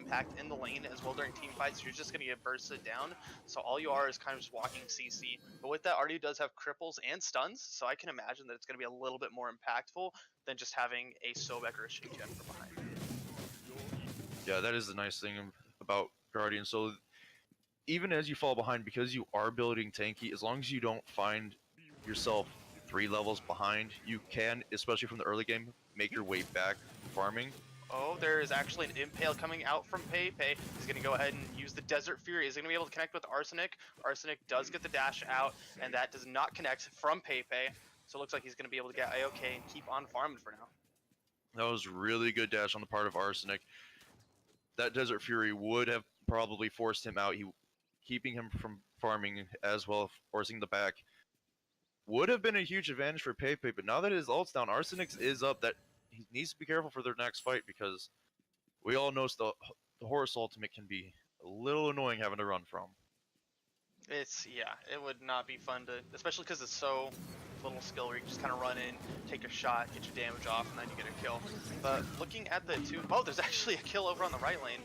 impact in the lane as well during team fights. You're just going to get bursted down. So all you are is kind of just walking CC. But with that, Artie does have cripples and stuns, so I can imagine that it's going to be a little bit more impactful than just having a Sobek or a Shingen from behind. Yeah, that is the nice thing about Guardian. So even as you fall behind, because you are building tanky, as long as you don't find yourself 3 levels behind, you can, especially from the early game, make your way back farming. Oh, there is actually an Impale coming out from Pepe. He's going to go ahead and use the Desert Fury. He's going to be able to connect with Arsenic. Arsenic does get the dash out, and that does not connect from Pepe. So it looks like he's going to be able to get AOK and keep on farming for now. That was really good dash on the part of Arsenic. That Desert Fury would have probably forced him out. Keeping him from farming as well, forcing the back, would have been a huge advantage for Pepe, but now that his ult's down, Arsenic's is up, that he needs to be careful for their next fight, because we all know the Horus ultimate can be a little annoying having to run from. Yeah, it would not be fun to, especially because it's so little skill where you just kind of run in, take a shot, get your damage off, and then you get a kill. But looking at the two, oh, there's actually a kill over on the right lane.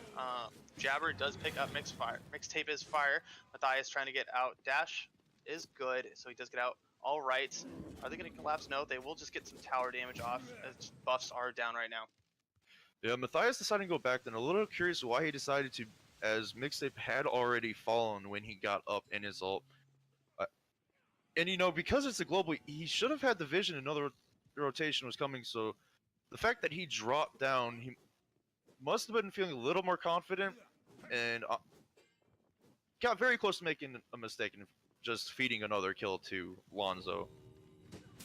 Jabber does pick up Mixtape is fire. Matthias trying to get out. Dash is good, so he does get out. All right. Are they going to collapse? No, they will just get some tower damage off as buffs are down right now. Yeah, Matthias decided to go back then. A little curious why he decided to, as Mixtape had already fallen when he got up in his ult. And you know, because it's a global, he should have had the vision another rotation was coming, so the fact that he dropped down, he must have been feeling a little more confident, and got very close to making a mistake and just feeding another kill to Lonzo.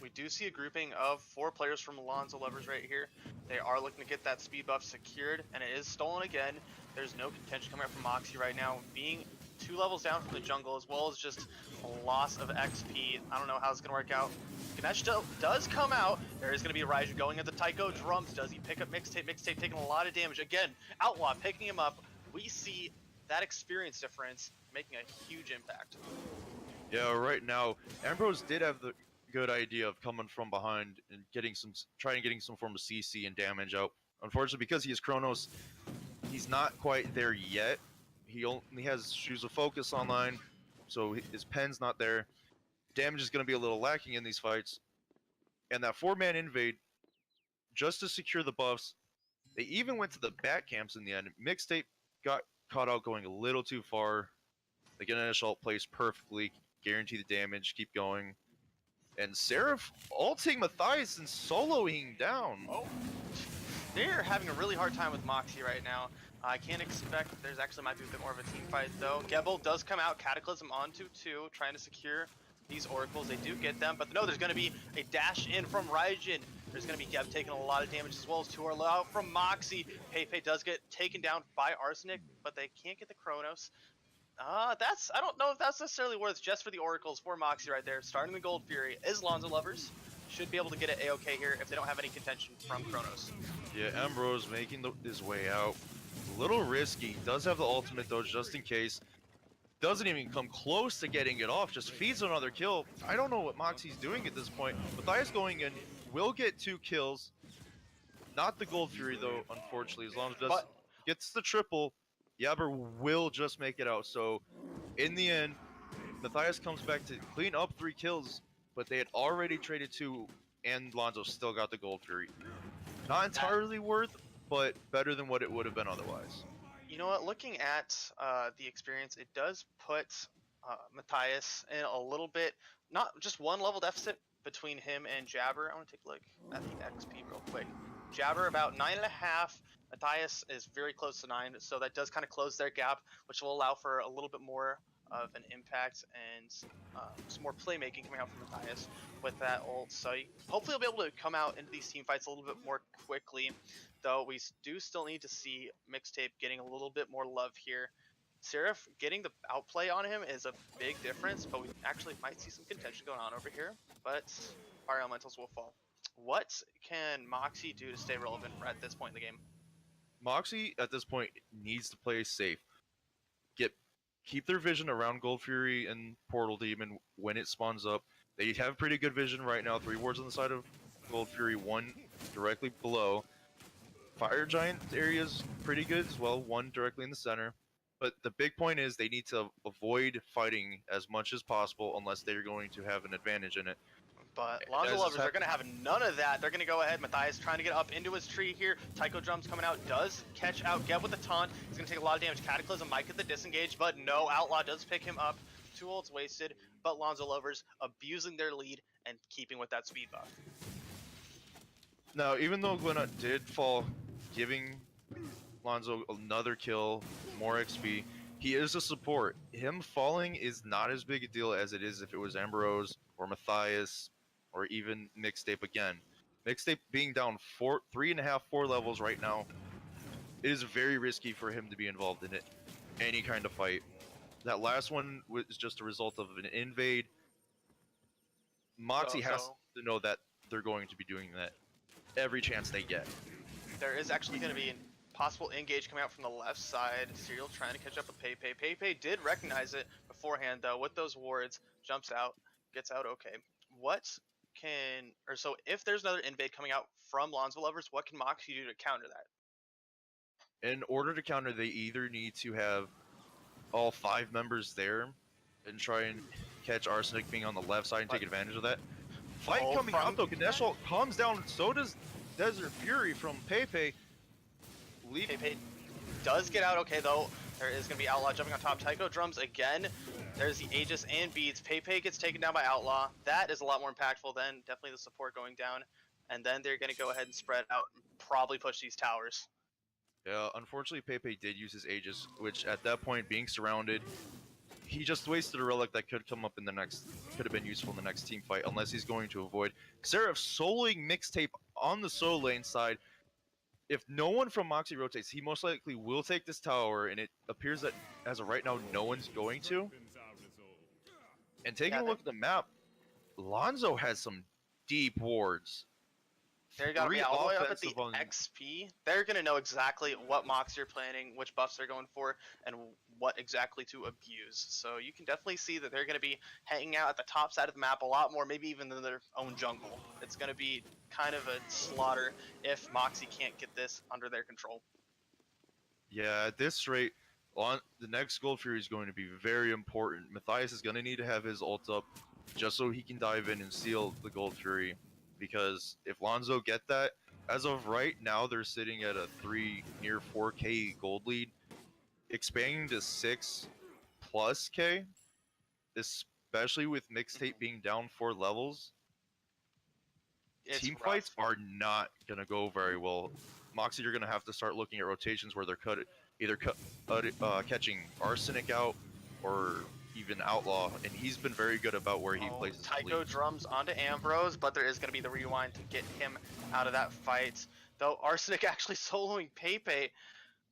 We do see a grouping of 4 players from Lonzo Lovers right here. They are looking to get that speed buff secured, and it is stolen again. There's no contention coming up from Moxie right now, being 2 levels down from the jungle, as well as just a loss of XP. I don't know how it's going to work out. Ganesh does come out. There is going to be a Raiju going at the Taiko drums. Does he pick up Mixtape? Mixtape taking a lot of damage. Again, Outlaw picking him up. We see that experience difference making a huge impact. Yeah, right now, Ambrose did have the good idea of coming from behind and trying getting some form of CC and damage out. Unfortunately, because he is Chronos, he's not quite there yet. He only has Shoes of Focus online, so his pen's not there. Damage is going to be a little lacking in these fights. And that 4-man invade, just to secure the buffs, they even went to the back camps in the end. Mixtape got caught out going a little too far. The Ganesh ult plays perfectly, guarantee the damage, keep going. And Seraph ulting Matthias and soloing down. Oh, they're having a really hard time with Moxie right now. I can't expect, there's actually might be a bit more of a team fight though. Gebel does come out, Cataclysm onto 2, trying to secure these oracles. They do get them, but no, there's going to be a dash in from Raijin. There's going to be Geb taking a lot of damage as well as 2 are out from Moxie. Pepe does get taken down by Arsenic, but they can't get the Chronos. I don't know if that's necessarily worth just for the oracles for Moxie right there. Starting the Gold Fury is Lonzo Lovers. Should be able to get it AOK here if they don't have any contention from Chronos. Yeah, Ambrose making his way out. A little risky. Does have the ultimate though, just in case. Doesn't even come close to getting it off. Just feeds another kill. I don't know what Moxie's doing at this point. Matthias going in will get 2 kills. Not the Gold Fury though, unfortunately. As long as it gets the triple, Jabber will just make it out. So in the end, Matthias comes back to clean up 3 kills, but they had already traded 2, and Lonzo still got the Gold Fury. Not entirely worth, but better than what it would have been otherwise. You know what, looking at the experience, it does put Matthias in a little bit, not just 1 level deficit between him and Jabber. I want to take a look at the XP real quick. Jabber about 9.5. Matthias is very close to 9, so that does kind of close their gap, which will allow for a little bit more of an impact and some more playmaking coming out from Matthias with that ult. So hopefully he'll be able to come out into these team fights a little bit more quickly, though we do still need to see Mixtape getting a little bit more love here. Seraph getting the outplay on him is a big difference, but we actually might see some contention going on over here, but Fire Elementals will fall. What can Moxie do to stay relevant at this point in the game? Moxie, at this point, needs to play safe. Keep their vision around Gold Fury and Portal Demon when it spawns up. They have pretty good vision right now. 3 wards on the side of Gold Fury, 1 directly below. Fire Giant area is pretty good as well, one directly in the center. But the big point is they need to avoid fighting as much as possible unless they're going to have an advantage in it. But And Lonzo as Lovers are going to have none of that. They're going to go ahead. Matthias trying to get up into his tree here. Tycho Drums coming out. Does catch out Geb with a taunt. He's going to take a lot of damage. Cataclysm might get the disengage, but no. Outlaw does pick him up. 2 ults wasted, but Lonzo Lovers abusing their lead and keeping with that speed buff. Now, even though Glenut did fall, giving Lonzo another kill, more XP, he is a support. Him falling is not as big a deal as it is if it was Ambrose or Matthias or even Mixtape again. Mixtape being down 3.5, 4 levels right now, it is very risky for him to be involved in it. Any kind of fight. That last one was just a result of an invade. Moxie has to know that they're going to be doing that every chance they get. There is actually going to be a possible engage coming out from the left side. Serial trying to catch up with Pepe. Pepe did recognize it beforehand though with those wards. Jumps out, gets out okay. So if there's another invade coming out from Lonzo Lovers, what can Moxie do to counter that? In order to counter, they either need to have all 5 members there and try and catch Arsenic being on the left side and take advantage of that. Fight coming out though, Ganesh calms down, so does Desert Fury from Pepe. Pepe does get out okay though. There is going to be Outlaw jumping on top. Tycho Drums again. There's the Aegis and Beads. Pepe gets taken down by Outlaw. That is a lot more impactful than definitely the support going down. And then they're going to go ahead and spread out and probably push these towers. Yeah, unfortunately Pepe did use his Aegis, which at that point, being surrounded, he just wasted a relic that could come up in the next, could have been useful in the next team fight, unless he's going to avoid. Seraph soloing Mixtape on the solo lane side. If no one from Moxie rotates, he most likely will take this tower, and it appears that as of right now, no one's going to. And taking a look at the map, Lonzo has some deep wards. They're going to be all the way up at the XP. They're going to know exactly what Moxie are planning, which buffs they're going for, and what exactly to abuse. So you can definitely see that they're going to be hanging out at the top side of the map a lot more, maybe even than their own jungle. It's going to be kind of a slaughter if Moxie can't get this under their control. Yeah, at this rate, the next Gold Fury is going to be very important. Matthias is going to need to have his ult up just so he can dive in and seal the Gold Fury. Because if Lonzo get that, as of right now, they're sitting at a near 4K gold lead. Expanding to 6+ K, especially with Mixtape being down 4 levels, team fights are not going to go very well. Moxie, you're going to have to start looking at rotations where they're either catching Arsenic out or even Outlaw, and he's been very good about where he places his Tycho lead. Drums onto Ambrose, but there is going to be the rewind to get him out of that fight. Though Arsenic actually soloing Pepe,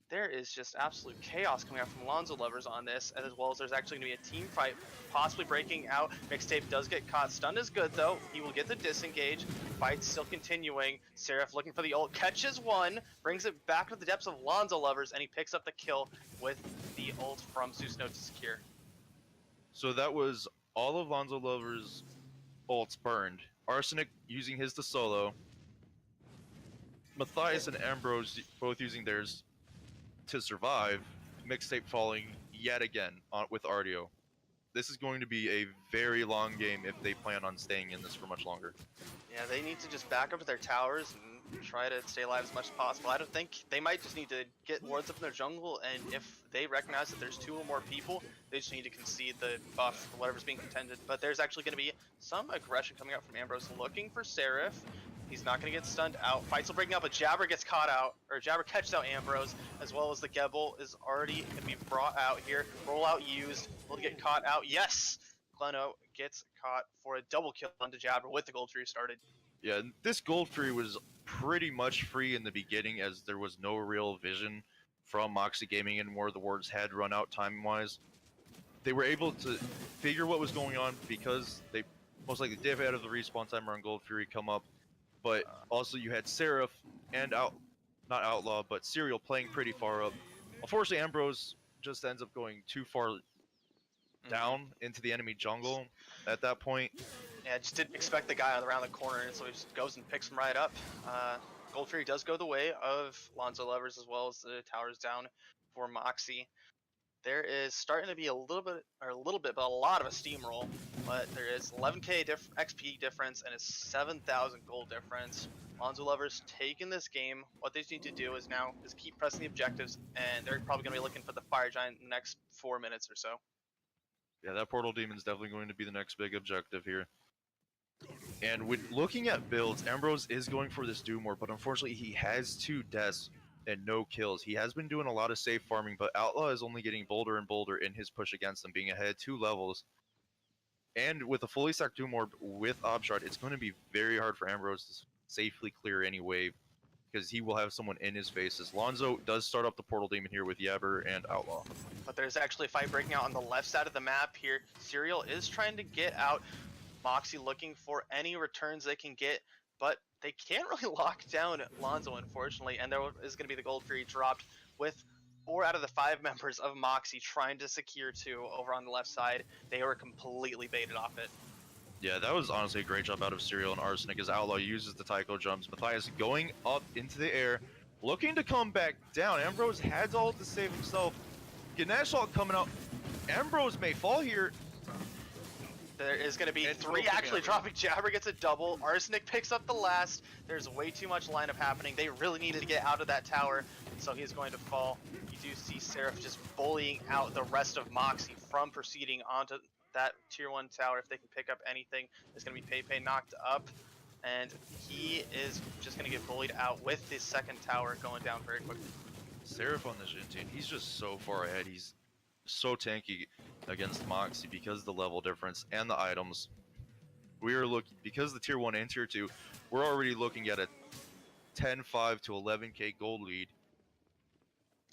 there is just absolute chaos coming out from Lonzo Lovers on this, as well as there's actually going to be a team fight possibly breaking out. Mixtape does get caught. Stun is good though. He will get the disengage. Fight's still continuing. Seraph looking for the ult. Catches one. Brings it back to the depths of Lonzo Lovers, and he picks up the kill with the ult from Zeus Note to secure. So that was all of Lonzo Lover's ults burned. Arsenic using his to solo. Matthias and Ambrose both using theirs to survive. Mixtape falling yet again with Ardio. This is going to be a very long game if they plan on staying in this for much longer. Yeah, they need to just back up to their towers and try to stay alive as much as possible. I don't think they might just need to get wards up in their jungle, and if they recognize that there's 2 or more people, they just need to concede the buff for whatever's being contended. But there's actually going to be some aggression coming out from Ambrose looking for Seraph. He's not going to get stunned out. Fights will break up, but Jabber gets caught out, or Jabber catches out Ambrose, as well as the Gebel is already going to be brought out here. Rollout used. Will get caught out. Yes! Gleno gets caught for a double kill onto Jabber with the Gold Fury started. Yeah, this Gold Fury was pretty much free in the beginning as there was no real vision from Moxie Gaming anymore. The wards had run out time-wise. They were able to figure what was going on because they most likely did have the respawn timer on Gold Fury come up. But also you had Seraph and not Outlaw, but Serial playing pretty far up. Unfortunately, Ambrose just ends up going too far down into the enemy jungle at that point. Yeah, just didn't expect the guy around the corner, and so he just goes and picks him right up. Gold Fury does go the way of Lonzo Lovers as well as the towers down for Moxie. There is starting to be a little bit, but a lot of a steamroll. But there is 11k XP difference and a 7,000 gold difference. Lonzo Lovers taking this game. What they need to do is now is keep pressing the objectives, and they're probably going to be looking for the Fire Giant in the next 4 minutes or so. Yeah, that Portal Demon is definitely going to be the next big objective here. And with looking at builds, Ambrose is going for this Doom War, but unfortunately he has 2 deaths and no kills. He has been doing a lot of safe farming, but Outlaw is only getting bolder and bolder in his push against them, being ahead 2 levels. And with a fully stacked Doom Orb with Obshard, it's going to be very hard for Ambrose to safely clear any wave, because he will have someone in his face. As Lonzo does start up the Portal Demon here with Yabber and Outlaw. But there's actually a fight breaking out on the left side of the map here. Serial is trying to get out. Moxie looking for any returns they can get, but they can't really lock down Lonzo, unfortunately, and there is going to be the Gold Fury dropped with 4 out of the 5 members of Moxie trying to secure 2 over on the left side. They were completely baited off it. Yeah, that was honestly a great job out of Serial and Arsenic as Outlaw uses the Taiko jumps. Matthias going up into the air, looking to come back down. Ambrose has ult to save himself. Ganesh ult coming out. Ambrose may fall here. There is going to be 3 actually dropping. Jabber gets a double. Arsenic picks up the last. There's way too much lineup happening. They really needed to get out of that tower, so he's going to fall. You do see Seraph just bullying out the rest of Moxie from proceeding onto that tier 1 tower. If they can pick up anything, there's going to be Pepe knocked up, and he is just going to get bullied out with the second tower going down very quickly. Seraph on the Jhin team, he's just so far ahead. He's so tanky against Moxie because of the level difference and the items. We are looking, because the tier 1 and tier 2, we're already looking at a 10-5 to 11k gold lead.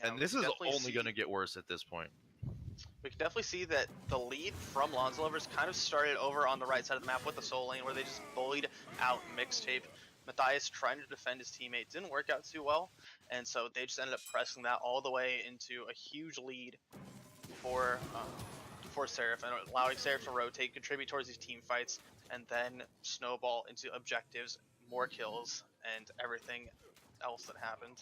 Yeah, and this is only going to get worse at this point. We can definitely see that the lead from Lonzo Lovers kind of started over on the right side of the map with the Soul Lane, where they just bullied out Mixtape. Matthias trying to defend his teammate didn't work out too well, and so they just ended up pressing that all the way into a huge lead for Seraph, and allowing Seraph to rotate, contribute towards these team fights, and then snowball into objectives, more kills, and everything else that happened.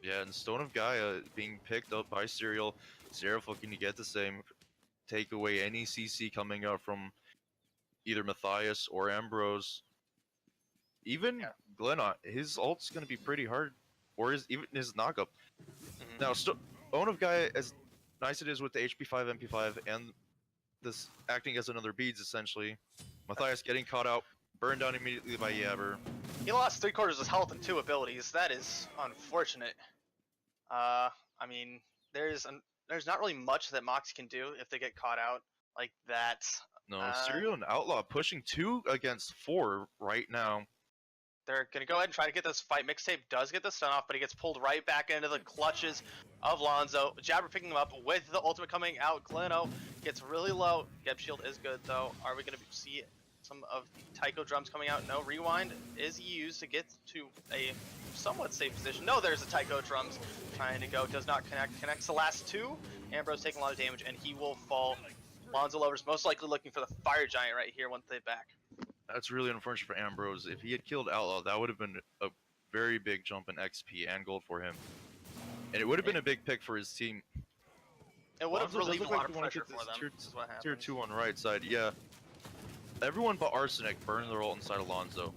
Yeah, and Stone of Gaia being picked up by Serial. Seraph looking to get the same, take away any CC coming up from either Matthias or Ambrose. Even Glenot, his ult's going to be pretty hard, or even his knockup. Now, Stone of Gaia, as nice it is with the HP5, MP5, and this acting as another beads, essentially. Matthias getting caught out, burned down immediately by Yabber. He lost 3/4 of his health and 2 abilities. That is unfortunate. I mean, there's not really much that Mox can do if they get caught out like that. No, Serial and Outlaw pushing 2 against 4 right now. They're going to go ahead and try to get this fight. Mixtape does get the stun off, but he gets pulled right back into the clutches of Lonzo. Jabber picking him up with the ultimate coming out. Gleno gets really low. Geb shield is good, though. Are we going to see some of the Taiko drums coming out? No. Rewind is used to get to a somewhat safe position. No, there's the Taiko drums trying to go. Does not connect. Connects the last 2. Ambrose taking a lot of damage, and he will fall. Lonzo Lovers most likely looking for the Fire Giant right here once they back. That's really unfortunate for Ambrose. If he had killed Outlaw, that would have been a very big jump in XP and gold for him. And it would have been a big pick for his team. It would have relieved a lot of pressure for them. Tier 2 on right side, yeah. Everyone but Arsenic burned their ult inside Alonzo.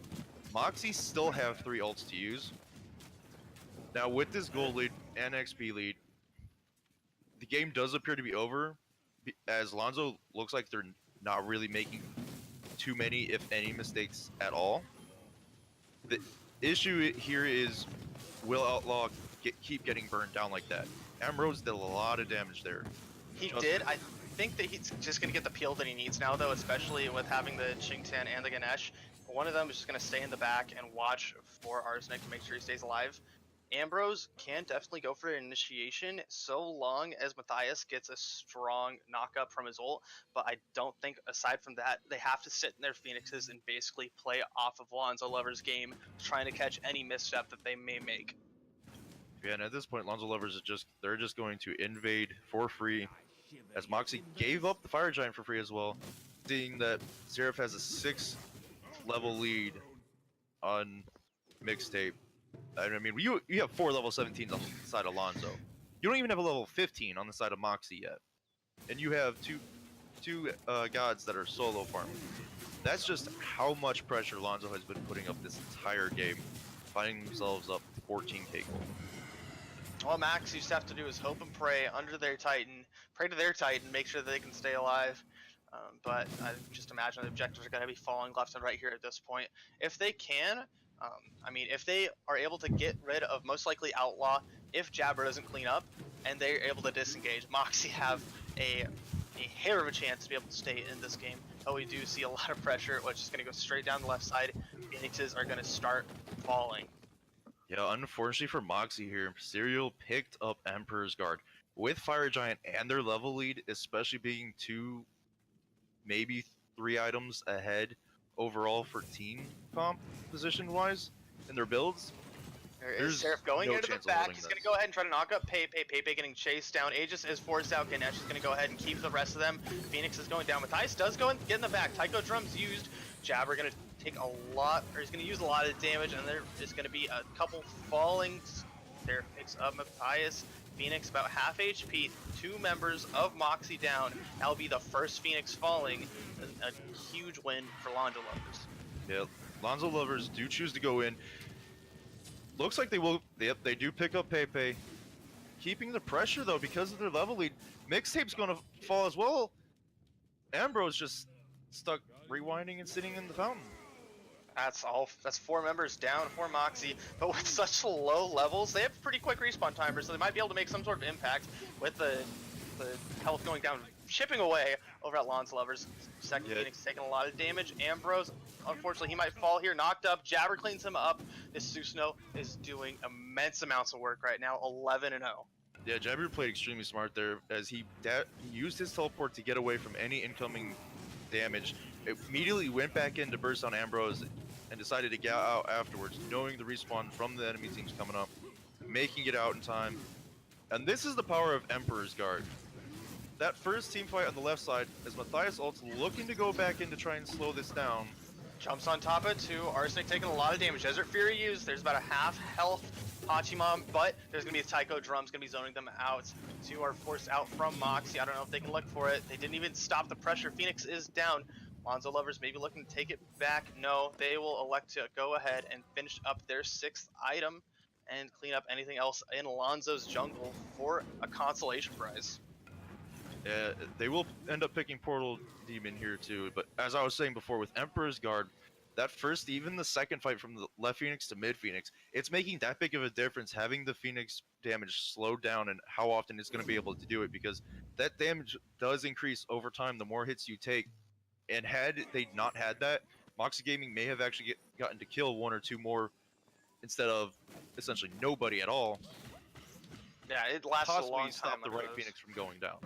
Moxie still have 3 ults to use. Now with this gold lead and XP lead, the game does appear to be over, as Alonzo looks like they're not really making too many, if any, mistakes at all. The issue here is, will Outlaw keep getting burned down like that? Ambrose did a lot of damage there. He did. I think that he's just going to get the peel that he needs now, though, especially with having the Chingtan and the Ganesh. One of them is just going to stay in the back and watch for Arsenic to make sure he stays alive. Ambrose can definitely go for an initiation so long as Matthias gets a strong knockup from his ult, but I don't think aside from that, they have to sit in their Phoenixes and basically play off of Lonzo Lover's game, trying to catch any misstep that they may make. Yeah, and at this point, Lonzo Lovers are they're just going to invade for free, as Moxie gave up the Fire Giant for free as well, seeing that Seraph has a 6th level lead on Mixtape. I mean, you have 4 level 17s on the side of Lonzo. You don't even have a level 15 on the side of Moxie yet, and you have two gods that are solo farming. That's just how much pressure Lonzo has been putting up this entire game, finding themselves up 14k gold. All Max used to have to do is hope and pray under their Titan, pray to their Titan, make sure that they can stay alive. But I just imagine the objectives are going to be falling left and right here at this point. If they can, I mean, if they are able to get rid of most likely Outlaw, if Jabber doesn't clean up, and they're able to disengage, Moxie have a hair of a chance to be able to stay in this game. But we do see a lot of pressure, which is going to go straight down the left side. Phoenixes are going to start falling. Yeah, unfortunately for Moxie here, Serial picked up Emperor's Guard with Fire Giant and their level lead, especially being 2, maybe 3 items ahead overall for team comp position wise in their builds. There is There's Seraph going no into the chance of back. holding He's going to this. go ahead and try to knock up Pepe. Pepe getting chased down. Aegis is forced out. Ganesh is going to go ahead and keep the rest of them. Phoenix is going down. Matthias does go and get in the back. Tycho Drum's used. Jabber going to take a lot, or he's going to use a lot of damage, and there is going to be a couple falling. There picks up Matthias. Phoenix about half HP. 2 members of Moxie down. That'll be the first Phoenix falling. A huge win for Lonzo Lovers. Yeah, Lonzo Lovers do choose to go in. Looks like they will. Yep, they do pick up Pepe. Keeping the pressure though because of their level lead. Mixtape's gonna fall as well. Ambrose just stuck rewinding and sitting in the fountain. That's all. That's 4 members down for Moxie, but with such low levels, they have pretty quick respawn timers, so they might be able to make some sort of impact with the health going down, chipping away over at Lonzo Lovers. Second Phoenix taking a lot of damage. Ambrose, unfortunately, he might fall here, knocked up. Jabber cleans him up. This Susno is doing immense amounts of work right now, 11-0. Yeah, Jabber played extremely smart there as he used his teleport to get away from any incoming damage. It immediately went back in to burst on Ambrose and decided to get out afterwards, knowing the respawn from the enemy teams coming up, making it out in time. And this is the power of Emperor's Guard. That first team fight on the left side, as Matthias ult's looking to go back in to try and slow this down. Jumps on top of it too. Arsenic taking a lot of damage. Desert Fury used. There's about a half health Pachimon, but there's going to be a Tycho Drum's going to be zoning them out. 2 are forced out from Moxie. I don't know if they can look for it. They didn't even stop the pressure. Phoenix is down. Lonzo Lovers maybe looking to take it back. No, they will elect to go ahead and finish up their 6th item and clean up anything else in Lonzo's jungle for a consolation prize. Yeah, they will end up picking Portal Demon here too, but as I was saying before, with Emperor's Guard, that first, even the second fight from the left Phoenix to mid Phoenix, it's making that big of a difference having the Phoenix damage slowed down and how often it's going to be able to do it, because that damage does increase over time the more hits you take. And had they not had that, Moxie Gaming may have actually gotten to kill 1 or 2 more instead of essentially nobody at all. Yeah, it lasted a long time. Stop the right Phoenix from going down.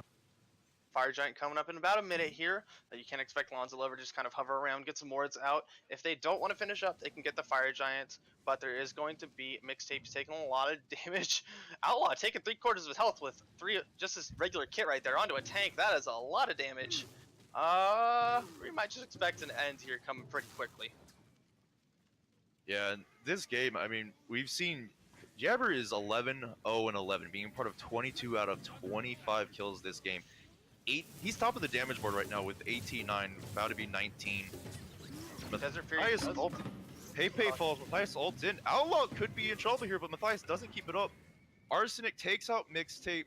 Fire Giant coming up in about a minute here. You can't expect Lonzo Lover to just kind of hover around, get some wards out. If they don't want to finish up, they can get the Fire Giant, but there is going to be Mixtapes taking a lot of damage. Outlaw taking 3/4 of his health with 3, just his regular kit right there onto a tank. That is a lot of damage. We might just expect an end here coming pretty quickly. Yeah, and this game, I mean, we've seen Jabber is 11-0-11, being part of 22 out of 25 kills this game. He's top of the damage board right now with 18-9, about to be 19. Desert Fury Matthias ulted. Pepe falls, Matthias ults in. Outlaw could be in trouble here, but Matthias doesn't keep it up. Arsenic takes out Mixtape.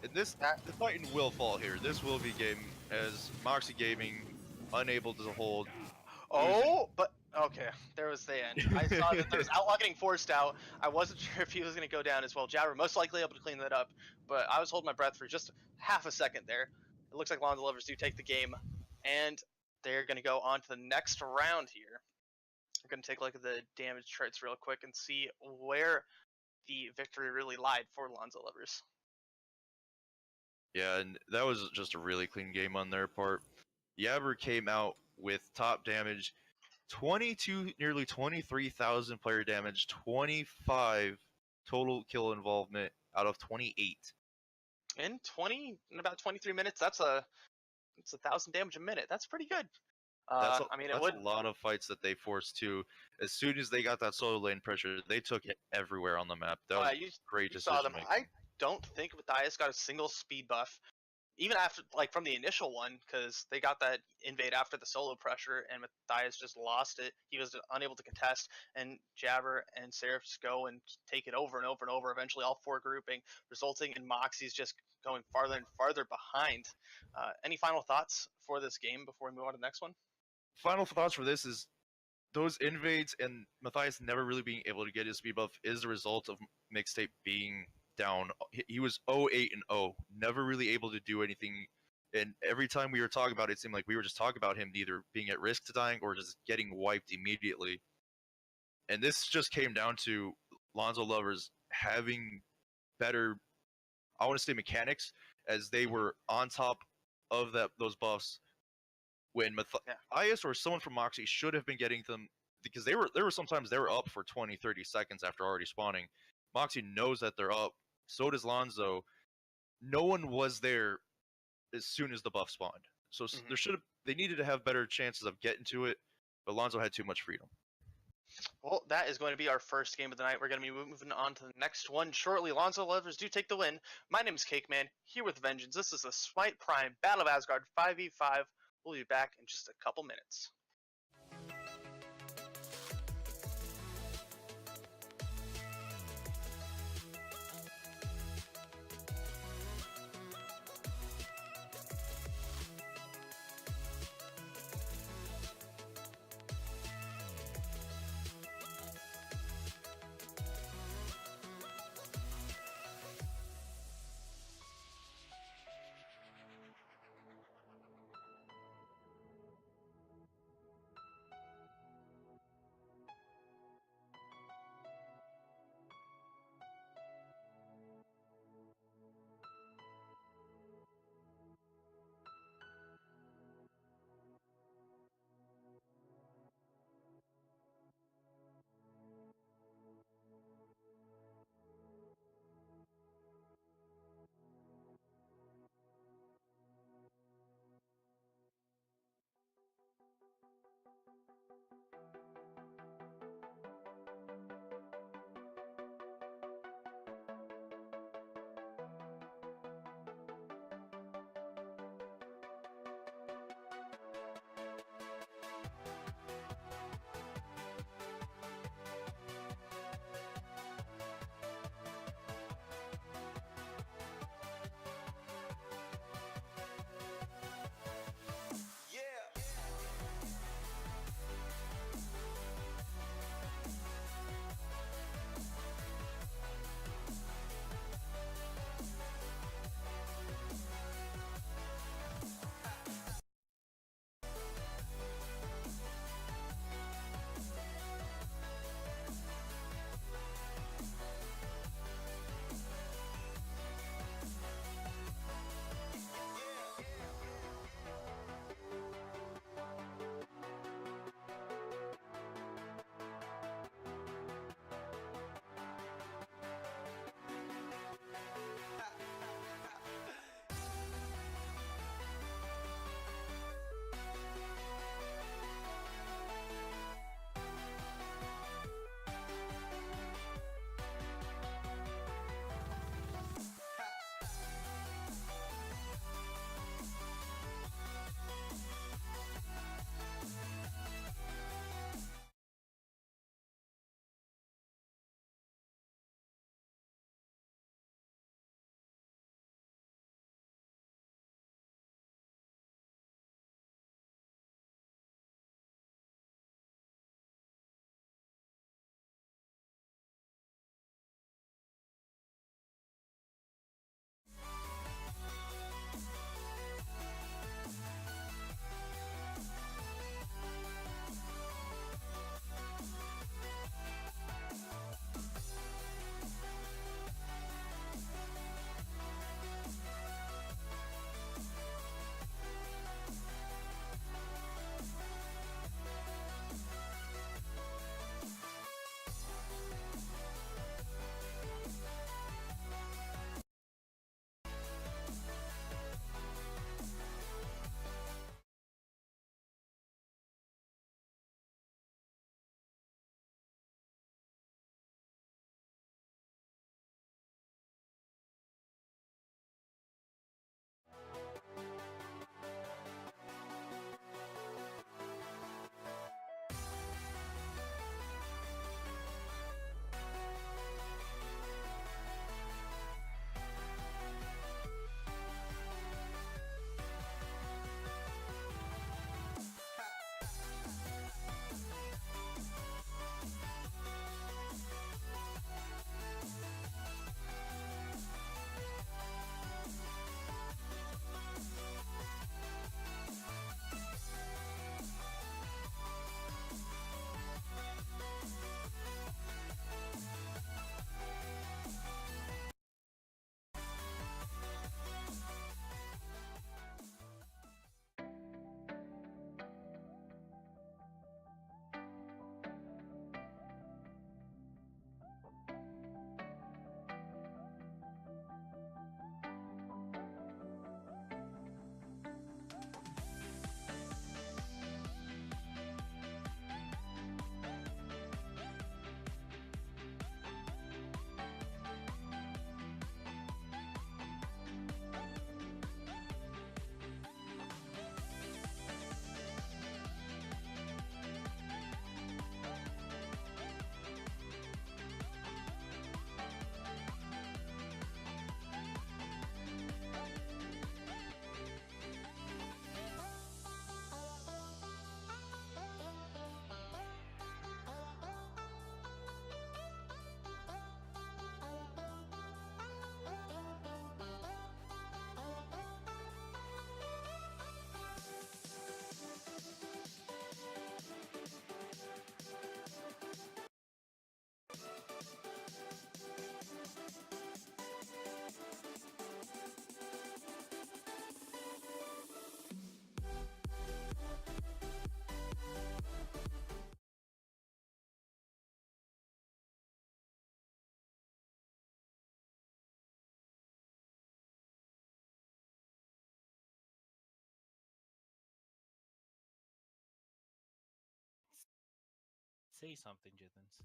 And the Titan will fall here. This will be game as Moxie Gaming unable to hold. Oh, but okay, there was the end. I saw that there was Outlaw getting forced out. I wasn't sure if he was going to go down as well. Jabber most likely able to clean that up, but I was holding my breath for just half a second there. It looks like Lonzo Lovers do take the game, and they're going to go on to the next round here. We're going to take a look at the damage charts real quick and see where the victory really lied for Lonzo Lovers. Yeah, and that was just a really clean game on their part. Jabber came out with top damage, 22, nearly 23,000 player damage, 25 total kill involvement out of 28. In about 23 minutes, that's 1,000 damage a minute. That's pretty good. I mean, it that's would. a lot of fights that they forced too. As soon as they got that solo lane pressure, they took it everywhere on the map. That was great You saw them. decision making. I don't think Matthias got a single speed buff, even after like from the initial one, because they got that invade after the solo pressure, and Matthias just lost it. He was unable to contest, and Jabber and Seraph just go and take it over and over and over. Eventually, all four grouping, resulting in Moxie's just going farther and farther behind. Any final thoughts for this game before we move on to the next one? Final thoughts for this is those invades and Matthias never really being able to get his speed buff is the result of Mixtape being down. He was 0-8 and 0, never really able to do anything. And every time we were talking about it, it seemed like we were just talking about him either being at risk to dying or just getting wiped immediately. And this just came down to Lonzo lovers having better, I want to say, mechanics, as they were on top of those buffs when Matthias or someone from Moxie should have been getting them, because there were sometimes they were up for 20, 30 seconds after already spawning. Moxie knows that they're up. So does Lonzo. No one was there as soon as the buff spawned. So they needed to have better chances of getting to it, but Lonzo had too much freedom. Well, that is going to be our first game of the night. We're going to be moving on to the next one shortly. Lonzo lovers do take the win. My name is Cake Man, here with Vengeance. This is the Smite Prime Battle of Asgard 5v5. We'll be back in just a couple minutes. Say something, Jithens.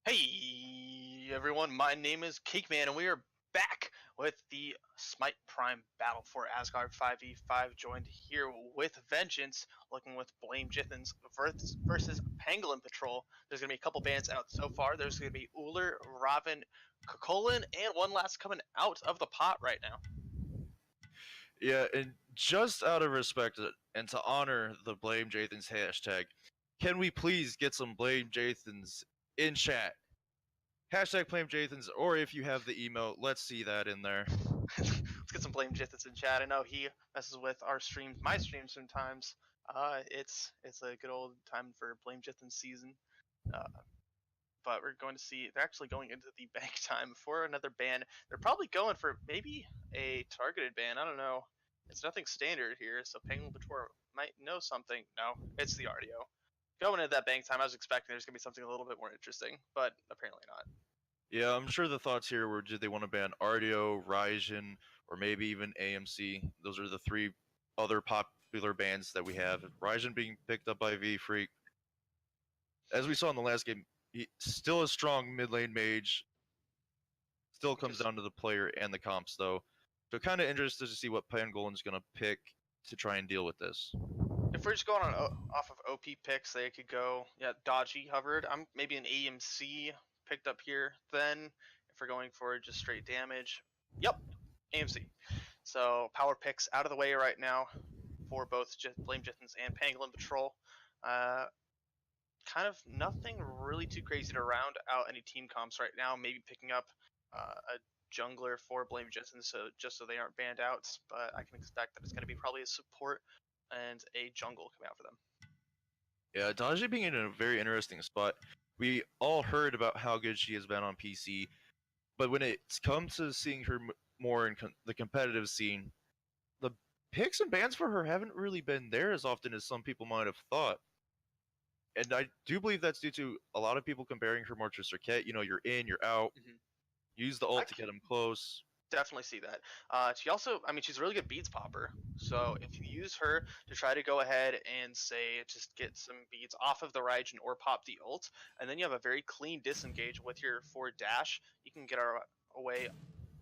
Hey everyone, my name is Cakeman, and we are back with the Smite Prime Battle for Asgard 5v5, joined here with Vengeance, looking with Blame Jithens versus Pangolin Patrol. There's going to be a couple bands out so far. There's going to be Uller, Raven, Kokolin, and one last coming out of the pot right now. Yeah, and just out of respect and to honor the Blame Jathans hashtag, can we please get some Blame Jathans in chat? Hashtag Blame Jathans, or if you have the email, let's see that in there. Let's get some Blame Jithens in chat. I know he messes with our streams, my streams sometimes. It's a good old time for Blame Jithens season. But we're going to see they're actually going into the bank time for another ban. They're probably going for maybe a targeted ban. I don't know. It's nothing standard here, so Penguin Patrol might know something. No, it's the RDO. Going into that bank time, I was expecting there's going to be something a little bit more interesting, but apparently not. Yeah, I'm sure the thoughts here were, did they want to ban RDO, Ryzen, or maybe even AMC? Those are the three other popular bans that we have. Ryzen being picked up by V Freak. As we saw in the last game, still a strong mid lane mage. Still comes down to the player and the comps, though. So kind of interested to see what Pangolin's going to pick to try and deal with this. If we're just going on off of OP picks, they could go, Dodgy hovered. I'm maybe an AMC picked up here. Then if we're going for just straight damage, yep, AMC. So power picks out of the way right now for both Blame Jithens and Pangolin Patrol. Kind of nothing really too crazy to round out any team comps right now. Maybe picking up a jungler for Blame Jithens, so just so they aren't banned out. But I can expect that it's going to be probably a support and a jungle coming out for them. Yeah, Dodgy being in a very interesting spot. We all heard about how good she has been on PC, but when it's come to seeing her more in the competitive scene, the picks and bans for her haven't really been there as often as some people might have thought. And I do believe that's due to a lot of people comparing her more to Circuit. You know, you're in, you're out. Mhm. Use the ult to get them close. Definitely see that. She also, I mean, she's a really good beads popper. So if you use her to try to go ahead and say just get some beads off of the Raijin or pop the ult, and then you have a very clean disengage with your forward dash, you can get her away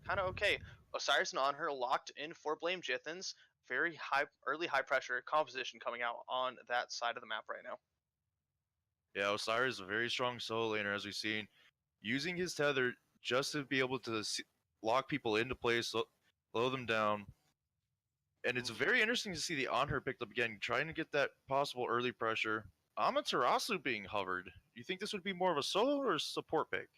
kind of okay. Osiris and on her locked in for Blame Jithens. Very high, early high pressure composition coming out on that side of the map right now. Yeah, Osiris is a very strong solo laner, as we've seen, using his tether just to be able to lock people into place, slow them down. And it's very interesting to see the on her picked up again, trying to get that possible early pressure. Amaterasu being hovered. Do you think this would be more of a solo or support pick?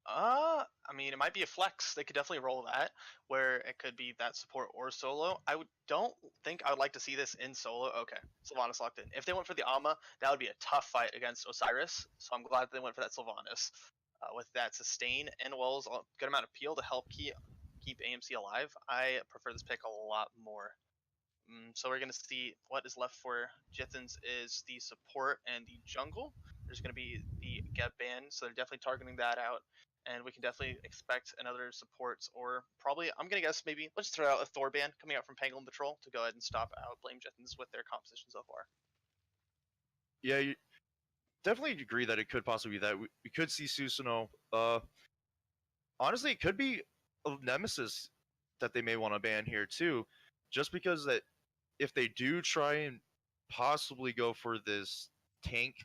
I mean, it might be a flex. They could definitely roll that, where it could be that support or solo. Don't think I would like to see this in solo. Okay, Sylvanas locked in. If they went for the Ama, that would be a tough fight against Osiris. So I'm glad they went for that Sylvanas. With that sustain and wells, a good amount of peel to help keep AMC alive. I prefer this pick a lot more. So we're going to see what is left for Jithens is the support and the jungle. There's going to be the get ban, so they're definitely targeting that out. And we can definitely expect another supports, or probably, I'm going to guess maybe, let's throw out a Thor ban coming out from Pangolin Patrol to go ahead and stop out Blame Jithens with their composition so far. Yeah, you definitely agree that it could possibly be that. We could see Susanoo. Honestly, it could be a Nemesis that they may want to ban here too, just because that if they do try and possibly go for this tank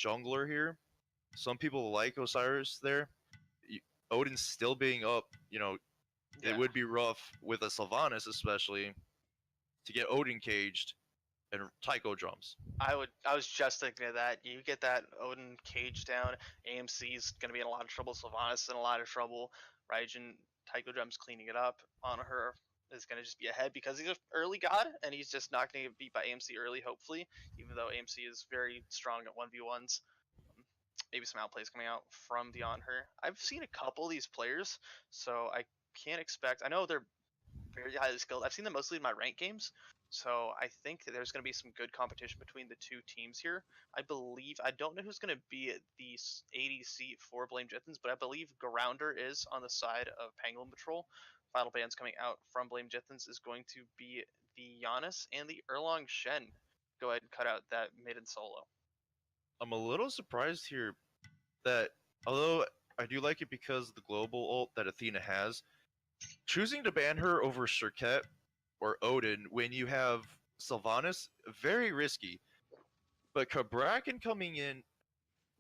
jungler here, some people like Osiris there. Odin's still being up, Yeah. it would be rough with a Sylvanas especially to get Odin caged and taiko drums. I was just thinking of that. You get that Odin cage down, AMC's gonna be in a lot of trouble, Sylvanas in a lot of trouble, Raijin Taiko Drum's cleaning it up on her is gonna just be ahead because he's an early god and he's just not gonna get beat by AMC early, hopefully, even though AMC is very strong at 1v1s. Maybe some outplays coming out from beyond her. I've seen a couple of these players, so I can't expect. I know they're very highly skilled. I've seen them mostly in my rank games, so I think that there's going to be some good competition between the two teams here. I don't know who's going to be the ADC for Blame Jithens, but I believe Grounder is on the side of Pangolin Patrol. Final bands coming out from Blame Jithens is going to be the Giannis and the Erlong Shen. Go ahead and cut out that mid and solo. I'm a little surprised here that, although I do like it because of the global ult that Athena has, choosing to ban her over Shirket or Odin when you have Sylvanas, very risky. But Kabrakan coming in,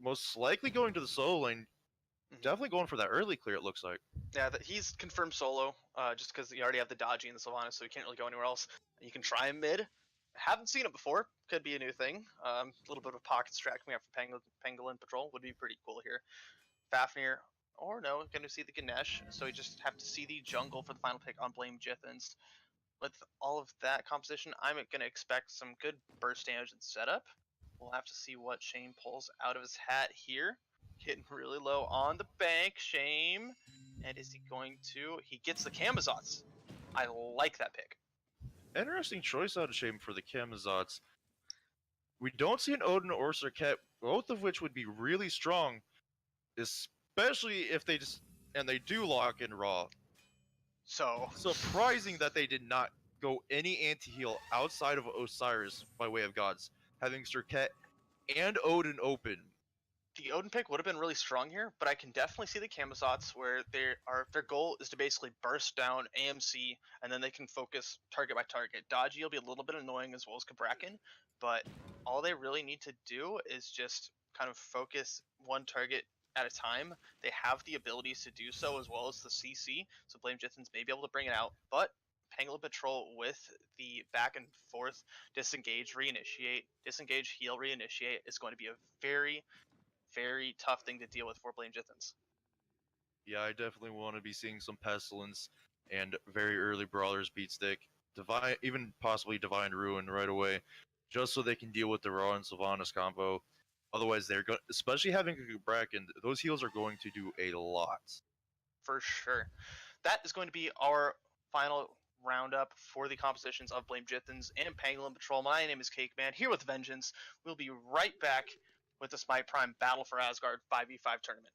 most likely going to the solo lane, definitely going for that early clear, it looks like. Yeah, he's confirmed solo, just because you already have the dodgy and the Sylvanas, so you can't really go anywhere else. You can try him mid. Haven't seen it before. Could be a new thing. A little bit of a pocket strat coming out for Pangolin Patrol would be pretty cool here. Fafnir, or no, going to see the Ganesh, so we just have to see the jungle for the final pick on Blame Jithens. With all of that composition, I'm going to expect some good burst damage and setup. We'll have to see what Shane pulls out of his hat here. Getting really low on the bank, Shame. And is he going to? He gets the Kamazots. I like that pick. Interesting choice out of Shame for the Kamazots. We don't see an Odin or Serket, both of which would be really strong, especially if they do lock in Raw. So surprising that they did not go any anti-heal outside of Osiris by way of gods, having Serket and Odin open. The Odin pick would have been really strong here, but I can definitely see the Kamazots where their goal is to basically burst down AMC, and then they can focus target by target. Dodgy will be a little bit annoying as well as Kabrakan, but all they really need to do is just kind of focus one target at a time. They have the abilities to do so as well as the CC, so Blame Jithens may be able to bring it out, but Pangolin Patrol with the back and forth disengage, reinitiate, disengage, heal, reinitiate is going to be a very tough thing to deal with for Blame Jithens. Yeah, I definitely want to be seeing some Pestilence and very early Brawlers beat stick, Divine, even possibly Divine Ruin right away, just so they can deal with the Raw and Sylvanas combo. Otherwise, they're going, especially having a Bracken, those heals are going to do a lot. For sure. That is going to be our final roundup for the compositions of Blame Jithens and Pangolin Patrol. My name is Cake Man, here with Vengeance. We'll be right back with the Smite Prime Battle for Asgard 5v5 tournament.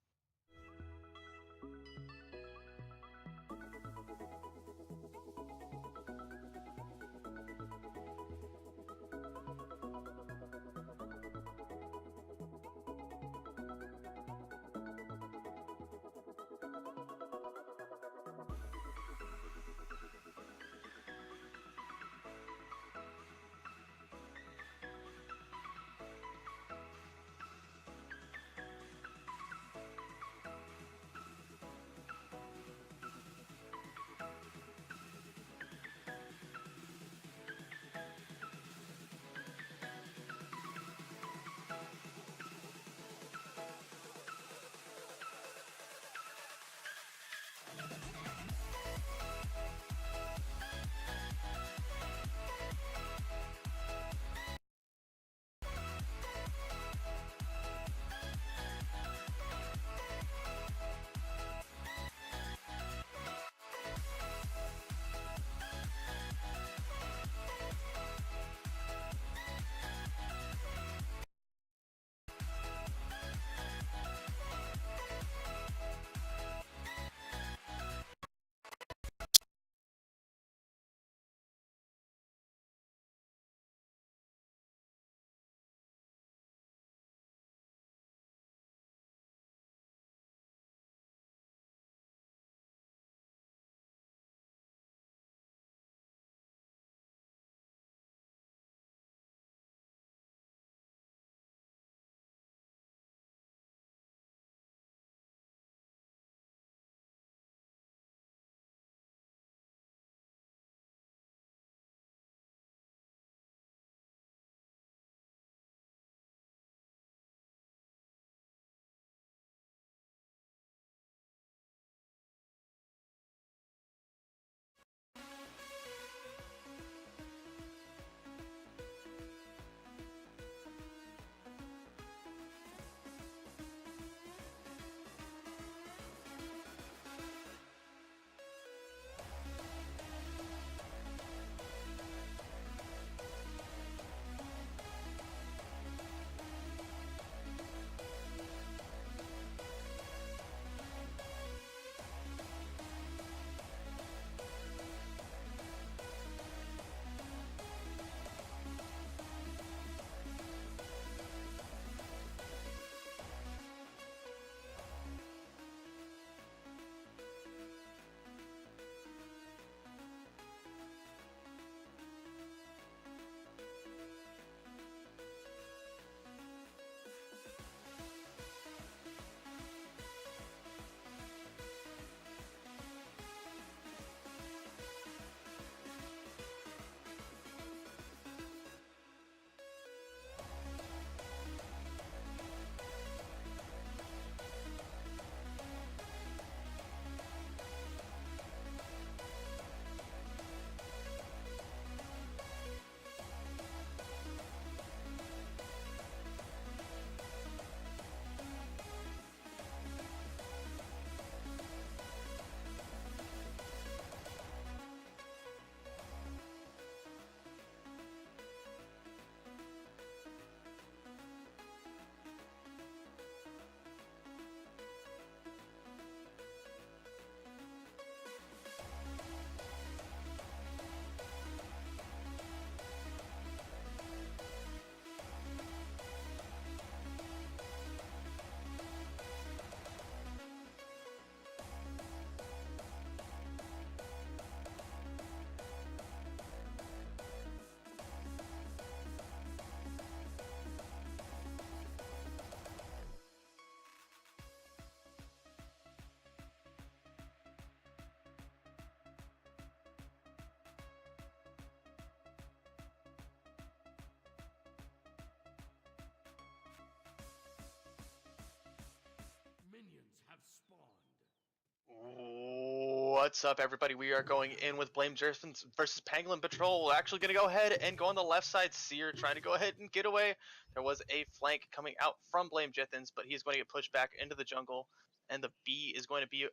What's up, everybody? We are going in with Blame Jerfins versus Pangolin Patrol. We're actually going to go ahead and go on the left side. Seer trying to go ahead and get away. There was a flank coming out from Blame Jethins, but he's going to get pushed back into the jungle, and the B is going to be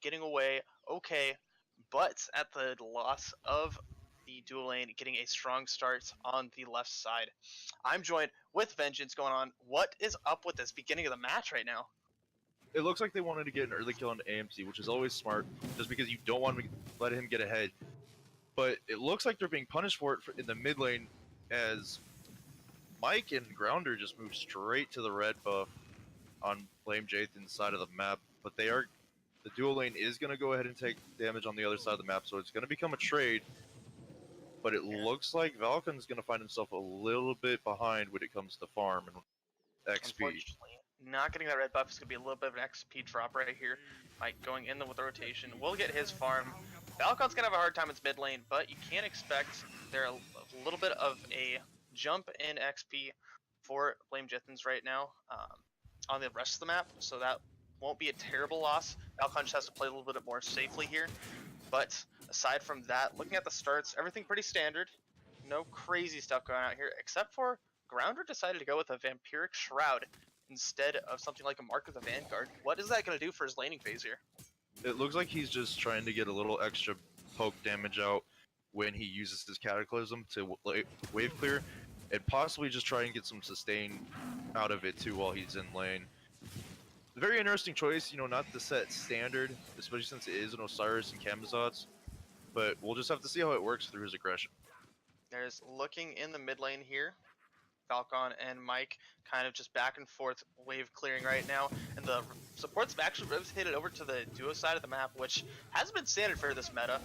getting away. Okay, but at the loss of the dual lane, getting a strong start on the left side. I'm joined with Vengeance going on. What is up with this beginning of the match right now? It looks like they wanted to get an early kill on AMC, which is always smart, just because you don't want to let him get ahead. But it looks like they're being punished for it in the mid lane, as Mike and Grounder just moved straight to the red buff on Blame Jathan's side of the map. But the dual lane is going to go ahead and take damage on the other side of the map, so it's going to become a trade. But it looks like Valkon's going to find himself a little bit behind when it comes to farm and XP. Unfortunately, not getting that red buff is going to be a little bit of an XP drop right here. Mike going in with the rotation will get his farm. Valkon's going to have a hard time in his mid lane, but you can't expect there a little bit of a jump in XP for Blame Jethins right now on the rest of the map, so that won't be a terrible loss. Valkon just has to play a little bit more safely here. But aside from that, looking at the starts, everything pretty standard. No crazy stuff going out here, except for Grounder decided to go with a Vampiric Shroud instead of something like a Mark of the Vanguard. What is that going to do for his laning phase here? It looks like he's just trying to get a little extra poke damage out when he uses his Cataclysm to wave clear, and possibly just try and get some sustain out of it too while he's in lane. Very interesting choice, not to set standard, especially since it is an Osiris and Camazotz, but we'll just have to see how it works through his aggression. There's looking in the mid lane here. Valkon and Mike kind of just back and forth wave clearing right now, and the support's actually rotated over to the duo side of the map, which hasn't been standard for this meta.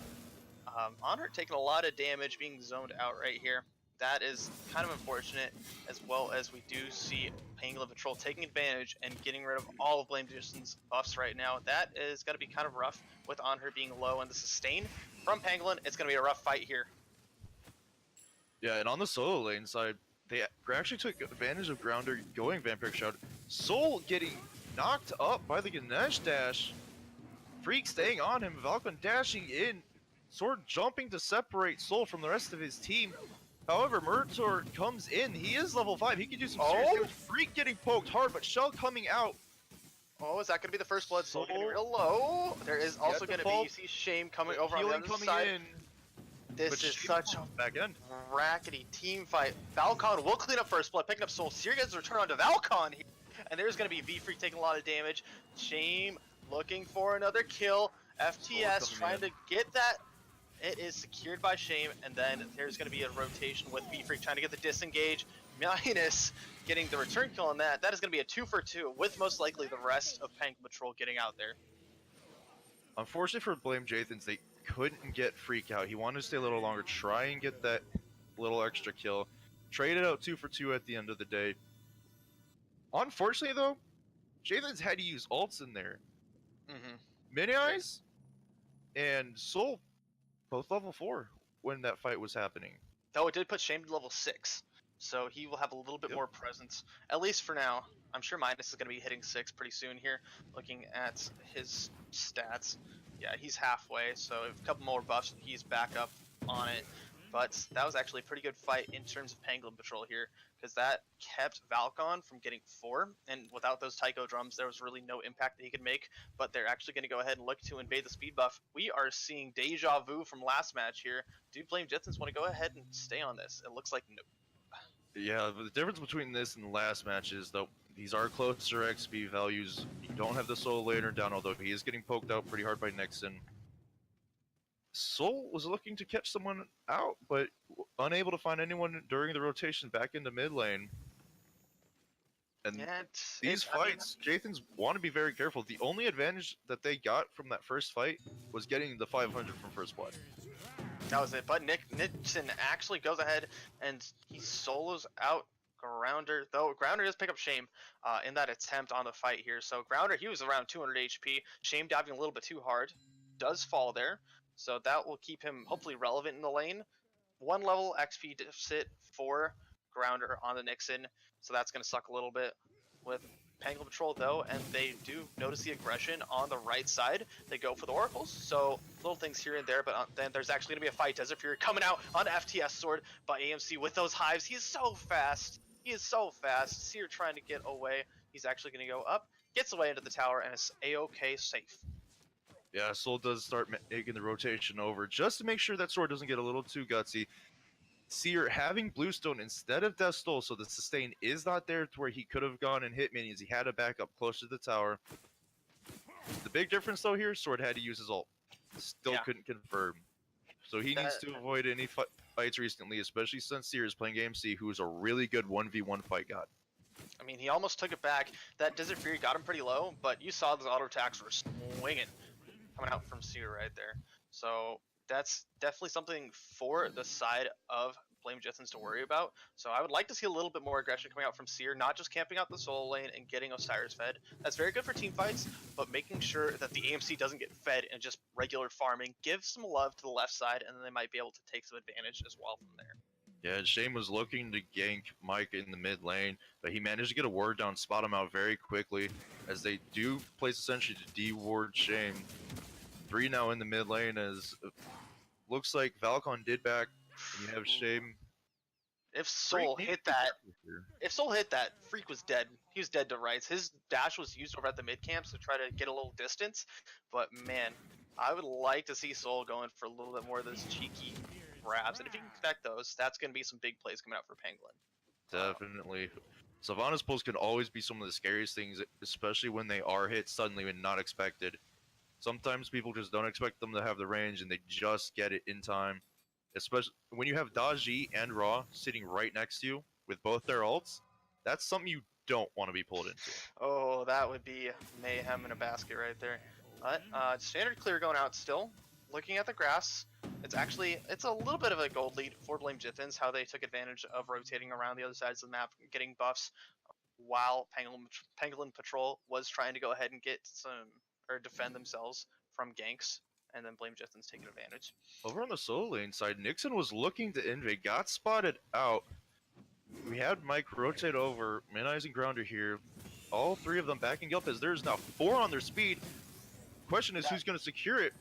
Honor taking a lot of damage, being zoned out right here. That is kind of unfortunate, as well as we do see Pangolin Patrol taking advantage and getting rid of all of Blame Jethins' buffs right now. That is going to be kind of rough with Honor being low, and the sustain from Pangolin, it's going to be a rough fight here. Yeah, and on the solo lane side, they actually took advantage of Grounder going Vampiric Shroud. Soul getting knocked up by the Ganesh Dash. Freak staying on him, Valkon dashing in, Sword jumping to separate Soul from the rest of his team. However, Murtor comes in, he is level 5, he can do some serious damage. Freak getting poked hard, but Shell coming out. Oh, is that going to be the first blood? Soul getting real low. There is also going to be, you see Shame coming over on the other side. This is such a back end rackety team fight. Valkon will clean up first blood, picking up Soul. Seer gets a return onto Valkon here. And there's going to be V-Freak taking a lot of damage. Shame looking for another kill. FTS trying to get that. It is secured by Shame, and then there's going to be a rotation with V-Freak trying to get the disengage. Minus getting the return kill on that. That is going to be a 2-for-2, with most likely the rest of Pangolin Patrol getting out there. Unfortunately for Blame Jethins, they couldn't get Freak out. He wanted to stay a little longer, try and get that little extra kill. Traded out 2-for-2 at the end of the day. Unfortunately, though, Jethins had to use ults in there. Mini Eyes and Soul, both level 4 when that fight was happening. Though it did put Shame to level 6, so he will have a little bit more presence, at least for now. I'm sure Minus is going to be hitting 6 pretty soon here, looking at his stats. Yeah, he's halfway, so a couple more buffs and he's back up on it. But that was actually a pretty good fight in terms of Pangolin Patrol here, because that kept Valkon from getting 4, and without those Tycho drums, there was really no impact that he could make, but they're actually going to go ahead and look to invade the speed buff. We are seeing deja vu from last match here. Do Blame Jethins want to go ahead and stay on this? It looks like no. Yeah, but the difference between this and the last match is, though, these are closer XP values. You don't have the Soul later down, although he is getting poked out pretty hard by Nixon. Soul was looking to catch someone out, but unable to find anyone during the rotation back into mid lane. And these fights, Jethins want to be very careful. The only advantage that they got from that first fight was getting the 500 from first blood. That was it, but Nixon actually goes ahead and he solos out Grounder, though Grounder does pick up Shame in that attempt on the fight here. So Grounder, he was around 200 HP. Shame diving a little bit too hard, does fall there. So that will keep him hopefully relevant in the lane. 1 level XP deficit for Grounder on the Nixon, so that's going to suck a little bit with Pangolin Patrol though, and they do notice the aggression on the right side. They go for the Oracles, so little things here and there, but then there's actually going to be a fight. Desert Fury coming out on FTS sword by AMC with those hives. He is so fast. He is so fast. Seer trying to get away. He's actually going to go up, gets away into the tower, and is A-OK safe. Yeah, Soul does start making the rotation over just to make sure that sword doesn't get a little too gutsy. Seer having Bluestone instead of Death Stole, so the sustain is not there to where he could have gone and hit minions. He had to back up closer to the tower. The big difference though here, Sword had to use his ult. Still couldn't confirm. So he needs to avoid any fights recently, especially since Seer is playing AMC, who is a really good 1v1 fight god. I mean, he almost took it back. That Desert Fury got him pretty low, but you saw those auto attacks were swinging coming out from Seer right there. So that's definitely something for the side of Flame Jetsons to worry about. So I would like to see a little bit more aggression coming out from Seer, not just camping out the solo lane and getting Osiris fed. That's very good for team fights, but making sure that the AMC doesn't get fed and just regular farming. Give some love to the left side, and then they might be able to take some advantage as well from there. Yeah, Shane was looking to gank Mike in the mid lane, but he managed to get a ward down, spot him out very quickly, as they do place essentially to de-ward Shane. 3 now in the mid lane, as looks like Valcon did back, and you have Shane. If Soul hit that, Freak was dead. He was dead to rights. His dash was used over at the mid camps to try to get a little distance, but man, I would like to see Soul going for a little bit more of those cheeky grabs, and if he can connect those, that's going to be some big plays coming out for Pangolin. Definitely. Sylvanas pulls can always be some of the scariest things, especially when they are hit suddenly and not expected. Sometimes people just don't expect them to have the range, and they just get it in time. Especially when you have Daji and Ra sitting right next to you with both their ults, that's something you don't want to be pulled into. Oh, that would be mayhem in a basket right there. But standard clear going out still. Looking at the grass, it's a little bit of a gold lead for Flame Jetsons, how they took advantage of rotating around the other sides of the map, getting buffs, while Pangolin Patrol was trying to go ahead and get some, or defend themselves from ganks, and then Flame Jetsons taking advantage. Over on the solo lane side, Nixon was looking to invade, got spotted out. We had Mike rotate over, minimizing grounder here. All 3 of them backing up as there's now 4 on their speed. Question is who's going to secure it?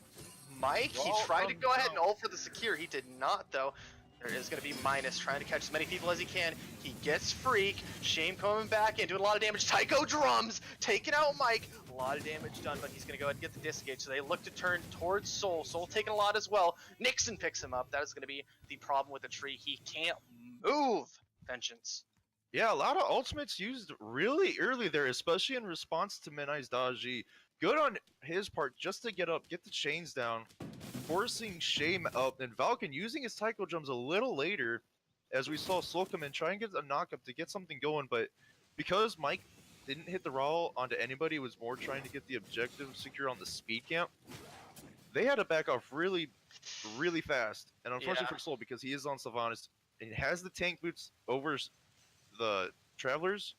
Mike, he tried to go ahead and ult for the secure. He did not, though. There is going to be Minus trying to catch as many people as he can. He gets Freak. Shame coming back in, doing a lot of damage. Tycho Drums taking out Mike. A lot of damage done, but he's going to go ahead and get the disengage. So they look to turn towards Soul. Soul taking a lot as well. Nixon picks him up. That is going to be the problem with the tree. He can't move. Vengeance. Yeah, a lot of ultimates used really early there, especially in response to Menai's Daji. Good on his part just to get up, get the chains down, forcing Shame up, and Valken using his Tycho jumps a little later, as we saw Soul come in, try and get a knock-up to get something going, but because Mike didn't hit the raw onto anybody, was more trying to get the objective secure on the speed camp, they had to back off really, really fast. And unfortunately for Soul, because he is on Sylvanas, and has the tank boots over the Travelers,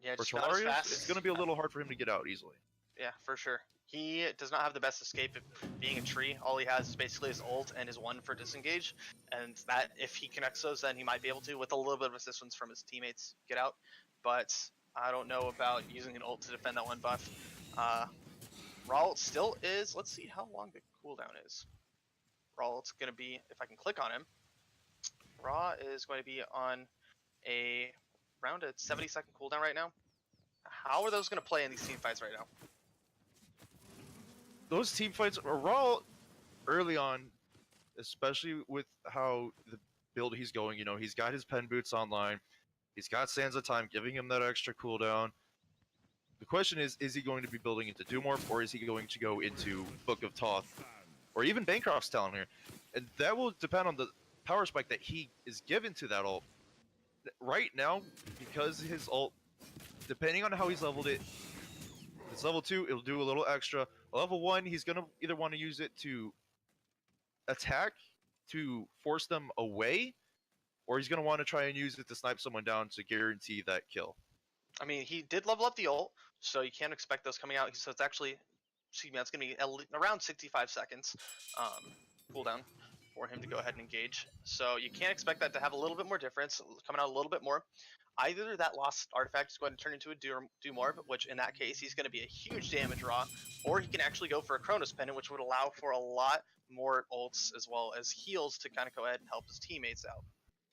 yeah, or Talarios, it's going to be a little hard for him to get out easily. Yeah, for sure. He does not have the best escape being a tree. All he has is basically his ult and his 1 for disengage. And that, if he connects those, then he might be able to, with a little bit of assistance from his teammates, get out. But I don't know about using an ult to defend that 1 buff. Raw ult still is, let's see how long the cooldown is. Raw ult's going to be, if I can click on him, Raw is going to be on around a 70-second cooldown right now. How are those going to play in these team fights right now? Those team fights are raw early on, especially with how the build he's going. You know, he's got his pen boots online. He's got Sands of Time giving him that extra cooldown. The question is he going to be building into Doomorph, or is he going to go into Book of Thoth, or even Bancroft's talent here? And that will depend on the power spike that he is given to that ult. Right now, because his ult, depending on how he's leveled it, it's level 2, it'll do a little extra. Level 1, he's going to either want to use it to attack, to force them away, or he's going to want to try and use it to snipe someone down to guarantee that kill. I mean, he did level up the ult, so you can't expect those coming out. So it's actually, excuse me, it's going to be around 65 seconds cooldown for him to go ahead and engage. So you can't expect that to have a little bit more difference, coming out a little bit more. either that lost artifact is going to turn into a Doomorb, which in that case he's going to be a huge damage draw, or he can actually go for a Chronos Pendant, which would allow for a lot more ults as well as heals to kind of go ahead and help his teammates out.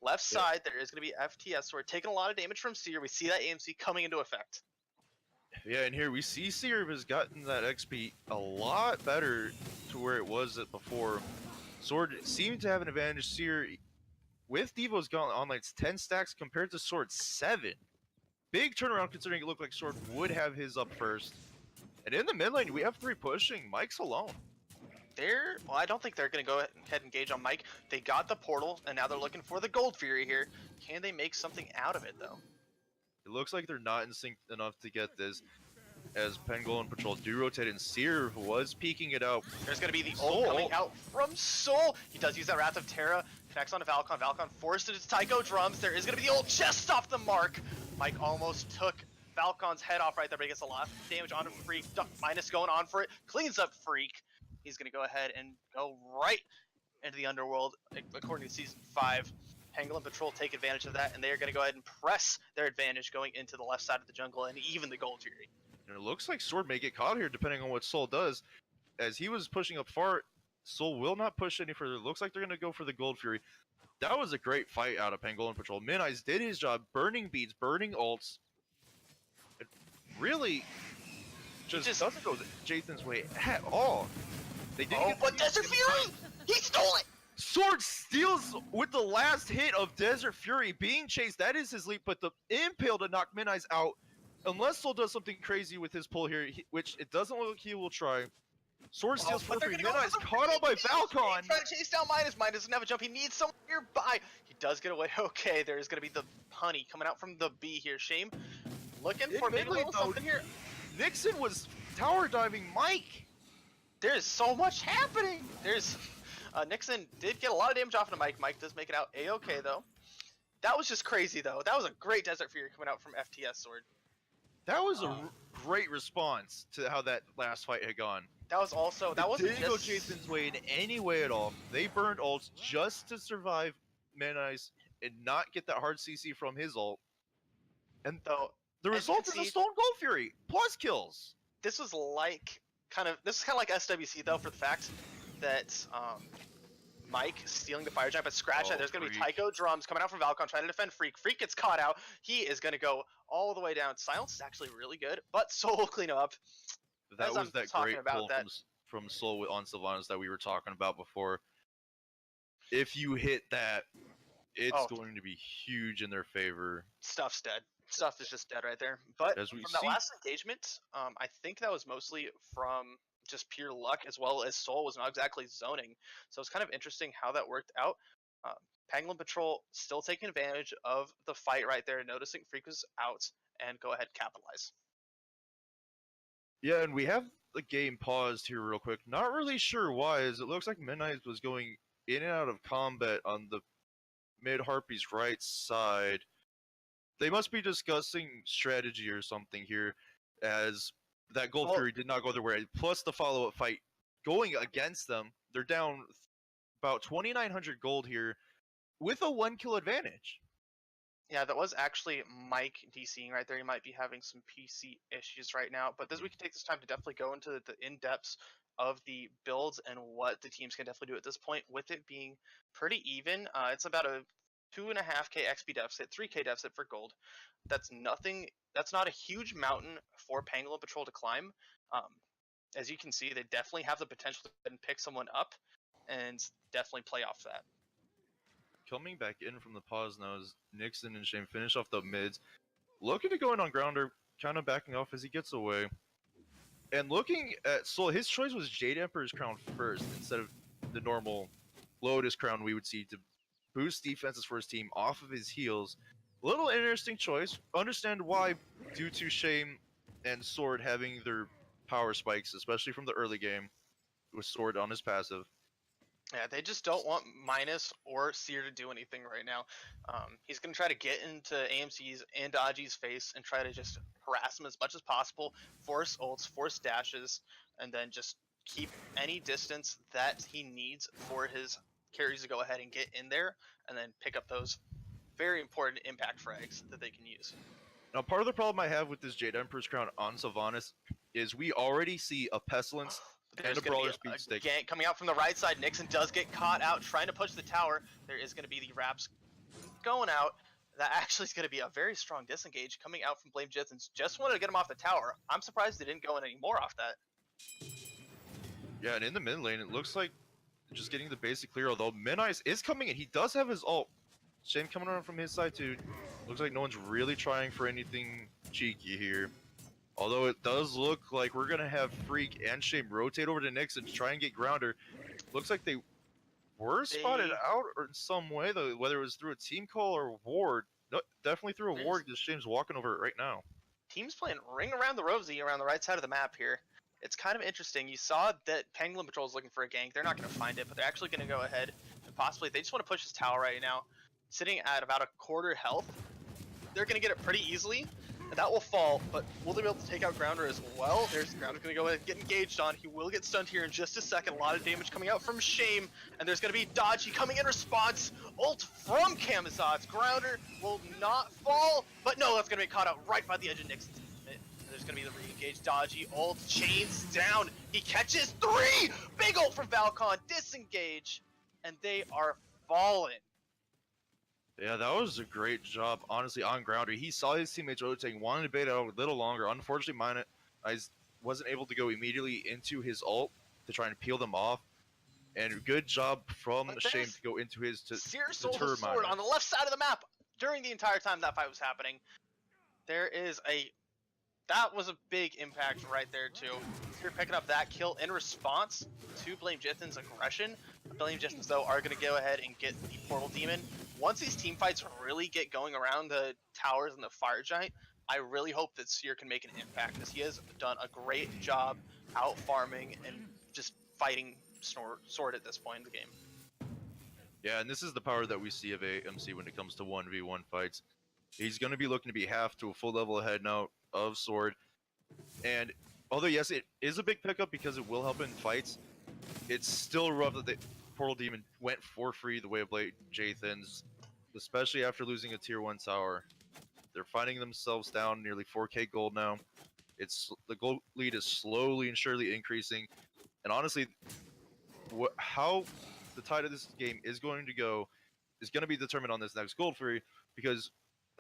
Left side, there is going to be FTS, so we're taking a lot of damage from Seer. We see that AMC coming into effect. Yeah, and here we see Seer has gotten that XP a lot better to where it was before. Sword seemed to have an advantage. Seer, with Devo's Gauntlet Online, it's 10 stacks compared to Sword 7. Big turnaround considering it looked like Sword would have his up first. And in the mid lane, we have 3 pushing. Mike's alone. Well, I don't think they're going to go ahead and engage on Mike. They got the portal, and now they're looking for the Gold Fury here. Can they make something out of it, though? It looks like they're not in sync enough to get this, as Pengol and Patrol do rotate, and Seer was peeking it out. There's going to be the ult coming out from Soul. He does use that Wrath of Terra, connects onto Valcon. Valcon forced into Tycho Drums. There is going to be the ult just off the mark. Mike almost took Valcon's head off right there, but he gets a lot of damage onto Freak. Duck Minus going on for it, cleans up Freak. He's going to go ahead and go right into the underworld, according to Season 5. Pangol and Patrol take advantage of that, and they are going to go ahead and press their advantage going into the left side of the jungle and even the Gold Fury. And it looks like Sword may get caught here depending on what Soul does. As he was pushing up far, Soul will not push any further. It looks like they're going to go for the Gold Fury. That was a great fight out of Pangol and Patrol. Min-Eyes did his job, burning beats, burning ults. It really just doesn't go Jathan's way at all. They didn't get but Desert Fury! He stole it! Sword steals with the last hit of Desert Fury being chased. That is his leap, but the impale to knock Min-Eyes out. Unless Soul does something crazy with his pull here, which it doesn't look like he will try. Sword steals for free. Min-Eyes caught out by Valcon. Trying to chase down Minus. Minus doesn't have a jump. He needs someone nearby. He does get away. Okay, there's going to be the honey coming out from the B here. Shame looking for maybe a little something here. Nixon was tower diving Mike. There's so much happening. Nixon did get a lot of damage off of Mike. Mike does make it out A-okay, though. That was just crazy, though. That was a great Desert Fury coming out from FTS Sword. That was a great response to how that last fight had gone. That was also... That wasn't didn't go Jason's way in any way at all. They burned ults just to survive Min-Eyes and not get that hard CC from his ult. And the result is a Stone Gold Fury, plus kills. This was like... This is kind of like SWC, though, for the fact that... Mike stealing the Fire Giant, but scratch that. There's going to be Tycho Drums coming out from Valcon trying to defend Freak. Freak gets caught out. He is going to go all the way down. Silence is actually really good, but Soul will clean up. That was that great pull from Soul on Sylvanas that we were talking about before. If you hit that, it's going to be huge in their favor. Stuff's dead. Stuff is just dead right there. But from that last engagement, I think that was mostly from just pure luck, as well as Soul was not exactly zoning. So it's kind of interesting how that worked out. Pangolin Patrol still taking advantage of the fight right there, noticing Freak was out, and go ahead and capitalize. Yeah, and we have the game paused here real quick. Not really sure why, as it looks like Midnight was going in and out of combat on the mid Harpy's right side. They must be discussing strategy or something here, as that Gold Fury did not go their way. Plus the follow-up fight going against them. They're down about 2,900 gold here with a 1 kill advantage. Yeah, that was actually Mike DCing right there. He might be having some PC issues right now, but we can take this time to definitely go into the in-depths of the builds and what the teams can definitely do at this point, with it being pretty even. It's about a 2.5k XP deficit, 3k deficit for gold. That's nothing. That's not a huge mountain for Pangolin Patrol to climb. As you can see, they definitely have the potential to pick someone up and definitely play off that. Coming back in from the pause now is Nixon and Shane finish off the mids. Looking to go in on grounder, kind of backing off as he gets away. And looking at Soul, his choice was Jade Emperor's Crown first instead of the normal Lotus Crown we would see to boost defenses for his team off of his heals. Little interesting choice. Understand why, due to Shame and Sword having their power spikes, especially from the early game, with Sword on his passive. Yeah, they just don't want Minus or Seer to do anything right now. He's going to try to get into AMC's and Aji's face and try to just harass him as much as possible, force ults, force dashes, and then just keep any distance that he needs for his carries to go ahead and get in there, and then pick up those very important impact frags that they can use. Now, part of the problem I have with this Jade Emperor's Crown on Sylvanas is we already see a Pestilence and There's a going to Brawler be Speed a Stick. gank coming out from the right side. Nixon does get caught out trying to push the tower. There is going to be the wraps going out. That actually is going to be a very strong disengage coming out from Blame Jetsons. Just wanted to get him off the tower. I'm surprised they didn't go in any more off that. Yeah, and in the mid lane, it looks like just getting the basic clear, although Minice is coming in. He does have his ult. Shame coming around from his side too. Looks like no one's really trying for anything cheeky here. Although it does look like we're going to have Freak and Shame rotate over to Nixon to try and get Grounder. Looks like they were spotted out or in some way, though, whether it was through a team call or a ward. No, definitely through a ward because Shame's walking over it right now. Team's playing Ring Around the Rosie around the right side of the map here. It's kind of interesting. You saw that Pangolin Patrol is looking for a gank. They're not going to find it, but they're actually going to go ahead and possibly, they just want to push this tower right now. Sitting at about a quarter health. They're going to get it pretty easily. And that will fall, but will they be able to take out Grounder as well? There's Grounder going to go ahead and get engaged on. He will get stunned here in just a second. A lot of damage coming out from Shame, and there's going to be Dodgy coming in response. Ult from Camazotz. Grounder will not fall, but no, that's going to be caught out right by the edge of Nixon's movement. There's going to be the re-engage. Dodgy ult chains down. He catches 3! Big ult from Valcon. Disengage, and they are fallen. Yeah, that was a great job, honestly, on Grounder. He saw his teammates rotating, wanted to bait out a little longer. Unfortunately, I wasn't able to go immediately into his ult to try and peel them off. And good job from Shame to go into his to Seer deter Soul's sword on the left side of the map during the entire time that fight was happening. That was a big impact right there too. Seer picking up that kill in response to Blame Jithin's aggression. Blame Jithins though are going to go ahead and get the Portal Demon. Once these team fights really get going around the towers and the Fire Giant, I really hope that Seer can make an impact because he has done a great job out farming and just fighting Sword at this point in the game. Yeah, and this is the power that we see of AMC when it comes to 1v1 fights. He's going to be looking to be half to a full level ahead now of Sword. And although, yes, it is a big pickup because it will help in fights, it's still rough that the Portal Demon went for free the way of Blade Jathans, especially after losing a tier 1 tower. They're finding themselves down nearly 4k gold now. The gold lead is slowly and surely increasing. And honestly, how the tide of this game is going to go is going to be determined on this next Gold Fury because,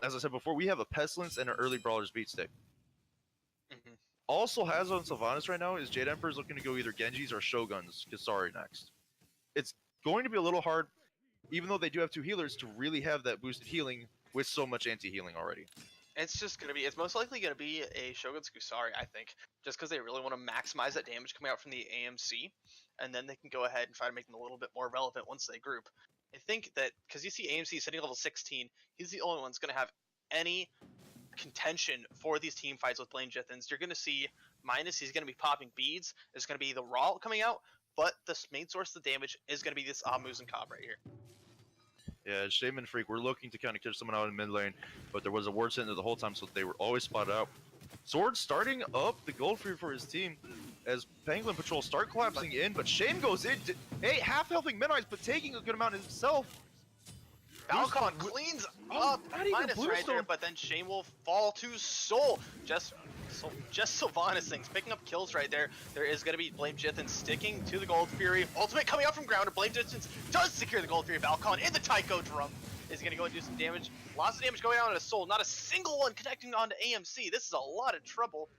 as I said before, we have a Pestilence and an early Brawler's Beat Stick. Also has on Sylvanas right now is Jade Emperor's looking to go either Genji's or Shogun's Kisari next. It's going to be a little hard, even though they do have 2 healers, to really have that boosted healing with so much anti-healing already. It's most likely going to be a Shogun's Kusari, I think, just because they really want to maximize that damage coming out from the AMC, and then they can go ahead and try to make them a little bit more relevant once they group. I think that, because you see AMC sitting level 16, he's the only one that's going to have any contention for these team fights with Blame Jithins. You're going to see Minus, he's going to be popping beads, there's going to be the Raw coming out, but the main source of the damage is going to be this Amuz and Cobb right here. Yeah, Shame and Freak were looking to kind of catch someone out in mid lane, but there was a ward sitting there the whole time, so they were always spotted out. Sword starting up the Gold Fury for his team as Pangolin Patrol start collapsing in, but Shame goes in, half healthing Midnight, but taking a good amount himself. Valcon cleans up Minus right there, but then Shame will fall to Soul. Just Sylvanas things, picking up kills right there. There is going to be Blame Jithin sticking to the Gold Fury. Ultimate coming out from Grounder. Blame Jithin does secure the Gold Fury. Valcon in the Tycho drum is going to go and do some damage. Lots of damage going on to Soul. Not a single one connecting onto AMC. This is a lot of trouble.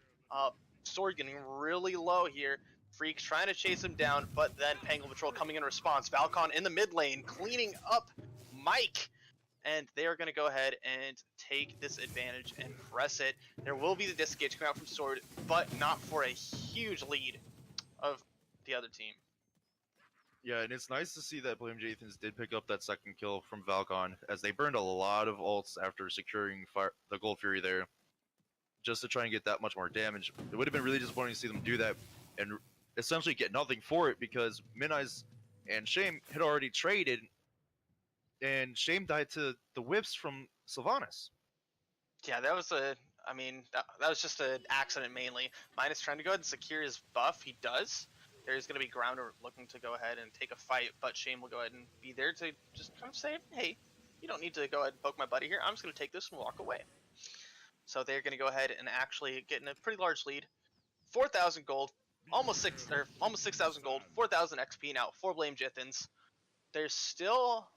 Sword getting really low here. Freak trying to chase him down, but then Pangolin Patrol coming in response. Valcon in the mid lane, cleaning up Mike. And they are going to go ahead and take this advantage and press it. There will be the disengage coming out from Sword, but not for a huge lead of the other team. Yeah, and it's nice to see that Blame Jathans did pick up that second kill from Valcon, as they burned a lot of ults after securing the Gold Fury there, just to try and get that much more damage. It would have been really disappointing to see them do that and essentially get nothing for it, because Minai's and Shame had already traded, and Shame died to the whips from Sylvanas. Yeah, that was that was just an accident mainly. Minus trying to go ahead and secure his buff. He does. There's going to be Grounder looking to go ahead and take a fight, but Shame will go ahead and be there to just kind of say, hey, you don't need to go ahead and poke my buddy here. I'm just going to take this and walk away. So they're going to go ahead and actually get in a pretty large lead. 4,000 gold, almost 6,000 gold, 4,000 XP now for Blame Jithens. There's still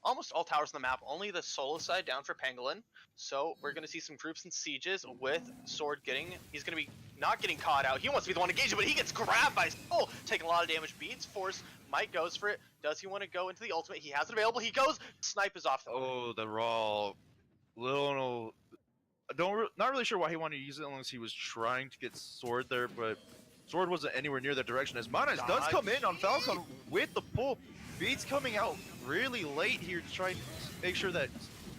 almost all towers on the map, only the solo side down for Pangolin. So we're going to see some groups and sieges with Sword he's going to be not getting caught out. He wants to be the one engaging, but he gets grabbed by Soul, taking a lot of damage. Beats Force, Mike goes for it. Does he want to go into the ultimate? He has it available. He goes. Snipe is off the mark. Oh, the raw. Not really sure why he wanted to use it unless he was trying to get Sword there, but Sword wasn't anywhere near that direction. As Manas does come in on Falcon with the pull. Beats coming out really late here to try and make sure that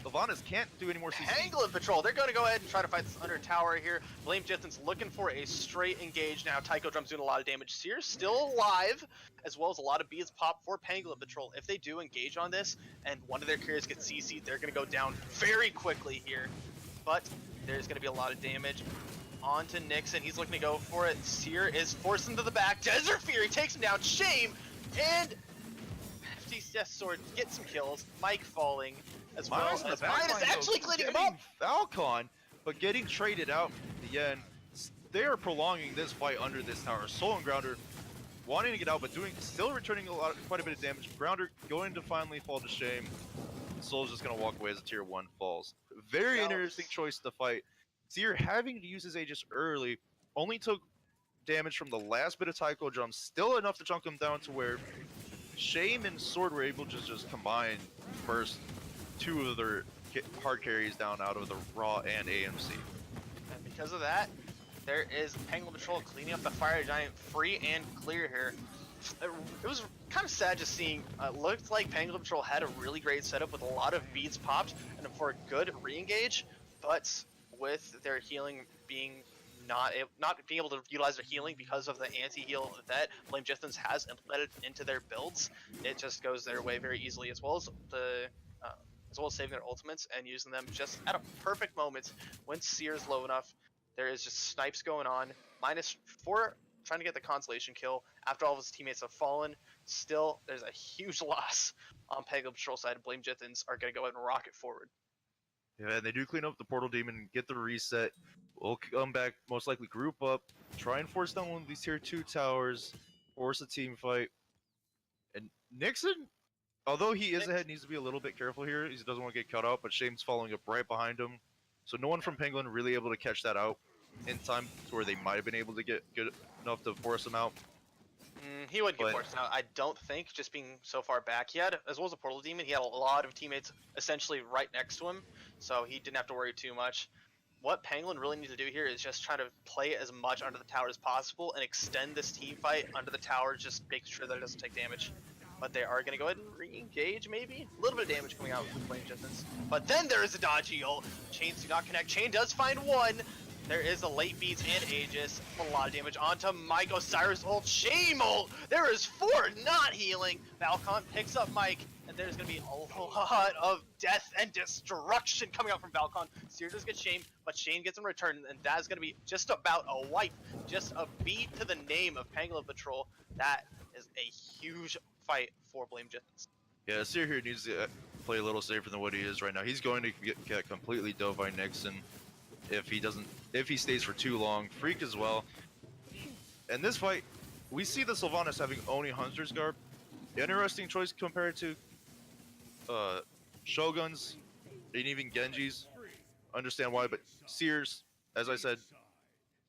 Sylvanas can't do any more CC. Pangolin Patrol, they're going to go ahead and try to fight this under tower here. Blame Jithens looking for a straight engage now. Tycho Drum's doing a lot of damage. Seer's still alive, as well as a lot of beads pop for Pangolin Patrol. If they do engage on this, and one of their carriers gets CC'd, they're going to go down very quickly here. But there's going to be a lot of damage. On to Nixon, he's looking to go for it. Seer is forced into the back. Desert Fury takes him down. Shame, and yes, Sword get some kills. Mike falling, as well as Minus actually cleaning him up. Falcon, but getting traded out in the end. They are prolonging this fight under this tower. Soul and Grounder wanting to get out, but still returning quite a bit of damage. Grounder going to finally fall to shame. Soul's just gonna walk away as a tier 1 falls. Very interesting choice to fight. Seer having to use his Aegis early, only took damage from the last bit of Tycho Drum, still enough to chunk him down to where Shame and Sword were able to just combine first 2 of their hard carries down out of the Raw and AMC. And because of that, there is Pangolin Patrol cleaning up the Fire Giant free and clear here. It was kind of sad just seeing, looked like Pangolin Patrol had a really great setup with a lot of beads popped and for a good re-engage, but with their healing being not being able to utilize their healing because of the anti-heal that Blame Jithens has implemented into their builds, it just goes their way very easily, as well as saving their ultimates and using them just at a perfect moment when Seer's low enough. There is just snipes going on. -4 trying to get the consolation kill after all of his teammates have fallen. Still, there's a huge loss on Pangolin Patrol side. Blame Jithens are going to go ahead and rocket forward. Yeah, they do clean up the Portal Demon, get the reset. We'll come back, most likely group up, try and force down one of these tier 2 towers, force a team fight. And Nixon, although he is ahead, needs to be a little bit careful here. He doesn't want to get cut out, but Shame's following up right behind him. So no one from Pangolin really able to catch that out in time to where they might have been able to get good enough to force him out. He wouldn't get forced out, I don't think, just being so far back. He had, as well as a Portal Demon, he had a lot of teammates essentially right next to him, so he didn't have to worry too much. What Pangolin really needs to do here is just try to play as much under the tower as possible and extend this team fight under the tower, just make sure that it doesn't take damage. But they are going to go ahead and re-engage, maybe? A little bit of damage coming out with Blame Jithens. But then there is a dodgy ult. Chains do not connect. Chain does find one. There is a late beats and Aegis. A lot of damage onto Mike. Osiris ult. Shame ult. There is 4 not healing. Falcon picks up Mike. And there's going to be a lot of death and destruction coming out from Falcon. Seer does get Shame, but Shame gets in return. And that is going to be just about a wipe. Just a beat to the name of Pangolin Patrol. That is a huge fight for Blame Jithens. Yeah, Seer here needs to play a little safer than what he is right now. He's going to get completely dove by Nixon if he stays for too long. Freak as well. And this fight, we see the Sylvanas having only Hunter's Garb. Interesting choice compared to Shoguns and even Genji's. Understand why, but Sears, as I said,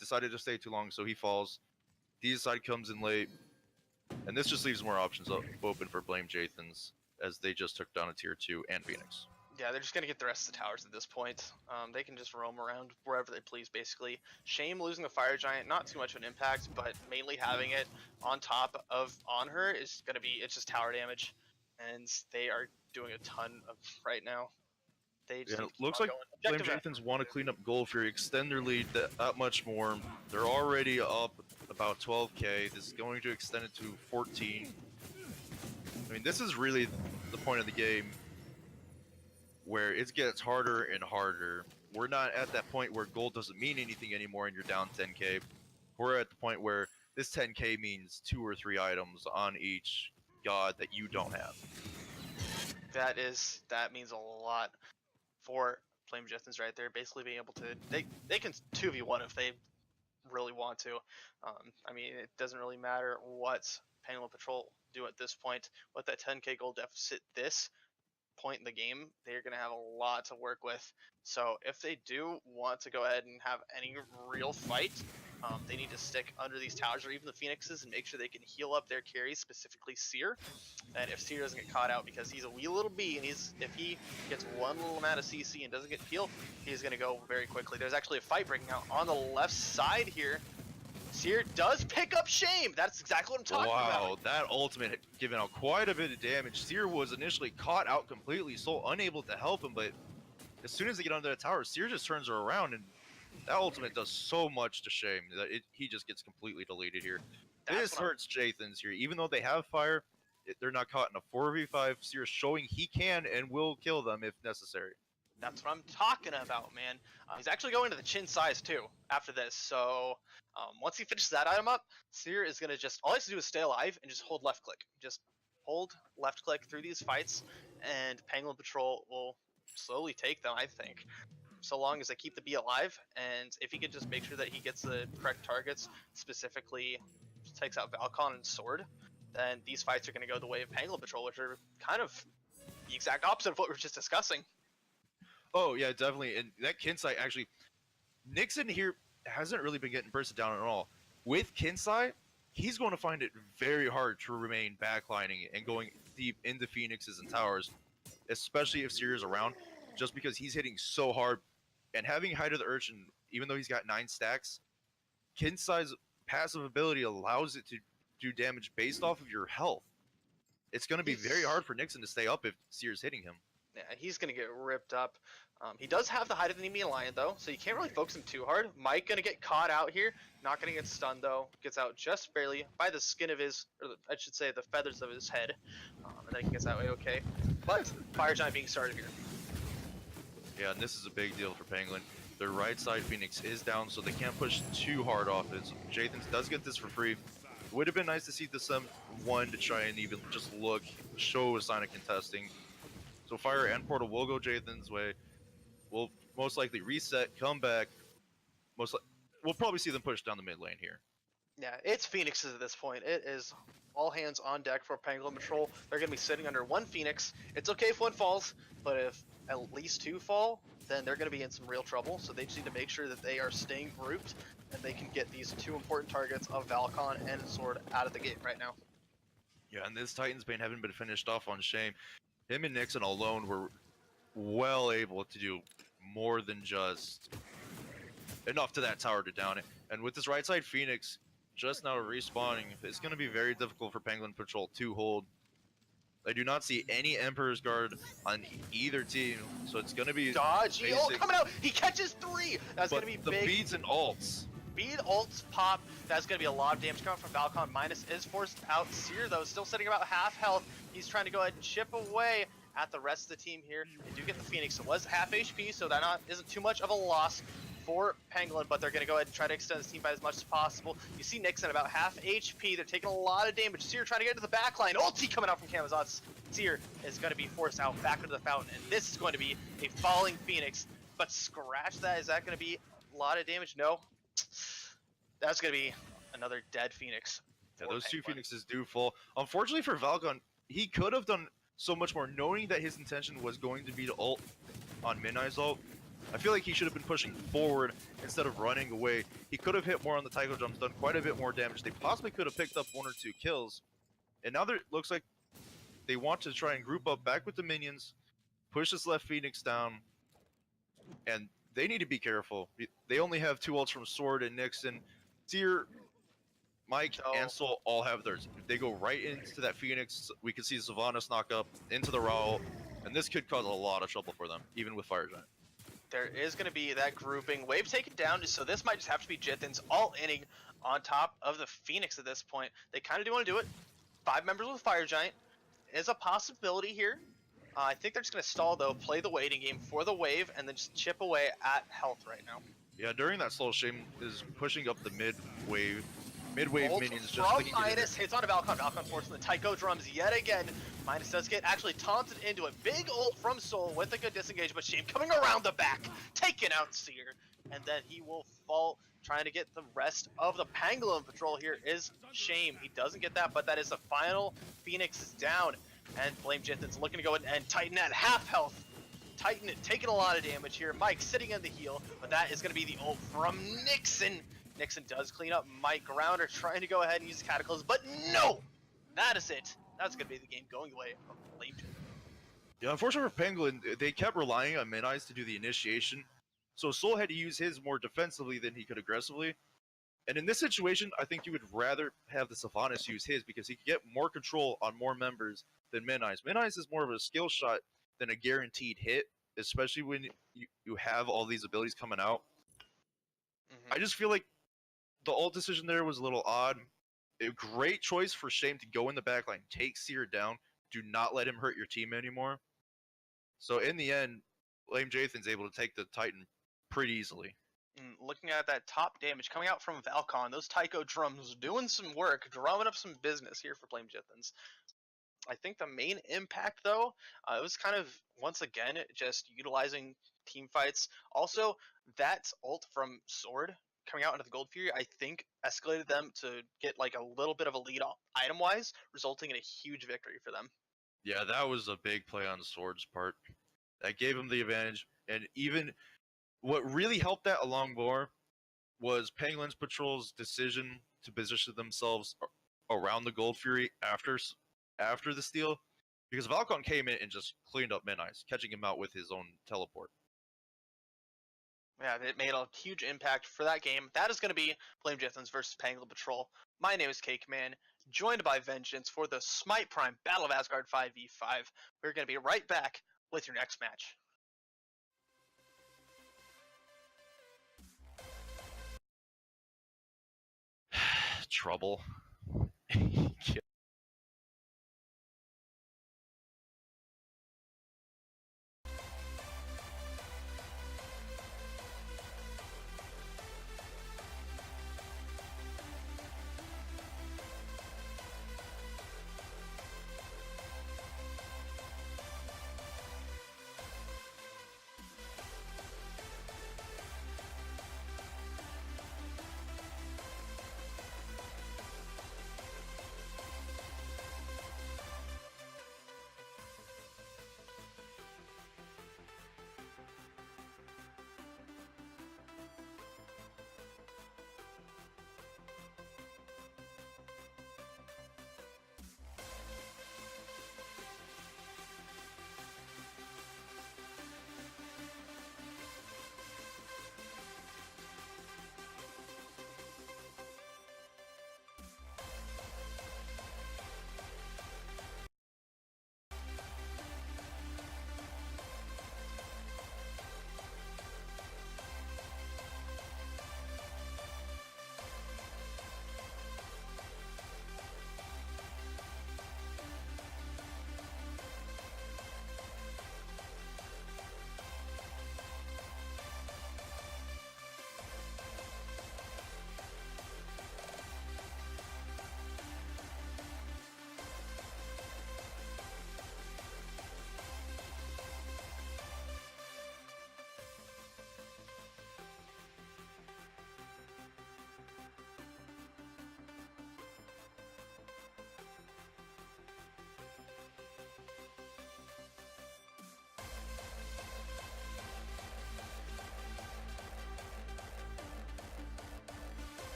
decided to stay too long, so he falls. Deicide comes in late, and this just leaves more options open for Blame Jithens, as they just took down a tier 2 and Phoenix. Yeah, they're just going to get the rest of the towers at this point. They can just roam around wherever they please, basically. Shame losing the Fire Giant, not too much of an impact, but mainly having it on top of on her is going to be, it's just tower damage. And they are doing a ton of right now. They just it looks like Blame Jithens want to clean up Gold Fury, extend their lead that much more. They're already up about 12k. This is going to extend it to 14. I mean, this is really the point of the game where it gets harder and harder. We're not at that point where gold doesn't mean anything anymore and you're down 10k. We're at the point where this 10k means 2 or 3 items on each god that you don't have. That means a lot for Flame Magicians right there. Basically being able to they can 2v1 if they really want to. I mean, it doesn't really matter what Pangolin Patrol do at this point. With that 10k gold deficit this point in the game, they're going to have a lot to work with. So if they do want to go ahead and have any real fight, they need to stick under these towers or even the Phoenixes and make sure they can heal up their carries, specifically Seer. And if Seer doesn't get caught out because he's a wee little bee, and if he gets one little amount of CC and doesn't get healed, he's going to go very quickly. There's actually a fight breaking out on the left side here. Seer does pick up Shame. That's exactly what I'm talking about. Wow, that ultimate had given out quite a bit of damage. Seer was initially caught out completely, so unable to help him, but as soon as they get under the tower, Seer just turns her around, and that ultimate does so much to Shame that he just gets completely deleted here. This hurts Jathans here. Even though they have fire, they're not caught in a 4v5. Seer showing he can and will kill them if necessary. That's what I'm talking about, man. He's actually going to the chin size too after this. So once he finishes that item up, Seer is going to just, all he has to do is stay alive and just hold left click. Just hold left click through these fights, and Pangolin Patrol will slowly take them, I think. So long as they keep the bee alive, and if he can just make sure that he gets the correct targets, specifically takes out Valcon and Sword, then these fights are going to go the way of Pangolin Patrol, which are kind of the exact opposite of what we were just discussing. Oh, yeah, definitely. And that Kinsai, actually, Nixon here hasn't really been getting bursted down at all. With Kinsai, he's going to find it very hard to remain backlining and going deep into Phoenixes and towers, especially if Seer is around, just because he's hitting so hard. And having Height of the Urchin, even though he's got 9 stacks, Kinsai's passive ability allows it to do damage based off of your health. It's going to be very hard for Nixon to stay up if Seer's hitting him. Yeah, he's going to get ripped up. He does have the Height of the Nemean Lion, though, so you can't really focus him too hard. Mike going to get caught out here. Not going to get stunned, though. Gets out just barely by the skin of his, or I should say the feathers of his head. And then he gets that way okay. But Fire Giant being started here. Yeah, and this is a big deal for Pangolin. Their right side Phoenix is down, so they can't push too hard off it. So Jathans does get this for free. It would have been nice to see the one to try and even just look, show a sign of contesting. So Fire and Portal will go Jathan's way. We'll most likely reset, come back. We'll probably see them push down the mid lane here. Yeah, it's Phoenixes at this point. It is all hands on deck for Pangolin Patrol. They're going to be sitting under one Phoenix. It's okay if one falls, but if at least 2 fall, then they're going to be in some real trouble. So they just need to make sure that they are staying grouped and they can get these 2 important targets of Valcon and Sword out of the gate right now. Yeah, and this Titan's Bane haven't been finished off on Shame. Him and Nixon alone were well able to do more than just enough to that tower to down it. And with this right side Phoenix just now respawning, it's going to be very difficult for Pangolin Patrol to hold. I do not see any Emperor's Guard on either team, so it's going to be dodgy. Oh, coming out! He catches 3. That's going to be the big. beads and ults. Bead ults pop. That's going to be a lot of damage coming from Valcon. Minus is forced out. Seer, though, still sitting about half health. He's trying to go ahead and chip away at the rest of the team here. They do get the Phoenix. It was half HP, so that isn't too much of a loss for Pangolin, but they're going to go ahead and try to extend this team by as much as possible. You see Nixon about half HP. They're taking a lot of damage. Seer trying to get to the back line. Ulti coming out from Camazotz. Seer is going to be forced out back into the fountain, and this is going to be a falling Phoenix. But scratch that. Is that going to be a lot of damage? No. That's going to be another dead Phoenix. Yeah, those 2 Phoenixes do fall. Unfortunately for Valcon, he could have done so much more, knowing that his intention was going to be to ult on Midnight's ult. I feel like he should have been pushing forward instead of running away. He could have hit more on the Taiko jumps, done quite a bit more damage. They possibly could have picked up 1 or 2 kills. And now it looks like they want to try and group up back with the minions, push this left Phoenix down, and they need to be careful. They only have 2 ults from Sword and Nixon. Seer, Mike, and Soul all have theirs. If they go right into that Phoenix, we can see Sylvanas knock up into the Raoul, and this could cause a lot of trouble for them, even with Fire Giant. There is going to be that grouping. Wave taken down, so this might just have to be Jithan's all inning on top of the Phoenix at this point. They kind of do want to do it. 5 members with Fire Giant is a possibility here. I think they're just going to stall, though, play the waiting game for the wave, and then just chip away at health right now. Yeah, during that slow, Shame is pushing up the mid wave. Mid-wave Ult minions just from so they can get in there. Midas hits on Valcon. Valcon forcing the Tycho drums yet again. Midas does get actually taunted into it. Big ult from Soul with a good disengage, but Shame coming around the back, taking out Seer. And then he will fall, trying to get the rest of the Pangolin Patrol here is Shame. He doesn't get that, but that is the final. Phoenix is down. And Flame Jithin's looking to go in and Titan at half health. Titan taking a lot of damage here. Mike sitting in the heal, but that is going to be the ult from Nixon. Nixon does clean up Mike. Grounder trying to go ahead and use Cataclysm, but no! That is it. That's going to be the game going away from Flame Jithin. Yeah, unfortunately for Pangolin, they kept relying on Min-Eyes to do the initiation, so Soul had to use his more defensively than he could aggressively. And in this situation, I think you would rather have the Sylvanas use his because he could get more control on more members than Min-Eyes. Min-Eyes is more of a skill shot than a guaranteed hit, especially when you have all these abilities coming out. I just feel like the ult decision there was a little odd. A great choice for Shame to go in the backline, take Seer down, do not let him hurt your team anymore. So in the end, Lame Jathan's able to take the Titan pretty easily. Looking at that top damage coming out from Valcon, those Tycho drums doing some work, drumming up some business here for Flame Jithins. I think the main impact, though, it was kind of, once again, just utilizing team fights. Also, that ult from Sword coming out into the Gold Fury, I think, escalated them to get like a little bit of a lead item-wise, resulting in a huge victory for them. Yeah, that was a big play on Sword's part. That gave him the advantage, and even what really helped that along more was Penguin's Patrol's decision to position themselves around the Gold Fury after the steal, because Valcon came in and just cleaned up Min-Eyes, catching him out with his own teleport. Yeah, it made a huge impact for that game. That is going to be Flame Jethans versus Pangolin Patrol. My name is Cake Man, joined by Vengeance for the Smite Prime Battle of Asgard 5v5. We're going to be right back with your next match. Trouble.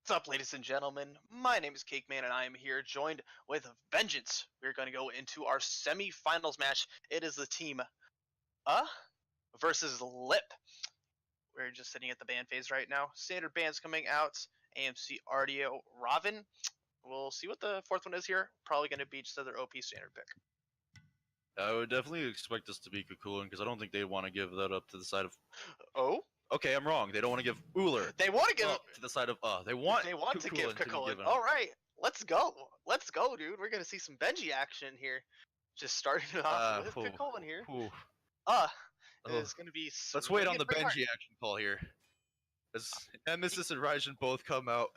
What's up, ladies and gentlemen? My name is Cakeman, and I am here joined with Vengeance. We're going to go into our semi-finals match. It is the team versus Lip. We're just sitting at the band phase right now. Standard bands coming out. AMC Ardio Raven. We'll see what the fourth one is here. Probably going to be just another OP standard pick. I would definitely expect this to be Kukulin because I don't think they'd want to give that up to the side of. Oh? Okay, I'm wrong. They don't want to give Uller They want to give up to the side of. They want to give Kukulin to be Kukulin. given. All right, let's go. Let's go, dude. We're going to see some Benji action here. Just starting it off with Kukulin here. It's going to be. Let's wait on the Benji action call here. As Nemesis and Raijin both come out.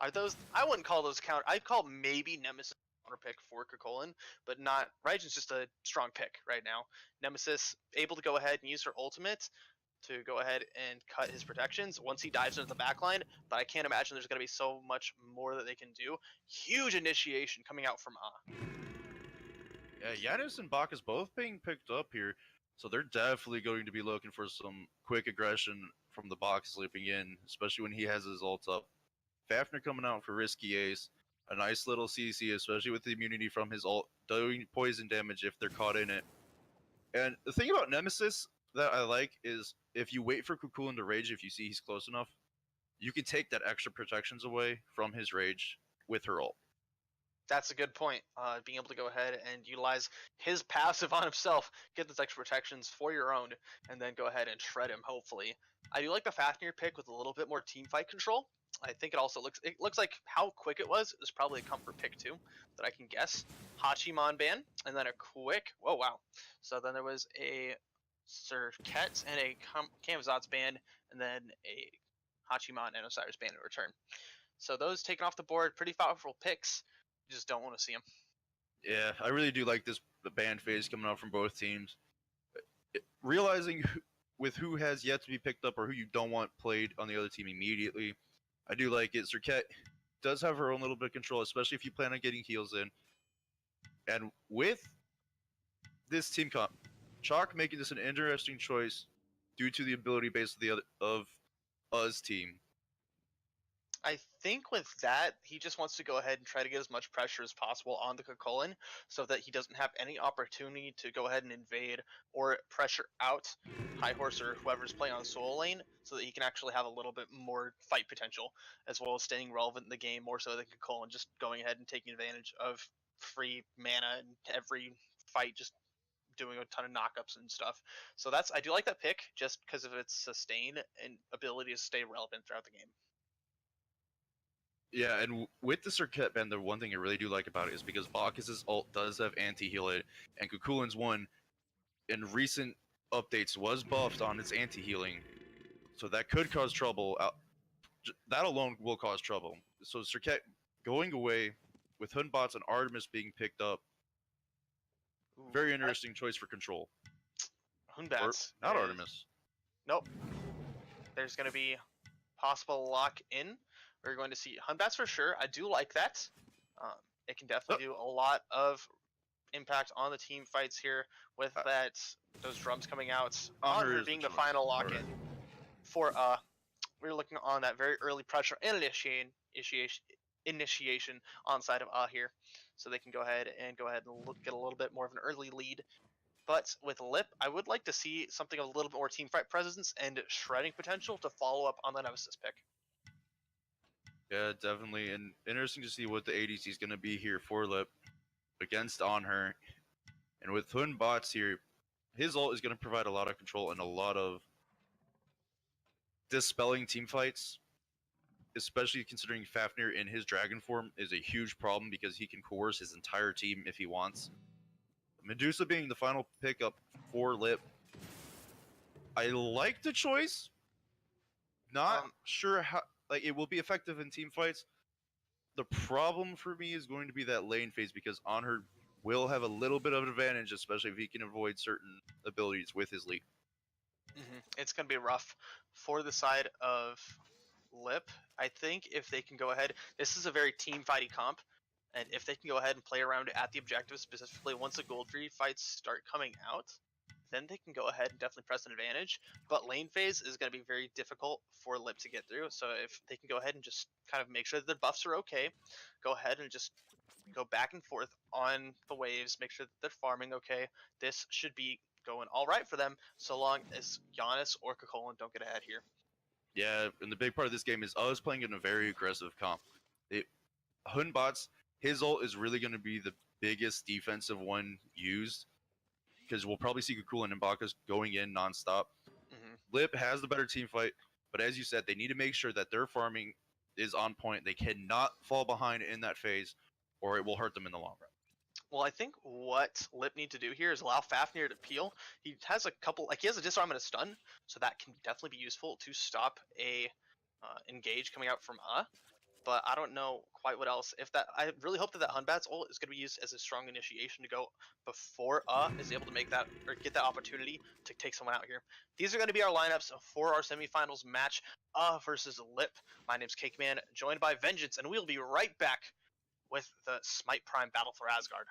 Are those? I wouldn't call those counter. I'd call maybe Nemesis counter pick for Kukulin, but not. Raijin's just a strong pick right now. Nemesis able to go ahead and use her ultimate to go ahead and cut his protections once he dives into the backline, but I can't imagine there's going to be so much more that they can do. Huge initiation coming out from Yeah, Yanis and Bacchus both being picked up here, so they're definitely going to be looking for some quick aggression from the Bacchus sleeping in, especially when he has his ult up. Fafnir coming out for risky ace, a nice little CC, especially with the immunity from his ult, doing poison damage if they're caught in it. And the thing about Nemesis that I like is if you wait for Kukulin to rage, if you see he's close enough, you can take that extra protections away from his rage with her ult. That's a good point. Being able to go ahead and utilize his passive on himself, get those extra protections for your own, and then go ahead and shred him, hopefully. I do like the Fafnir pick with a little bit more team fight control. I think it looks like how quick it was probably a comfort pick too, that I can guess. Hachiman ban, and then a quick, oh wow. So then there was a Serket and a Kamazot's ban, and then a Hachiman and Osiris ban in return. So those taken off the board, pretty powerful picks. You just don't want to see them. Yeah, I really do like the ban phase coming out from both teams. Realizing with who has yet to be picked up or who you don't want played on the other team immediately, I do like it. Serket does have her own little bit of control, especially if you plan on getting heals in. And with this team comp, Chalk making this an interesting choice due to the ability base of Uz team. I think with that, he just wants to go ahead and try to get as much pressure as possible on the Kukulin so that he doesn't have any opportunity to go ahead and invade or pressure out High Horse or whoever's playing on Soul Lane so that he can actually have a little bit more fight potential as well as staying relevant in the game more so than Kukulin just going ahead and taking advantage of free mana and every fight just doing a ton of knockups and stuff. So I do like that pick just because of its sustain and ability to stay relevant throughout the game. Yeah, and with the Serket ban, the one thing I really do like about it is because Bacchus' ult does have anti-heal it, and Kukulin's one in recent updates was buffed on its anti-healing, so that could cause trouble. That alone will cause trouble. So Serket going away with Hunbots and Artemis being picked up, very interesting choice for control. Hunbats. Not Artemis. Nope. There's going to be possible lock in. We're going to see Hunbats for sure. I do like that. It can definitely do a lot of impact on the team fights here with those drums coming out. Honor being the final lock-in for we're looking on that very early pressure and initiation on side of here, so they can go ahead and get a little bit more of an early lead. But with Lip, I would like to see something of a little bit more team fight presence and shredding potential to follow up on the Nemesis pick. Yeah, definitely, and interesting to see what the ADC is going to be here for Lip against On Her. And with Hunbots here, his ult is going to provide a lot of control and a lot of dispelling team fights, especially considering Fafnir in his dragon form is a huge problem because he can coerce his entire team if he wants. Medusa being the final pickup for Lip. I like the choice. Not sure how it will be effective in team fights. The problem for me is going to be that lane phase because On Her will have a little bit of an advantage, especially if he can avoid certain abilities with his lead. It's going to be rough for the side of Lip. I think if they can go ahead, this is a very team fighty comp, and if they can go ahead and play around at the objective specifically once the gold 3 fights start coming out, then they can go ahead and definitely press an advantage. But lane phase is going to be very difficult for Lip to get through. So if they can go ahead and just kind of make sure that their buffs are okay, go ahead and just go back and forth on the waves, make sure that they're farming okay. This should be going all right for them, so long as Giannis or Kokolin don't get ahead here. Yeah, and the big part of this game is us playing in a very aggressive comp. Hunbots, his ult is really going to be the biggest defensive one used, because we'll probably see Kukul and Mbakas going in nonstop. Lip has the better team fight, but as you said, they need to make sure that their farming is on point. They cannot fall behind in that phase, or it will hurt them in the long run. Well, I think what Lip need to do here is allow Fafnir to peel. He has a couple, like he has a disarm and a stun, so that can definitely be useful to stop a engage coming out from But I don't know quite what else. If that, I really hope that that Hunbat's ult is going to be used as a strong initiation to go before is able to make that or get that opportunity to take someone out here. These are going to be our lineups for our semifinals match versus Lip. My name's Cakeman, joined by Vengeance, and we'll be right back with the Smite Prime Battle for Asgard.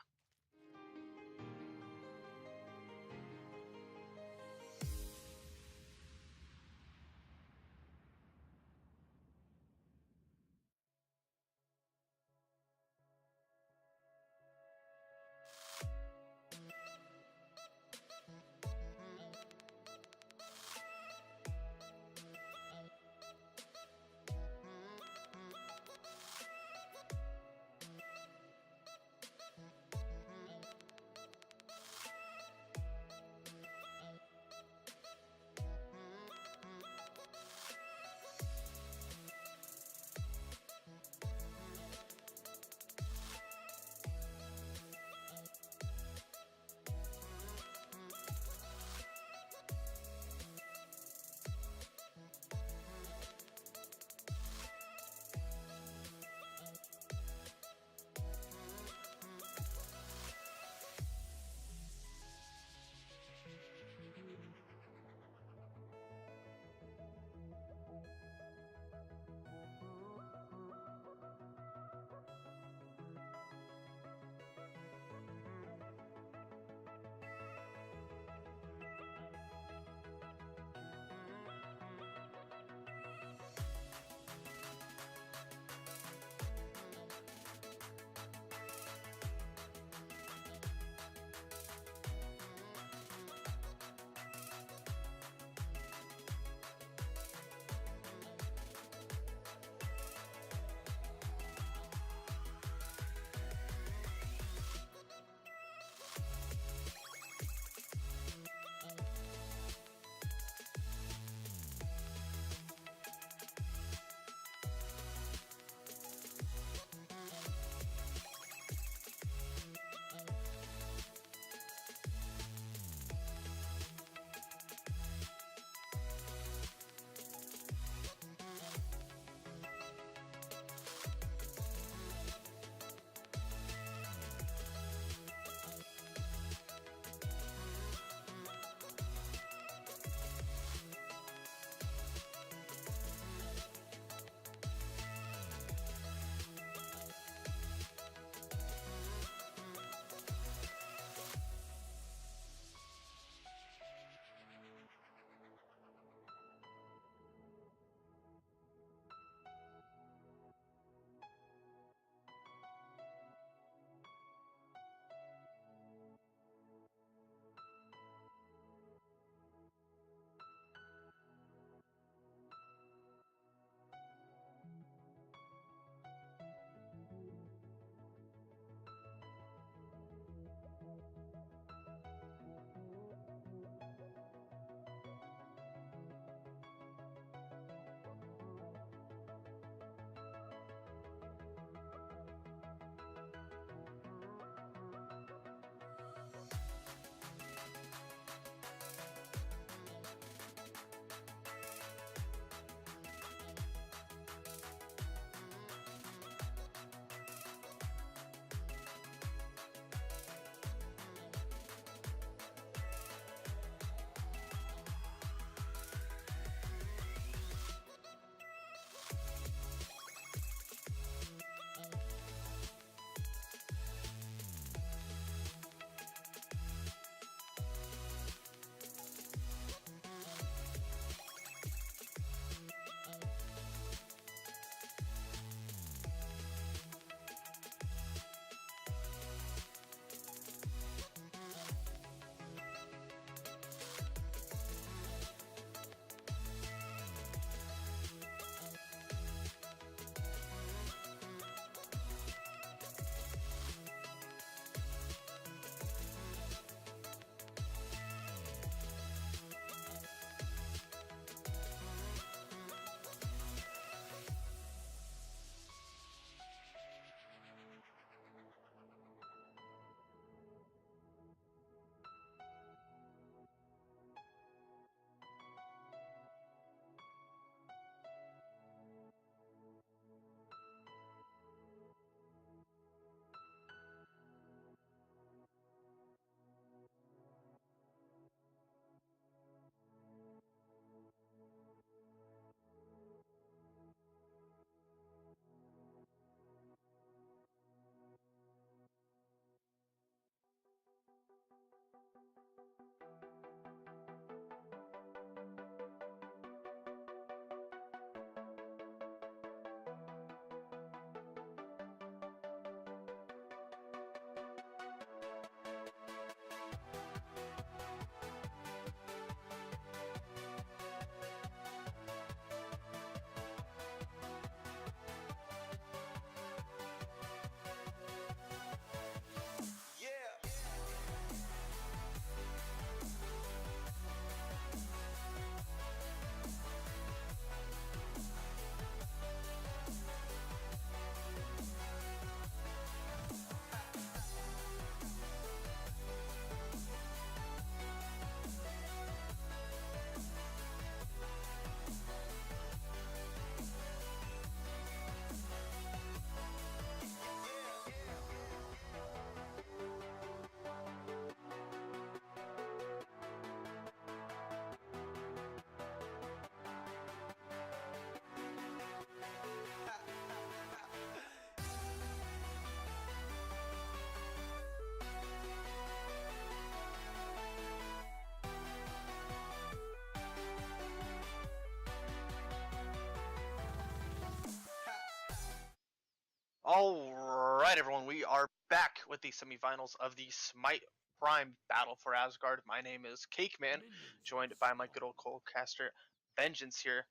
All right, everyone, we are back with the semifinals of the Smite Prime Battle for Asgard. My name is Cakeman, joined by my good old co-caster Vengeance here.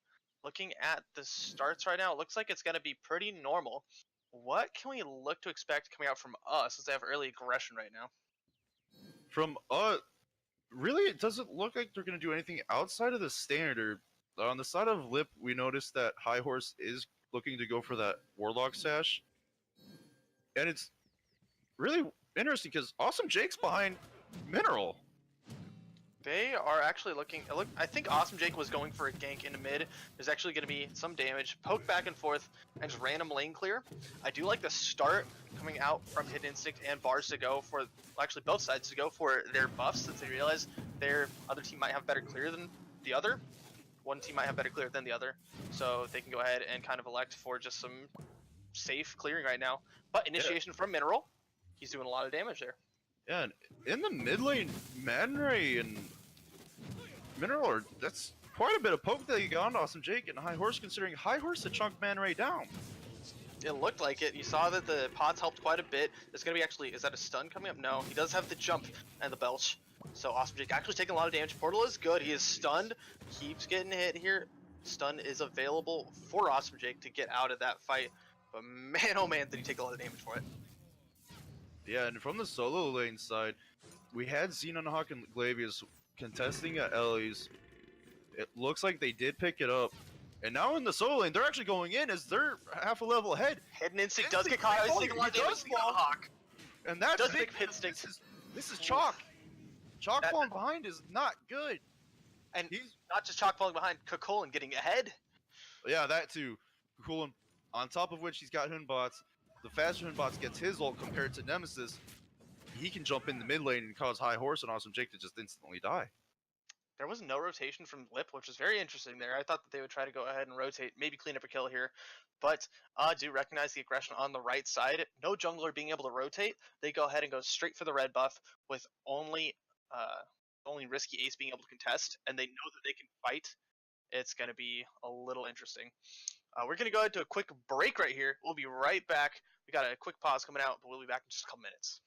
Looking at the starts right now, it looks like it's going to be pretty normal. What can we look to expect coming out from us since they have early aggression right now? From really, it doesn't look like they're going to do anything outside of the standard. On the side of Lip, we noticed that High Horse is looking to go for that Warlock sash, and it's really interesting because Awesome Jake's behind Mineral. They are actually looking. I think Awesome Jake was going for a gank into mid. There's actually going to be some damage, poke back and forth, and just random lane clear. I do like the start coming out from Hidden Instinct and Bars to go for, actually both sides to go for their buffs, since they realize their other team might have better clear than the other. One team might have better clear than the other, so they can go ahead and kind of elect for just some safe clearing right now. But initiation from Mineral, he's doing a lot of damage there. Yeah, and in the mid lane, Man Ray and Mineral that's quite a bit of poke that you got on Awesome Jake and High Horse, considering High Horse to chunk Man Ray down. It looked like it. You saw that the pots helped quite a bit. There's going to be actually, is that a stun coming up? No, he does have the jump and the belch. So Awesome Jake actually taking a lot of damage. Portal is good. He is stunned. Keeps getting hit here. Stun is available for Awesome Jake to get out of that fight. But man, oh man, did he take a lot of damage for it. Yeah, and from the solo lane side, we had Xenonhawk and Glavius contesting at Ellie's. It looks like they did pick it up. And now in the solo lane, they're actually going in as they're half a level ahead. Hidden Instinct does get caught. He's taking a lot of damage. Hawk. And that's does big. Hidden Instinct. This is Chalk. Chalk falling behind is not good. And he's not just Chalk falling behind, Kukulin getting ahead. Yeah, that too. Kukulin, on top of which he's got Hunbots. The faster Hunbots gets his ult compared to Nemesis. He can jump in the mid lane and cause High Horse and Awesome Jake to just instantly die. There was no rotation from Lip, which was very interesting there. I thought that they would try to go ahead and rotate, maybe clean up a kill here. But do recognize the aggression on the right side. No jungler being able to rotate. They go ahead and go straight for the red buff with only Risky Ace being able to contest, and they know that they can fight. It's going to be a little interesting. We're going to go ahead to a quick break right here. We'll be right back. We got a quick pause coming out, but we'll be back in just a couple minutes.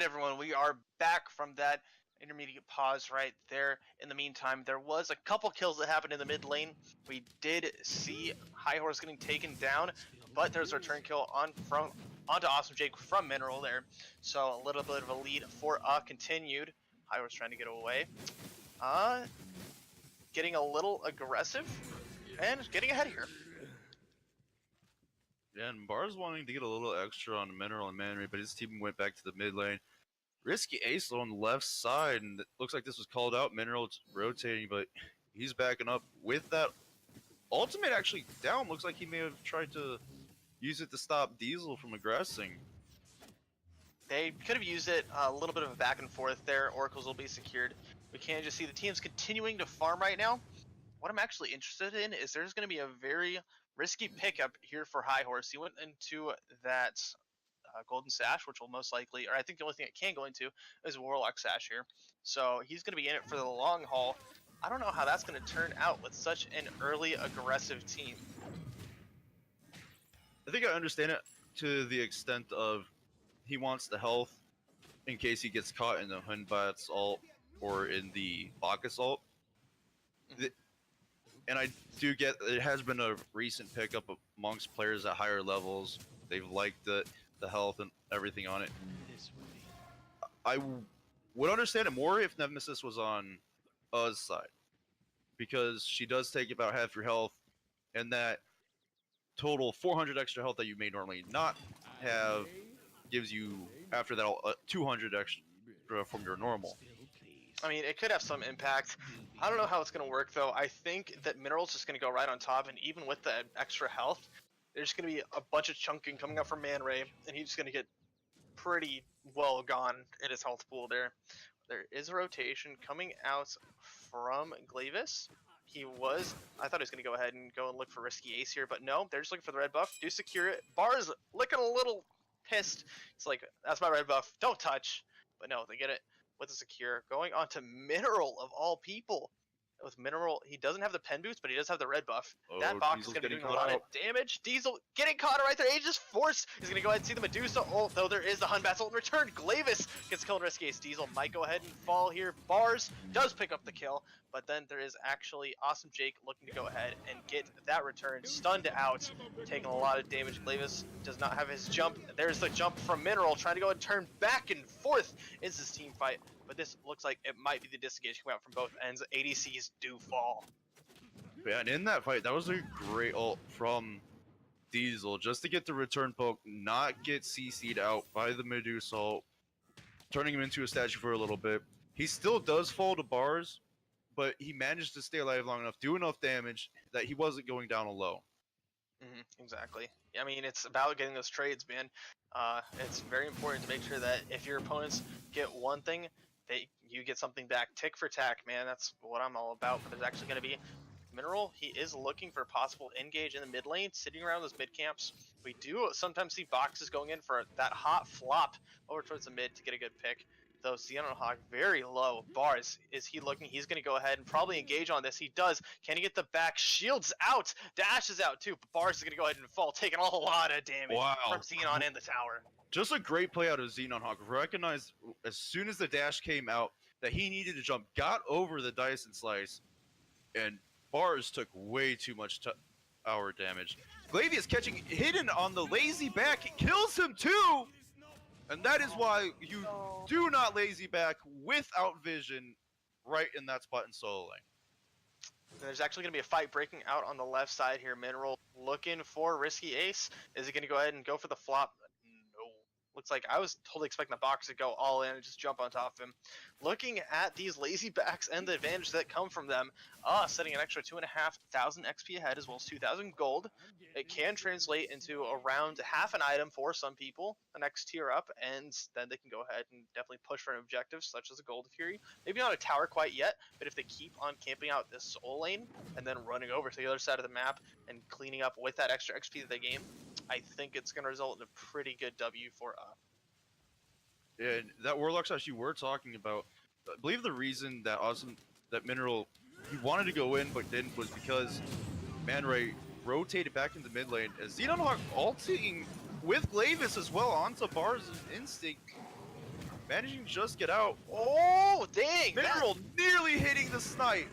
Alright everyone, we are back from that intermediate pause right there. In the meantime, there was a couple kills that happened in the mid lane. We did see High Horse getting taken down, but there's a return kill onto Awesome Jake from Mineral there. So a little bit of a lead for continued. High Horse trying to get away. Getting a little aggressive and getting ahead here. Yeah, and Bar's wanting to get a little extra on Mineral and Man Ray, but his team went back to the mid lane. Risky Ace on the left side, and it looks like this was called out. Mineral's rotating, but he's backing up with that ultimate actually down. Looks like he may have tried to use it to stop Diesel from aggressing. They could have used it a little bit of a back and forth there. Oracles will be secured. We can just see the team's continuing to farm right now. What I'm actually interested in is there's going to be a very risky pickup here for High Horse. He went into that Golden Sash, which will most likely, or I think the only thing it can go into is Warlock Sash here. So he's going to be in it for the long haul. I don't know how that's going to turn out with such an early aggressive team. I think I understand it to the extent of he wants the health in case he gets caught in the Hunbat's ult or in the Bacchus ult. And I do get it has been a recent pickup amongst players at higher levels. They've liked the health and everything on it. I would understand it more if Nemesis was on Uz's side, because she does take about half your health, and that total 400 extra health that you may normally not have gives you after that 200 extra from your normal. I mean, it could have some impact. I don't know how it's going to work, though. I think that Mineral's just going to go right on top, and even with the extra health, there's going to be a bunch of chunking coming up from Man Ray, and he's just going to get pretty well gone in his health pool there. There is a rotation coming out from Glavis. I thought he was going to go ahead and look for Risky Ace here, but no, they're just looking for the red buff. Do secure it. Bar's looking a little pissed. It's like, that's my red buff. Don't touch. But no, they get it with a secure. Going on to Mineral, of all people. With Mineral, he doesn't have the pen boost, but he does have the red buff. That box is going to be doing a lot of damage. Diesel getting caught right there. Aegis Force is going to go ahead and see the Medusa ult, though there is the Hunbat's ult in return. Glavis gets killed in Risky Ace. Diesel might go ahead and fall here. Bars does pick up the kill, but then there is actually Awesome Jake looking to go ahead and get that return. Stunned out, taking a lot of damage. Glavis does not have his jump. There's the jump from Mineral, trying to go and turn back and forth. It's this team fight. But this looks like it might be the disengage coming out from both ends. ADCs do fall. Yeah, and in that fight, that was a great ult from Diesel, just to get the return poke, not get CC'd out by the Medusa ult, turning him into a statue for a little bit. He still does fall to Bars, but he managed to stay alive long enough, do enough damage that he wasn't going down low. Exactly. I mean, it's about getting those trades, man. It's very important to make sure that if your opponents get one thing, you get something back. Tick for tack, man. That's what I'm all about. But there's actually going to be Mineral. He is looking for possible engage in the mid lane, sitting around those mid camps. We do sometimes see boxes going in for that hot flop over towards the mid to get a good pick. Though Xenon Hawk very low. Bars, is he looking? He's going to go ahead and probably engage on this. He does. Can he get the back? Shields out. Dash is out too. But Bars is going to go ahead and fall, taking a lot of damage from Xenon in the tower. Just a great play out of Xenon Hawk. Recognized as soon as the dash came out that he needed to jump, got over the Dyson Slice, and Bars took way too much tower damage. Glavius catching hidden on the lazy back. It kills him too! And that is why you do not lazy back without vision right in that spot in solo lane. There's actually going to be a fight breaking out on the left side here. Mineral looking for Risky Ace. Is he going to go ahead and go for the flop? Looks like I was totally expecting the box to go all in and just jump on top of him. Looking at these lazy backs and the advantage that come from them, setting an extra 2,500 XP ahead as well as 2,000 gold. It can translate into around half an item for some people, the next tier up, and then they can go ahead and definitely push for an objective such as a Gold Fury. Maybe not a tower quite yet, but if they keep on camping out this soul lane and then running over to the other side of the map and cleaning up with that extra XP that they gain, I think it's going to result in a pretty good W for Yeah, and that Warlock Sash you were talking about, I believe the reason that Mineral, he wanted to go in but didn't was because Man Ray rotated back into mid lane as Xenon Hawk ulting with Glavis as well onto Bars' Instinct. managing to just get out. Oh, dang! Mineral nearly hitting the snipe.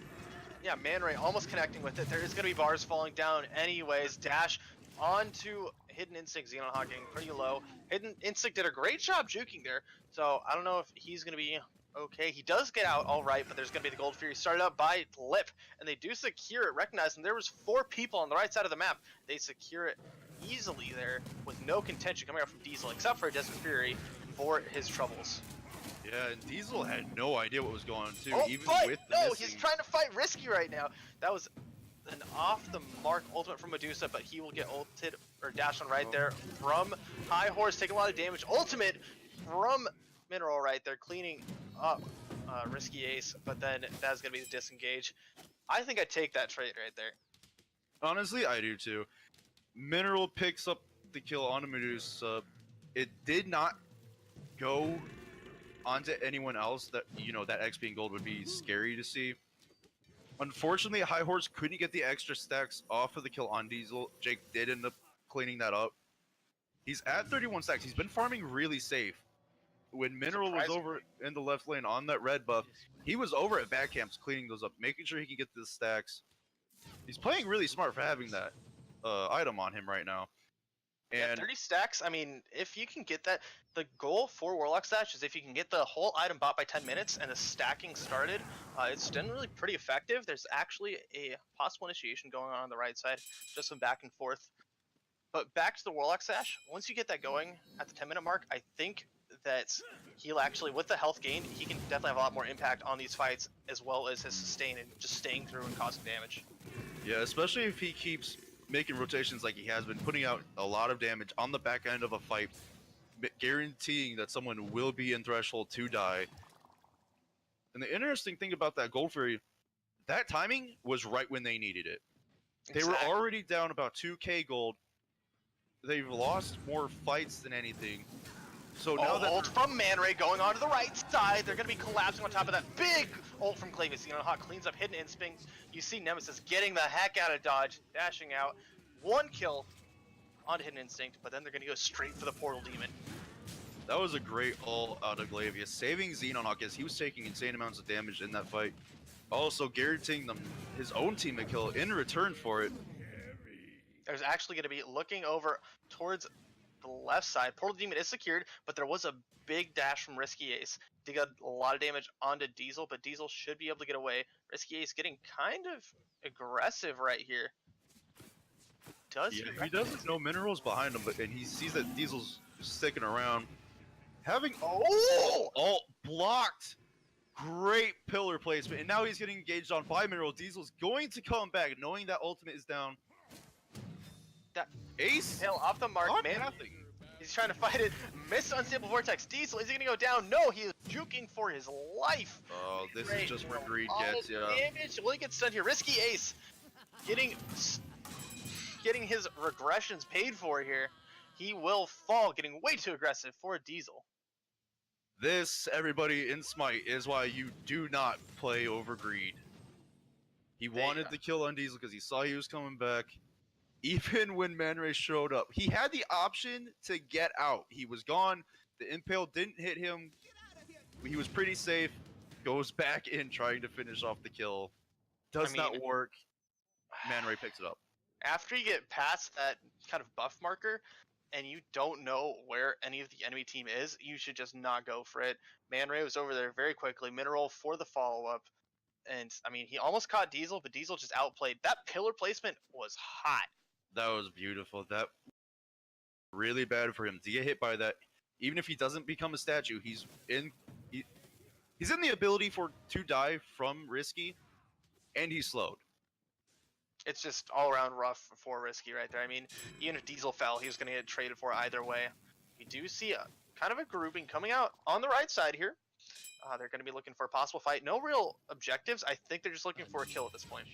Yeah, Man Ray almost connecting with it. There is going to be bars falling down anyways. Dash onto Hidden Instinct. Xenonhawk getting pretty low. Hidden Instinct did a great job juking there. So I don't know if he's going to be okay. He does get out all right, but there's going to be the Gold Fury started up by Lip. And they do secure it, recognizing there was 4 people on the right side of the map. They secure it easily there with no contention coming out from Diesel, except for Desert Fury for his troubles. Yeah, and Diesel had no idea what was going on too, Oh, even but with the no, missing. he's trying to fight Risky right now. That was an off-the-mark ultimate from Medusa, but he will get ulted or dashed on right there from High Horse, taking a lot of damage. Ultimate from Mineral right there, cleaning up Risky Ace, but then that's gonna be the disengage. I think I'd take that trade right there. Honestly, I do too. Mineral picks up the kill on Medusa. It did not go onto anyone else that, you know, that XP and gold would be scary to see. Unfortunately, High Horse couldn't get the extra stacks off of the kill on Diesel. Jake did end up cleaning that up. He's at 31 stacks. He's been farming really safe. When Mineral was over in the left lane on that red buff, he was over at back camps cleaning those up, making sure he can get the stacks. He's playing really smart for having that item on him right now. And yeah, 30 stacks, I mean, if you can get that, the goal for Warlock Stash is if you can get the whole item bought by 10 minutes and the stacking started, it's generally pretty effective. There's actually a possible initiation going on the right side, just some back and forth. But back to the Warlock Stash, once you get that going at the 10-minute mark, I think that he'll actually, with the health gain, he can definitely have a lot more impact on these fights, as well as his sustain and just staying through and causing damage. yeah, especially if he keeps making rotations like he has been, putting out a lot of damage on the back end of a fight, guaranteeing that someone will be in threshold to die. And the interesting thing about that Gold Fury, that timing was right when they needed it. They were already down about 2k gold. They've lost more fights than anything. So now that ult from Man Ray going on to the right side, they're going to be collapsing on top of that big ult from Clavis. You know, Hawk cleans up Hidden Instinct. You see Nemesis getting the heck out of dodge, dashing out. 1 kill on Hidden Instinct, but then they're going to go straight for the Portal Demon. that was a great ult out of Glavius, saving Xenonhawk as he was taking insane amounts of damage in that fight. Also guaranteeing them his own team a kill in return for it. There's actually going to be looking over towards the left side. Portal Demon is secured, but there was a big dash from Risky Ace. They got a lot of damage onto Diesel, but Diesel should be able to get away. Risky Ace getting kind of aggressive right here. He doesn't know Mineral's behind him, and he sees that Diesel's sticking around. Having ult blocked. Great pillar placement, and now he's getting engaged on by Mineral. Diesel's going to come back, knowing that ultimate is down. That Ace tail off the mark, man. Nothing. He's trying to fight it. Missed Unstable Vortex. Diesel, is he gonna go down? No, he is juking for his life. Oh, this Great. is just where greed All gets the you. damage. Will he get stunned here? Risky Ace getting his regressions paid for here. He will fall, getting way too aggressive for Diesel. This, everybody in Smite, is why you do not play over greed. He wanted the kill on Diesel because he saw he was coming back. Even when Man Ray showed up, he had the option to get out. He was gone. The impale didn't hit him. He was pretty safe. Goes back in trying to finish off the kill. Does not work. Man Ray picks it up. After you get past that kind of buff marker, and you don't know where any of the enemy team is, you should just not go for it. Man Ray was over there very quickly. Mineral for the follow-up. And, I mean, he almost caught Diesel, but Diesel just outplayed. That pillar placement was hot. That was beautiful. That really bad for him to get hit by that. Even if he doesn't become a statue, he's in the ability to die from Risky, and he's slowed. It's just all around rough for Risky right there. I mean, even if Diesel fell, he was going to get traded for either way. We do see a kind of a grouping coming out on the right side here. They're going to be looking for a possible fight. No real objectives. I think they're just looking for a kill at this point.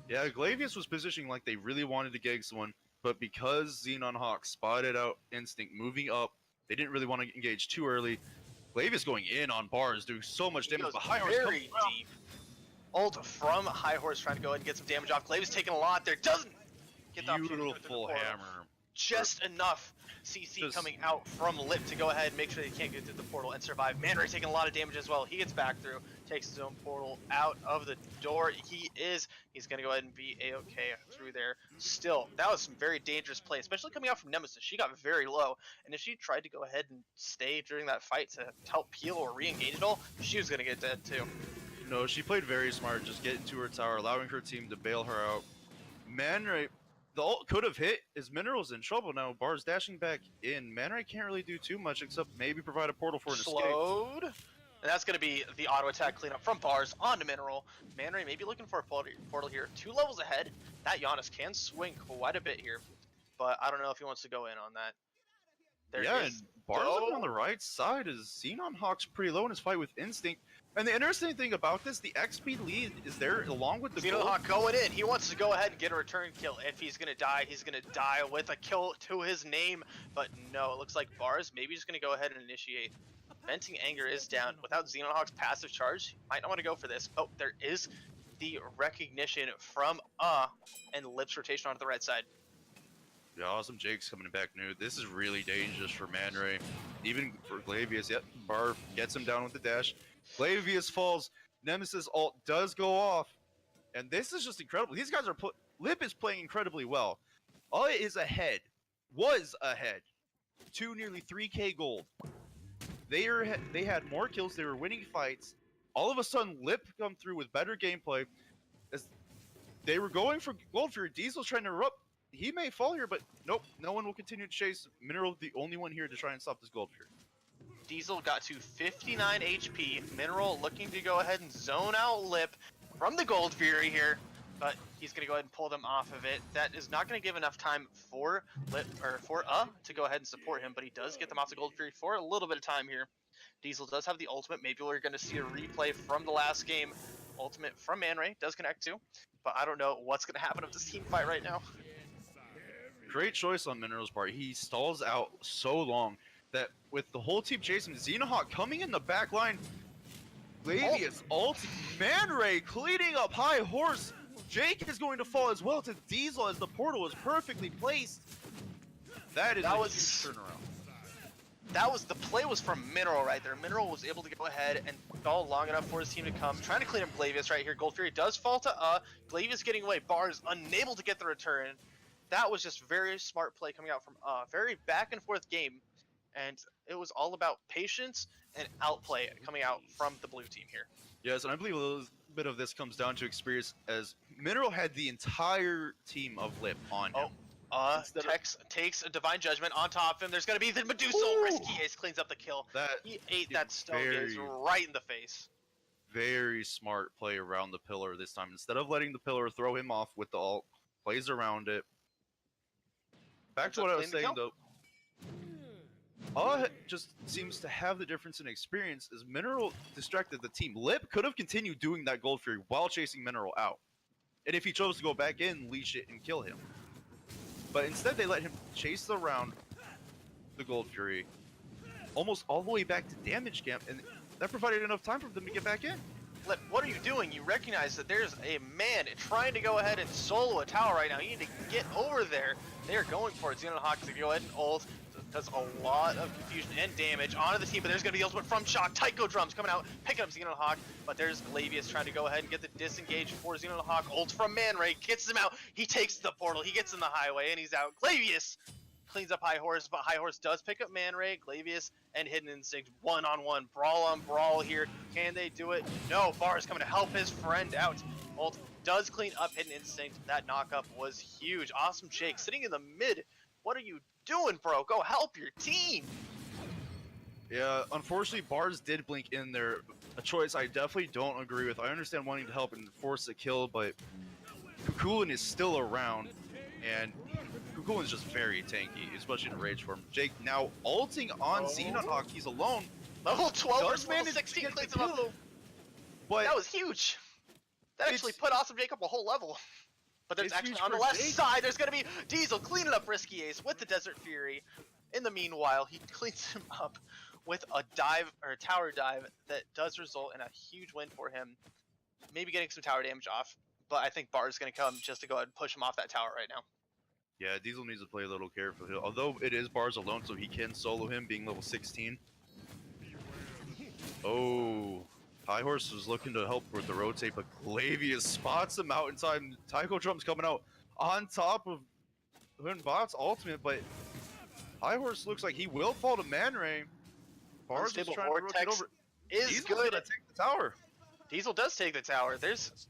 Yeah, Glavius was positioning like they really wanted to gag someone, but because Xenonhawk spotted out Instinct moving up, they didn't really want to engage too early. Glavius going in on bars, doing so much damage. But High Horse very deep. Ult from High Horse trying to go ahead and get some damage off. Glavius taking a lot there. Doesn't get the opportunity. Beautiful hammer. just enough CC Just- coming out from Lip to go ahead and make sure they can't get through the portal and survive. Man Ray taking a lot of damage as well. He gets back through, takes his own portal out of the door. He's going to go ahead and be A-okay through there. Still, that was some very dangerous play, especially coming out from Nemesis. She got very low, and if she tried to go ahead and stay during that fight to help peel or re-engage it all, she was going to get dead too. No, she played very smart, just getting to her tower, allowing her team to bail her out. Man Ray, the ult could have hit. His Mineral's in trouble now. Bar's dashing back in. Man Ray can't really do too much except maybe provide a portal for an escape. Slowed. And that's going to be the auto attack cleanup from Bars onto Mineral. Man Ray may be looking for a portal here. 2 levels ahead. That Giannis can swing quite a bit here, but I don't know if he wants to go in on that. There Yeah, is and Bar's looking on the right side as Xenon Hawk's pretty low in his fight with Instinct. And the interesting thing about this, the XP lead is there along with the Xenon gold. Hawk going in. He wants to go ahead and get a return kill. If he's going to die, he's going to die with a kill to his name. But no, it looks like Bars maybe just going to go ahead and initiate. Venting Anger is down. Without Xenon Hawk's passive charge, might not want to go for this. Oh, there is the recognition from and Lip's rotation onto the right side. Yeah, awesome. Jake's coming back new. This is really dangerous for Man Ray. Even for Glavius. Yep, Bar gets him down with the dash. Glavius falls. Nemesis ult does go off. And this is just incredible. These guys are Lip is playing incredibly well. All is ahead. Was ahead. To nearly 3k gold. They had more kills. They were winning fights. All of a sudden, Lip come through with better gameplay. As they were going for Gold Fury. Diesel's trying to erupt. He may fall here, but nope. No one will continue to chase. Mineral, the only one here to try and stop this Gold Fury. Diesel got to 59 HP. Mineral looking to go ahead and zone out Lip from the Gold Fury here, but he's going to go ahead and pull them off of it. That is not going to give enough time for Lip or for to go ahead and support him, but he does get them off the Gold Fury for a little bit of time here. Diesel does have the ultimate. Maybe we're going to see a replay from the last game. Ultimate from Man Ray does connect too, but I don't know what's going to happen with this team fight right now. Great choice on Mineral's part. He stalls out so long that with the whole team chasing, Xenohawk coming in the back line, Glavius ult, Man Ray cleaning up High Horse. Jake is going to fall as well to Diesel as the portal is perfectly placed. That was a huge turnaround. The play was from Mineral right there. Mineral was able to go ahead and stall long enough for his team to come. Trying to clean up Glavius right here. Gold Fury does fall to Glavius getting away. Bars unable to get the return. That was just very smart play coming out from very back and forth game. And it was all about patience and outplay coming out from the blue team here. Yes, and I believe a little bit of this comes down to experience as Mineral had the entire team of Lip on him. Tex takes a Divine Judgment on top of him. There's going to be the Medusa. Risky Ace cleans up the kill. He ate that Stone Gaze right in the face. Very smart play around the pillar this time. Instead of letting the pillar throw him off with the ult, plays around it. Back to what I was saying though. Just seems to have the difference in experience as Mineral distracted the team. Lip could have continued doing that Gold Fury while chasing Mineral out. And if he chose to go back in, leash it, and kill him. But instead they let him chase around the Gold Fury almost all the way back to damage camp, and that provided enough time for them to get back in. Lip, what are you doing? You recognize that there's a man trying to go ahead and solo a tower right now. You need to get over there. They are going for it. Xenon Hawk to go ahead and ult. Does a lot of confusion and damage onto the team, but there's going to be the ultimate from Shock. Tycho Drums coming out, picking up Xenon Hawk, but there's Glavius trying to go ahead and get the disengage for Xenon Hawk. Ult from Man Ray, gets him out. He takes the portal, he gets in the highway, and he's out. Glavius cleans up High Horse, but High Horse does pick up Man Ray, Glavius, and Hidden Instinct one-on-one. Brawl on brawl here. Can they do it? No, Bar is coming to help his friend out. Ult does clean up Hidden Instinct. That knockup was huge. Awesome Jake sitting in the mid. What are you doing, bro? Go help your team. Yeah, unfortunately, Bars did blink in there. A choice I definitely don't agree with. I understand wanting to help and force a kill, but Kukulin is still around, and Kukulin is just very tanky, especially in a rage form. Jake now ulting on Xenohawk. He's alone. Level 12 versus level 16 cleans him up. But that was huge. That actually put Awesome Jake up a whole level. But there's actually on the left side, there's going to be Diesel cleaning up Risky Ace with the Desert Fury. In the meanwhile, he cleans him up with a dive or a tower dive that does result in a huge win for him. Maybe getting some tower damage off, but I think Bar is going to come just to go ahead and push him off that tower right now. Yeah, Diesel needs to play a little careful. Although it is bars alone, so he can solo him, being level 16. Oh, High Horse was looking to help with the rotate, but Glavius spots him out in time. Taiko Drum's coming out on top of Hunbot's ultimate, but High Horse looks like he will fall to Man Ray. Bars is Unstable trying to rotate Vortex over. is Diesel's good. gonna take the tower. Diesel does take the tower.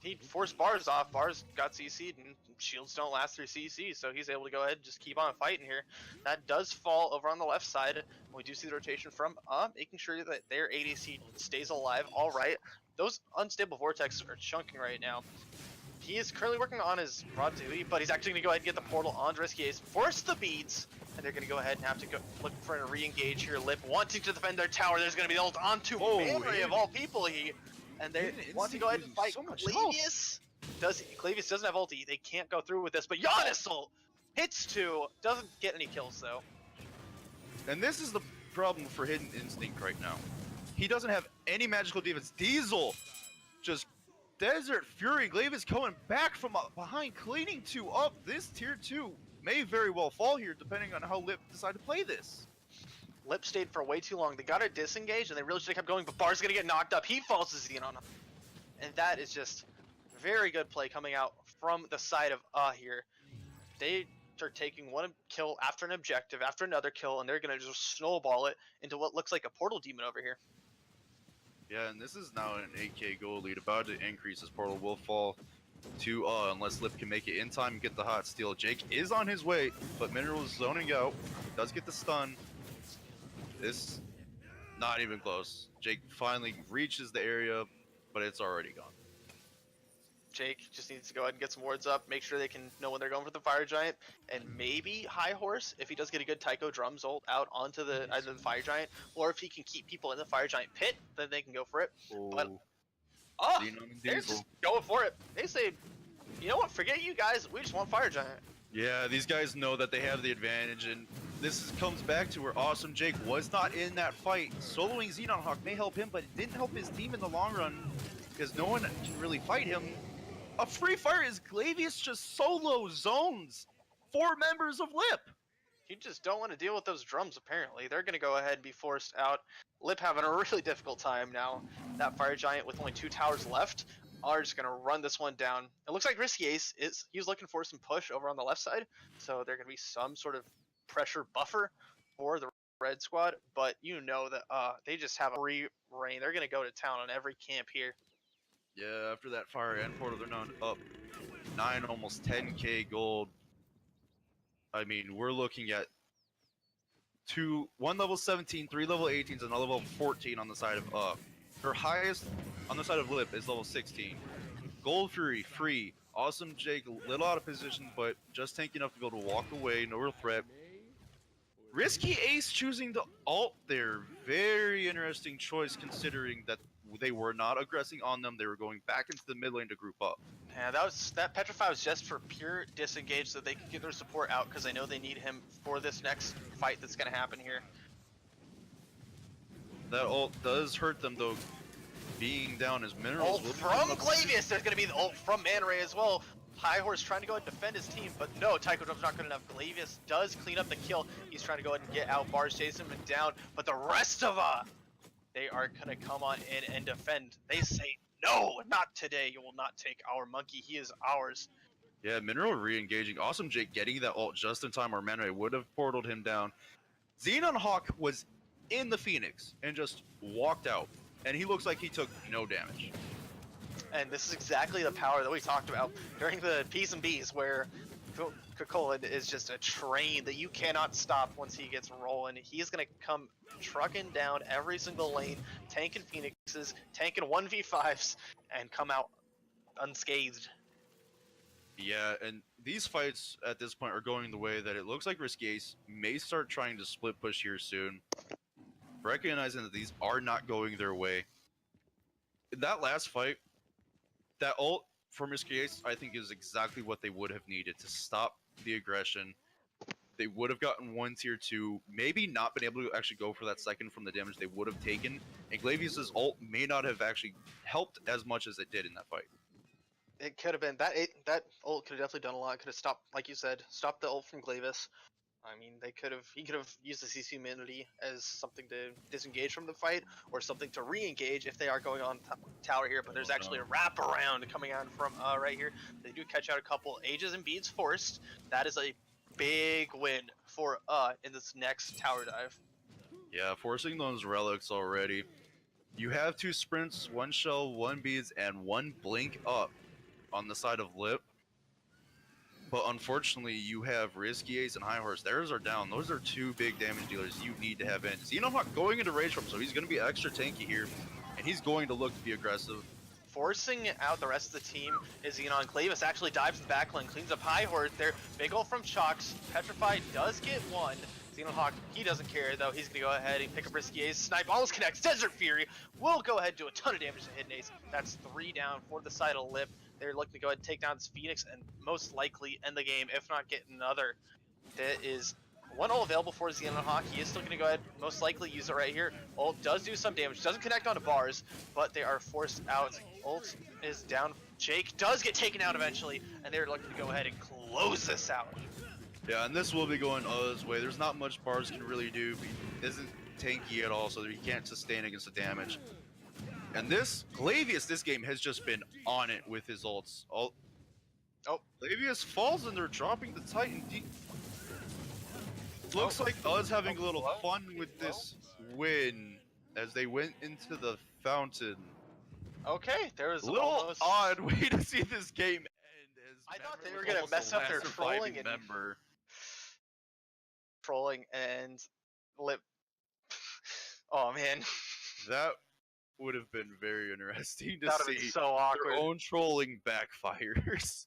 He forced Bars off. Bars got CC'd, and shields don't last through CC, so he's able to go ahead and just keep on fighting here. That does fall over on the left side. We do see the rotation from making sure that their ADC stays alive. All right, those unstable vortex are chunking right now. He is currently working on his Rod Duty, but he's actually going to go ahead and get the portal on Risky Ace, force the beads, and they're going to go ahead and have to go look for a re-engage here. Lip wanting to defend their tower. There's going to be the ult onto Man Ray of all people. And they want to go ahead and fight so much Clavius. Clavius doesn't have ulti. They can't go through with this, but Giannis ult hits 2. Doesn't get any kills though. And this is the problem for Hidden Instinct right now. He doesn't have any magical defense. Diesel just Desert Fury. Glavius coming back from behind, cleaning 2 up. This tier 2 may very well fall here, depending on how Lip decide to play this. Lip stayed for way too long. They got to disengage, and they really should have kept going, but Bar's going to get knocked up. He falls to Xenon. And that is just very good play coming out from the side of here. They are taking one kill after an objective, after another kill, and they're going to just snowball it into what looks like a portal demon over here. Yeah, and this is now an 8k gold lead, about to increase. This portal will fall to unless Lip can make it in time and get the hot steal. Jake is on his way, but Mineral is zoning out. Does get the stun. This not even close. Jake finally reaches the area, but it's already gone. Jake just needs to go ahead and get some wards up, make sure they can know when they're going for the Fire Giant, and maybe High Horse, if he does get a good Taiko Drums ult out onto either the Fire Giant, or if he can keep people in the Fire Giant pit, then they can go for it. Oh, But they're just going for it. They say, you know what, forget you guys, we just want Fire Giant. Yeah, these guys know that they have the advantage, and comes back to where Awesome Jake was not in that fight. Soloing Xenon Hawk may help him, but it didn't help his team in the long run, because no one can really fight him. A free fire is Glavius just solo zones 4 members of Lip. You just don't want to deal with those drums, apparently. They're going to go ahead and be forced out. Lip having a really difficult time now. That Fire Giant with only 2 towers left are just going to run this one down. It looks like Risky Ace he's looking for some push over on the left side, so there going to be some sort of pressure buffer for the red squad, but you know that they just have a free reign. They're going to go to town on every camp here. Yeah, after that fire and portal, they're now up 9, almost 10k gold. I mean, we're looking at 1 level 17, 3 level 18s, and a level 14 on the side of her highest on the side of Lip is level 16. Gold Fury, free. Awesome Jake, a little out of position, but just tanky enough to be able to walk away, no real threat. Risky Ace choosing to ult there. Very interesting choice considering that they were not aggressing on them. They were going back into the mid lane to group up. Yeah, that Petrify was just for pure disengage so they could get their support out, because I know they need him for this next fight that's going to happen here. That ult does hurt them though, being down as minerals. Ult from Glavius. There's going to be the ult from Man Ray as well. High Horse trying to go ahead and defend his team, but no, Taiko Drum's not good enough. Glavius does clean up the kill. He's trying to go ahead and get out. Bars chasing him down, but the rest of they are going to come on in and defend. They say, no, not today. You will not take our monkey. He is ours. Yeah, Mineral re-engaging. Awesome Jake getting that ult just in time, or Man Ray would have portaled him down. Xenon Hawk was in the Phoenix and just walked out, and he looks like he took no damage. And this is exactly the power that we talked about during the P's and B's, where Kukulin is just a train that you cannot stop once he gets rolling. He's going to come trucking down every single lane, tanking Phoenixes, tanking 1v5s, and come out unscathed. Yeah, and these fights at this point are going the way that it looks like Risky Ace may start trying to split push here soon, recognizing that these are not going their way. In that last fight, that ult from Risky Ace, I think, is exactly what they would have needed to stop the aggression. They would have gotten 1 tier 2, maybe not been able to actually go for that second from the damage they would have taken, and Glavius' ult may not have actually helped as much as it did in that fight. it could have been that ult could have definitely done a lot. Could have stopped, like you said, stopped the ult from Glavis. I mean, he could have used the CC immunity as something to disengage from the fight, or something to re-engage if they are going on tower here. But there's actually a wraparound coming out from right here. They do catch out a couple Ages and Beads forced. That is a big win for in this next tower dive. Yeah, forcing those relics already. You have 2 sprints, 1 shell, 1 beads, and 1 blink up on the side of Lip. But unfortunately, you have Risky Ace and High Horse. Theirs are down. Those are 2 big damage dealers you need to have in. Xenohawk going into Rage Form, so he's going to be extra tanky here. And he's going to look to be aggressive. Forcing out the rest of the team is Xenon. Glavis actually dives the backline, cleans up High Horse there. Big ult from Chalks. Petrified does get one. Xenohawk, he doesn't care though. He's gonna go ahead and pick up Risky Ace. Snipe almost connects. Desert Fury will go ahead and do a ton of damage to Hidden Ace. That's 3 down for the side of Lip. They're looking to go ahead and take down this Phoenix and most likely end the game, if not get another. That is one ult available for Xenohawk. He is still going to go ahead, most likely use it right here. Ult does do some damage, doesn't connect onto bars, but they are forced out. Ult is down. Jake does get taken out eventually, and they're looking to go ahead and close this out. Yeah, and this will be going O's way. There's not much bars can really do. He isn't tanky at all, so he can't sustain against the damage. And this, Glavius this game has just been on it with his ults. Oh, Glavius falls and they're dropping the Titan deep. Looks like Us having a little fun with this win as they went into the fountain. Okay, there was A little almost... odd way to see this game end. As I thought they Member were was gonna almost mess the up their last surviving trolling and- member. Trolling and Lip. Oh man. That would have been very interesting to That would have see. been so awkward. Their own trolling backfires.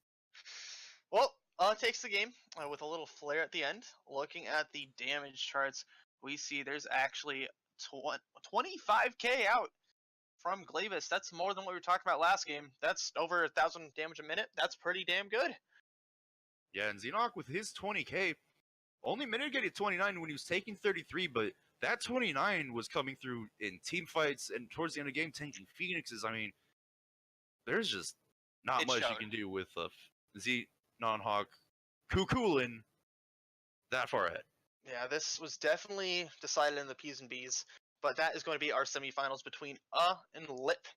Well, takes the game with a little flare at the end. Looking at the damage charts, we see there's actually 25k out from Glavis. That's more than what we were talking about last game. That's over 1,000 damage a minute. That's pretty damn good. Yeah, and Xenohawk with his 20k only mitigated 29 when he was taking 33, but that 29 was coming through in team fights and towards the end of the game tanking Phoenixes. I mean, there's just not much you can do with Xenohawk cuckooing that far ahead. Yeah, this was definitely decided in the P's and B's, but that is going to be our semifinals between and Lip.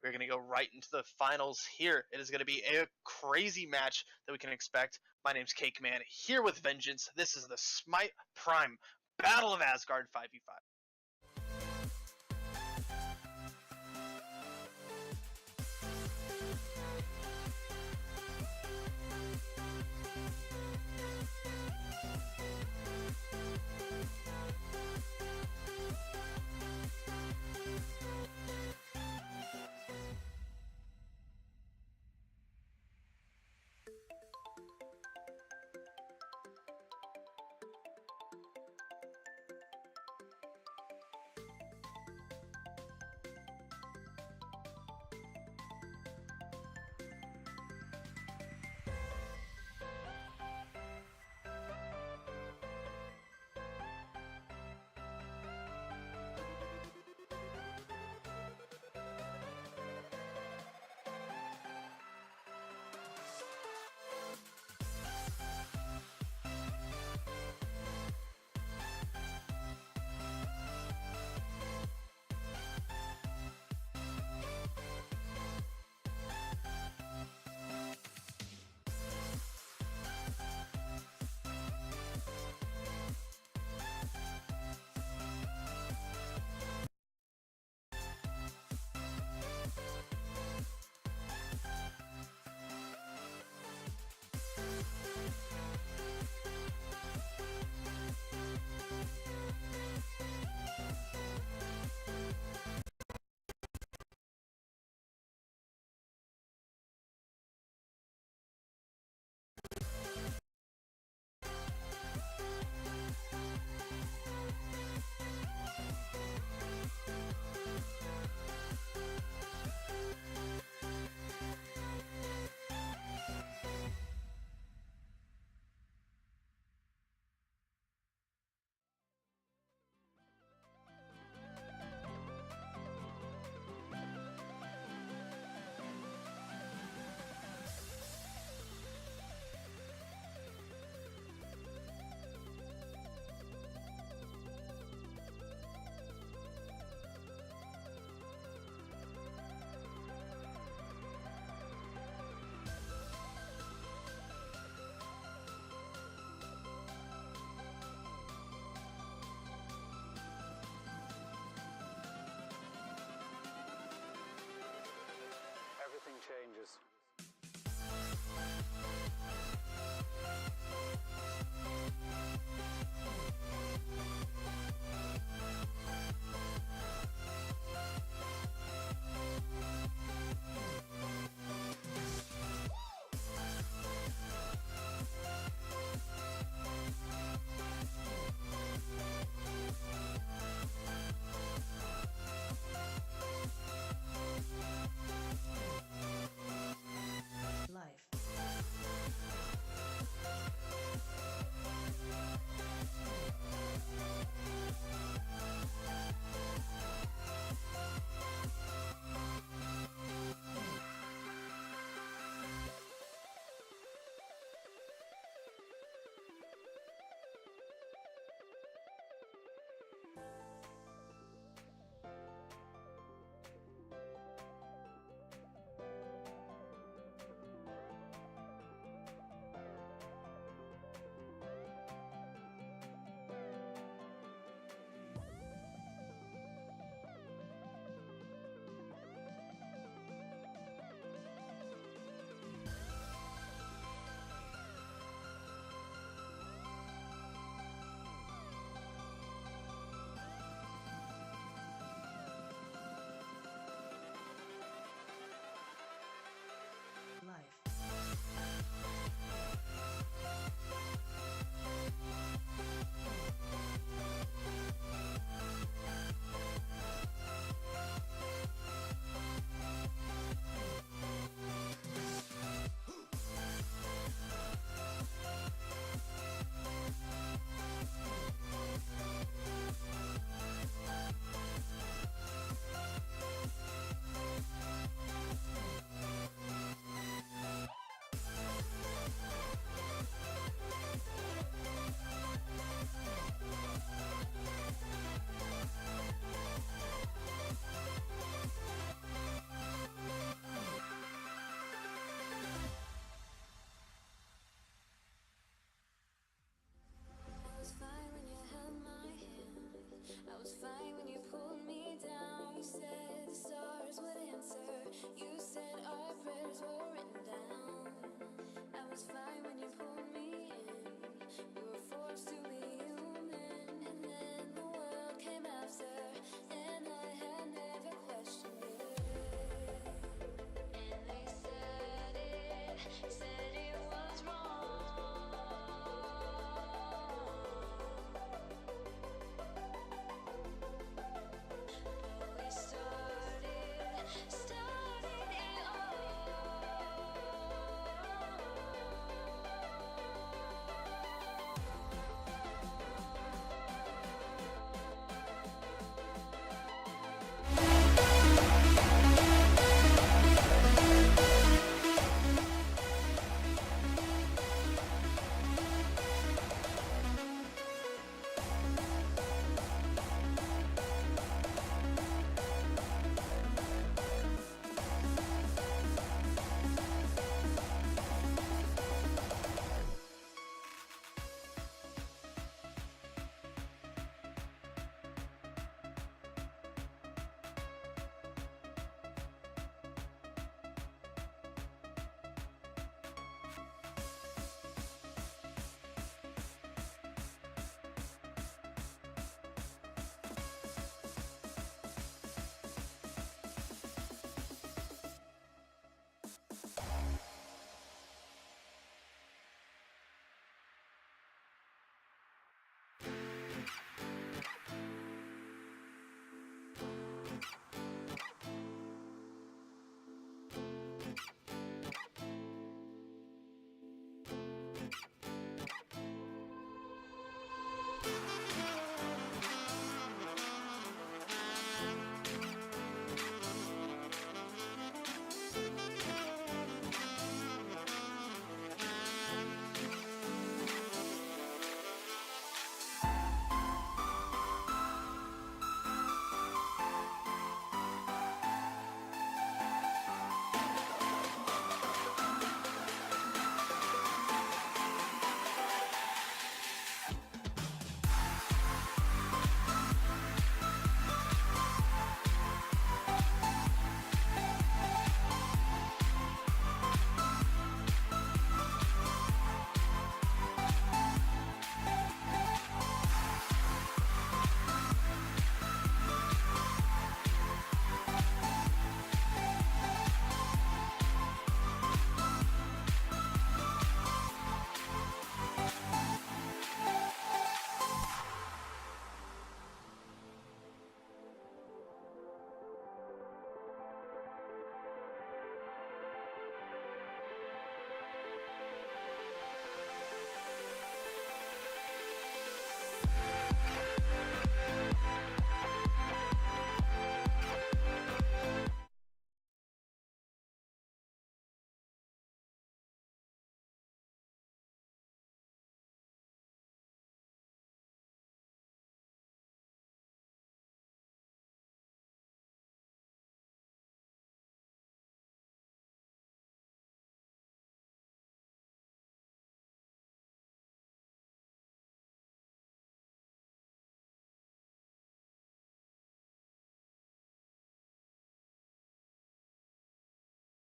We're going to go right into the finals here. It is going to be a crazy match that we can expect. My name's Cake Man, here with Vengeance. This is the Smite Prime Battle of Asgard 5v5.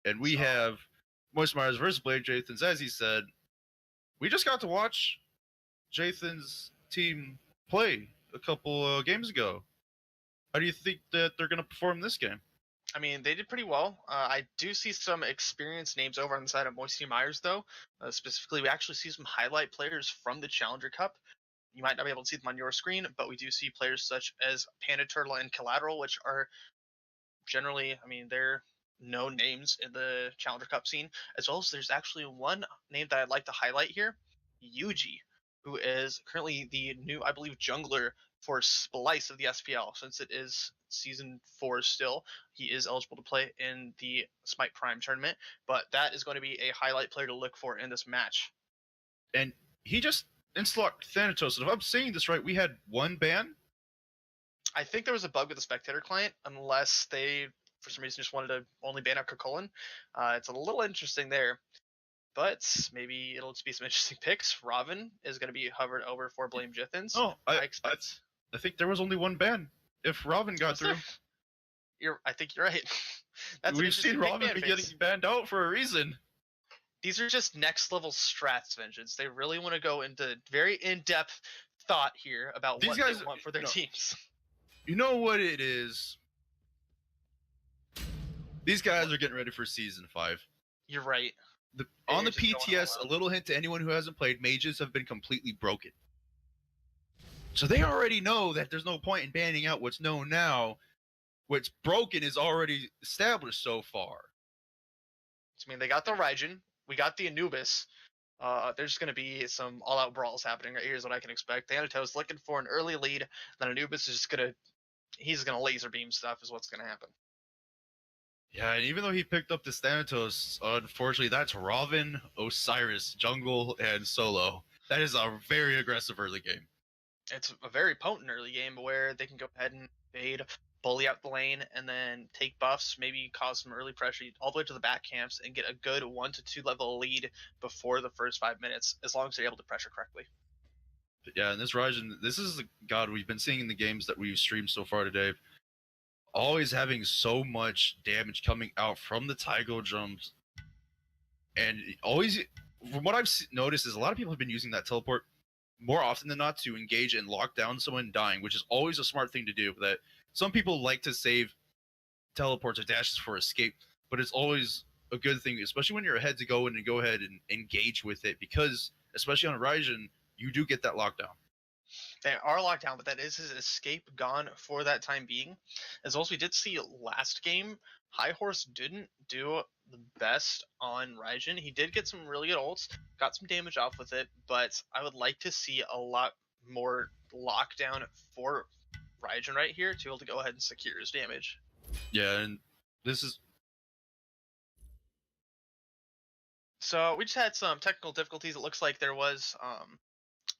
and we So- have Moist Myers versus Blade Jathans. As he said, we just got to watch Jathan's team play a couple games ago. How do you think that they're going to perform this game? I mean, they did pretty well. I do see some experienced names over on the side of Moisty Myers, though. Specifically, we actually see some highlight players from the Challenger Cup. You might not be able to see them on your screen, but we do see players such as Panda Turtle and Collateral, which are generally, I mean, they're known names in the Challenger Cup scene, as well as there's actually one name that I'd like to highlight here, Yuji, who is currently the new, I believe, jungler for Splice of the SPL. Since it is season 4 still, he is eligible to play in the Smite Prime tournament, but that is going to be a highlight player to look for in this match. And he just insta-locked Thanatos. And if I'm saying this right, we had one ban. I think there was a bug with the spectator client, unless they, for some reason, just wanted to only ban out Kakolin. It's a little interesting there, but maybe it'll just be some interesting picks. Robin is going to be hovered over for Blame Jithans. Oh, I expect. I think there was only one ban. If Robin got Was through, there? I think you're right. That's an we've interesting seen pick Robin ban be phase. getting banned out for a reason. These are just next level strats, Vengeance. They really want to go into very in-depth thought here about These what guys- they want for their teams. You know what it is? These guys are getting ready for season 5. You're right. On the just going all PTS, out. a little hint to anyone who hasn't played, mages have been completely broken. So they already know that there's no point in banning out what's known now. What's broken is already established so far. I mean, they got the Raijin, we got the Anubis. There's going to be some all-out brawls happening right here is what I can expect. Thanatos looking for an early lead, then Anubis is just he's going to laser beam stuff is what's going to happen. Yeah, and even though he picked up this Thanatos, unfortunately, that's Robin, Osiris, Jungle, and Solo. That is a very aggressive early game. It's a very potent early game where they can go ahead and fade, bully out the lane, and then take buffs, maybe cause some early pressure all the way to the back camps, and get a good 1 to 2 level lead before the first 5 minutes, as long as they're able to pressure correctly. But yeah, and this Raijin, this is the god we've been seeing in the games that we've streamed so far today. Always having so much damage coming out from the Tygo drums. And always, from what I've noticed, is a lot of people have been using that teleport more often than not to engage and lock down someone dying, which is always a smart thing to do. That some people like to save teleports or dashes for escape, but it's always a good thing, especially when you're ahead, to go in and go ahead and engage with it, because especially on Raijin, you do get that lockdown. They are locked down, but that is his escape gone for that time being. As well as we did see last game, High Horse didn't do the best on Raijin. He did get some really good ults, got some damage off with it, but I would like to see a lot more lockdown for Raijin right here to be able to go ahead and secure his damage. Yeah, and this is... So we just had some technical difficulties. It looks like there was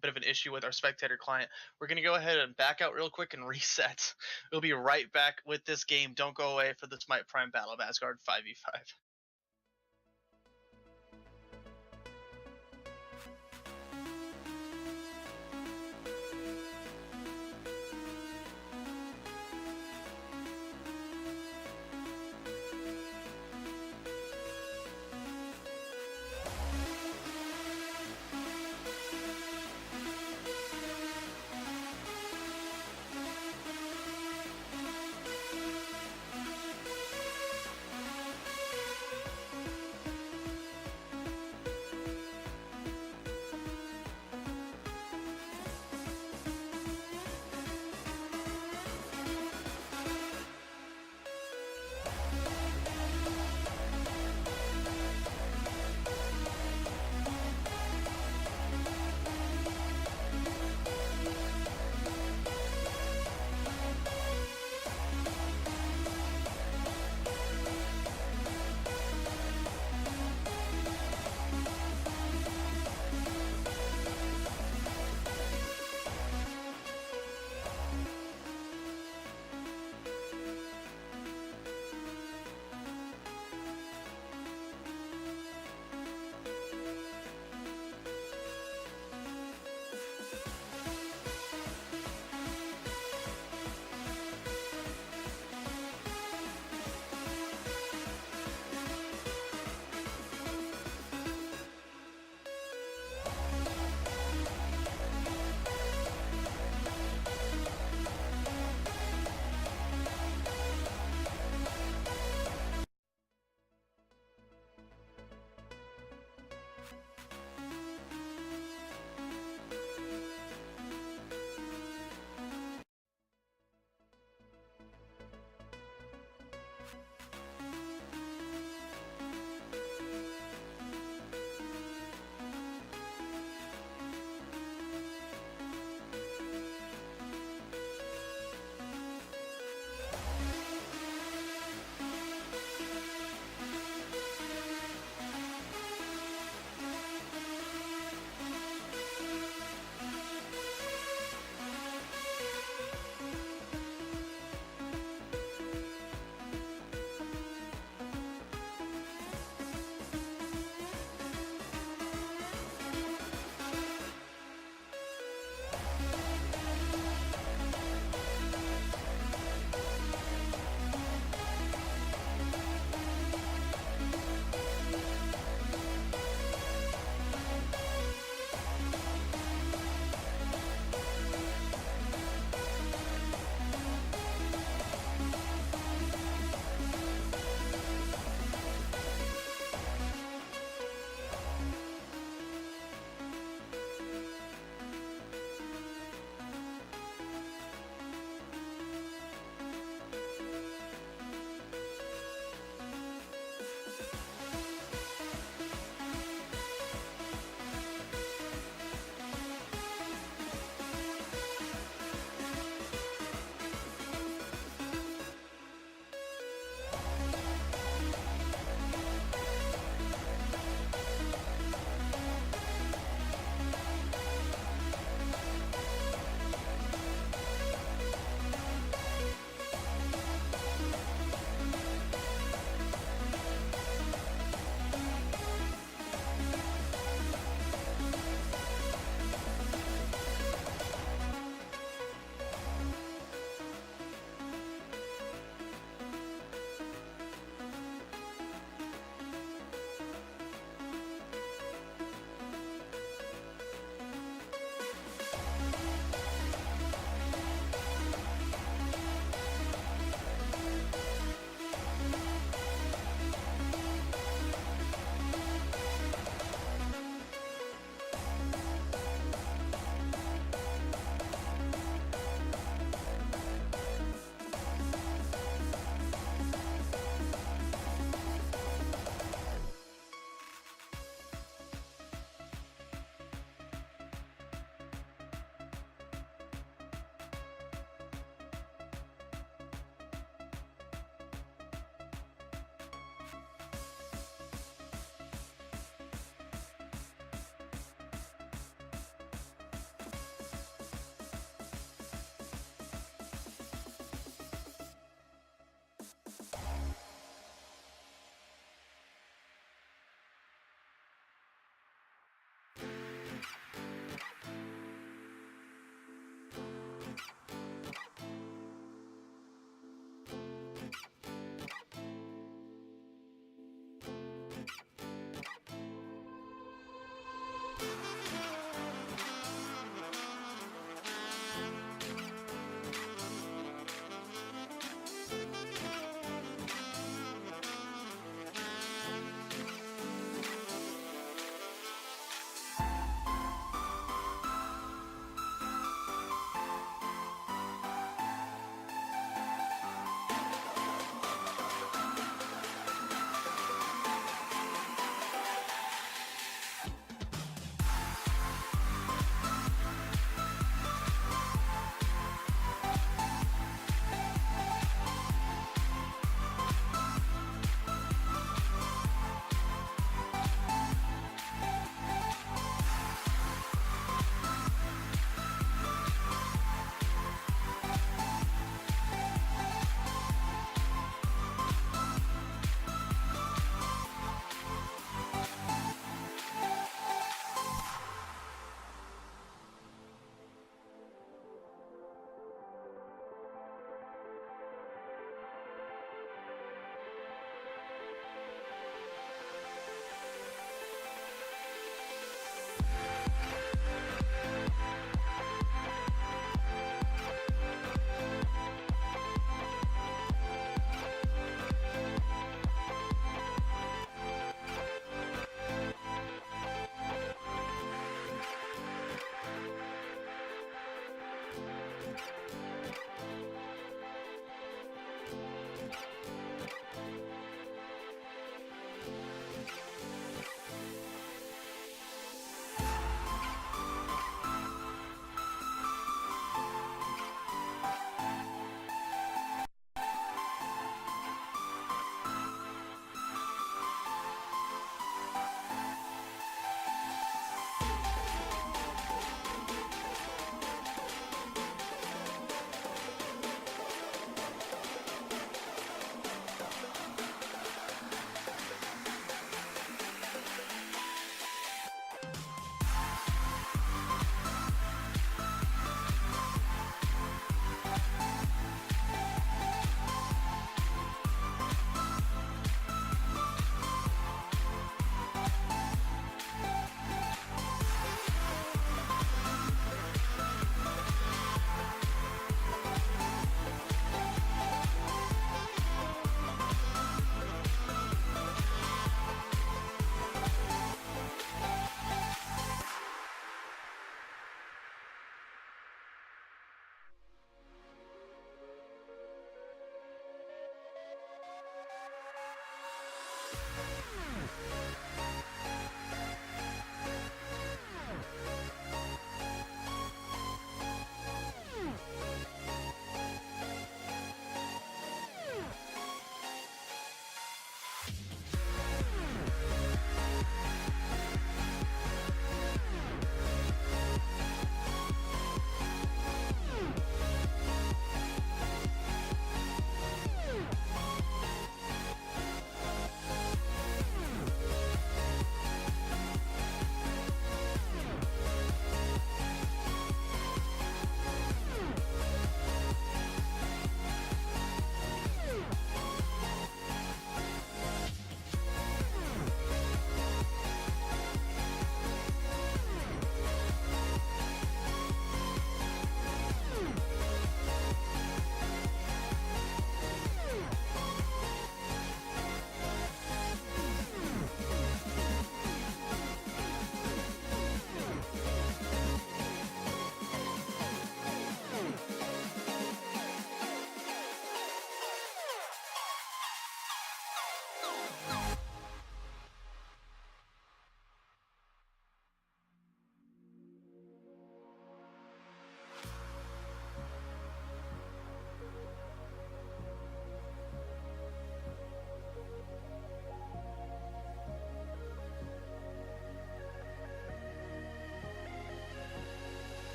bit of an issue with our spectator client. We're going to go ahead and back out real quick and reset. We'll be right back with this game. Don't go away for the Smite Prime Battle of Asgard 5v5.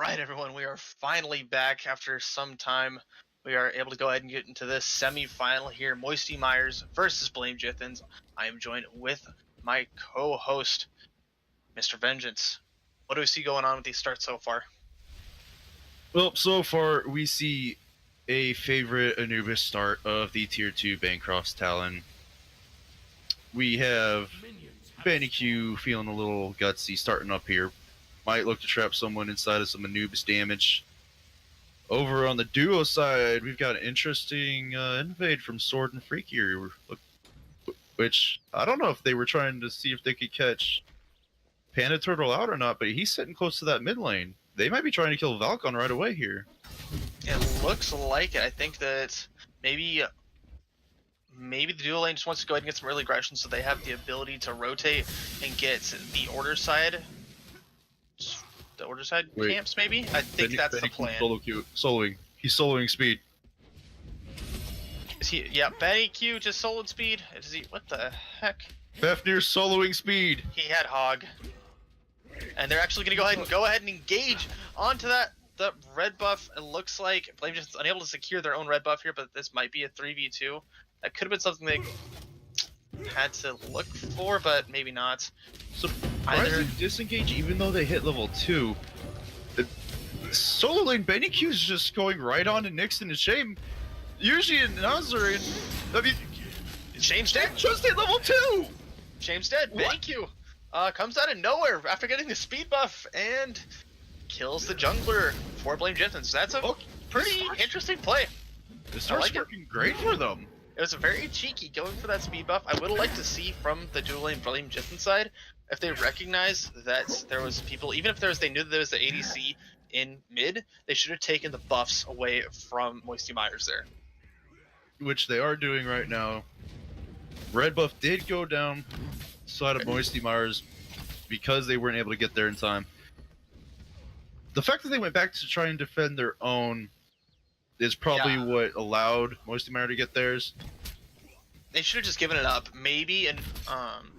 right, everyone, we are finally back after some time. We are able to go ahead and get into this semi-final here. Moisty Myers versus Blame Jithens. I am joined with my co-host, Mr. Vengeance. What do we see going on with these starts so far? Well, so far we see a favorite Anubis start of the Tier 2 Bancroft's Talon. We have Benny Q feeling a little gutsy starting up here. Might look to trap someone inside of some Anubis damage. Over on the duo side, we've got an interesting invade from Sword and Freak here, which I don't know if they were trying to see if they could catch Panda Turtle out or not, but he's sitting close to that mid lane. They might be trying to kill Valkon right away here. It looks like it. I think that maybe the duo lane just wants to go ahead and get some early aggression so they have the ability to rotate and get the order side. Wait, camps, maybe? I think that's the plan. Soloing. He's soloing speed. Is he? Yeah, Benny Q just soloed speed. Is he? What the heck? Fafnir's soloing speed. He had Hog. And they're actually going to go ahead and engage onto the red buff. It looks like Blame just unable to secure their own red buff here, but this might be a 3v2. That could have been something they had to look for, but maybe not. Surprisingly disengage even though they hit level 2. The solo lane Benny Q's just going right on to Nixon and Shame. Usually in Nazar, I mean, Shame's dead. Just hit level 2! Shame's dead. What? Benny Q comes out of nowhere after getting the speed buff and kills the jungler for Blame Jithens. That's a pretty interesting play. This starts working great for them. It was very cheeky going for that speed buff. I would have liked to see from the dual lane Blame Jithens side if they recognized that there was people, even if they knew that there was the ADC in mid, they should have taken the buffs away from Moisty Myers there. Which they are doing right now. Red buff did go down side of Moisty Myers because they weren't able to get there in time. The fact that they went back to try and defend their own is probably what allowed Moisty Myers to get theirs. They should have just given it up. Maybe and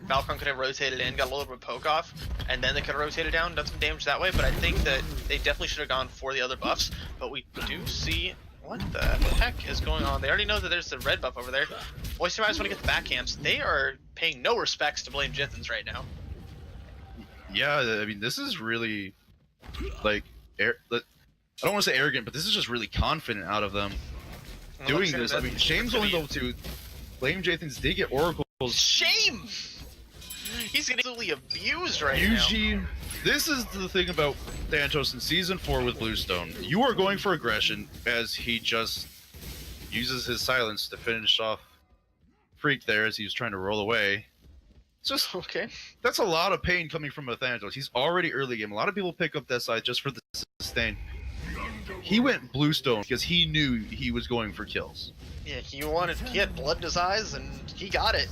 Valkon could have rotated in, got a little bit of poke off, and then they could have rotated down, done some damage that way. But I think that they definitely should have gone for the other buffs. But we do see what the heck is going on. They already know that there's the red buff over there. Moisty Myers want to get the back camps. They are paying no respects to Blame Jithens right now. Yeah, I mean, this is really like I don't want to say arrogant, but this is just really confident out of them doing this. I mean, Shame's only level 2. Blame Jithens did get oracles. Shame! He's getting absolutely abused right now. This is the thing about Thanatos in Season 4 with Bluestone. You are going for aggression as he just uses his silence to finish off Freak there as he was trying to roll away. It's just, okay. That's a lot of pain coming from a Thanatos. He's already early game. A lot of people pick up that side just for the sustain. He went Bluestone because he knew he was going for kills. Yeah, he had blood in his eyes, and he got it.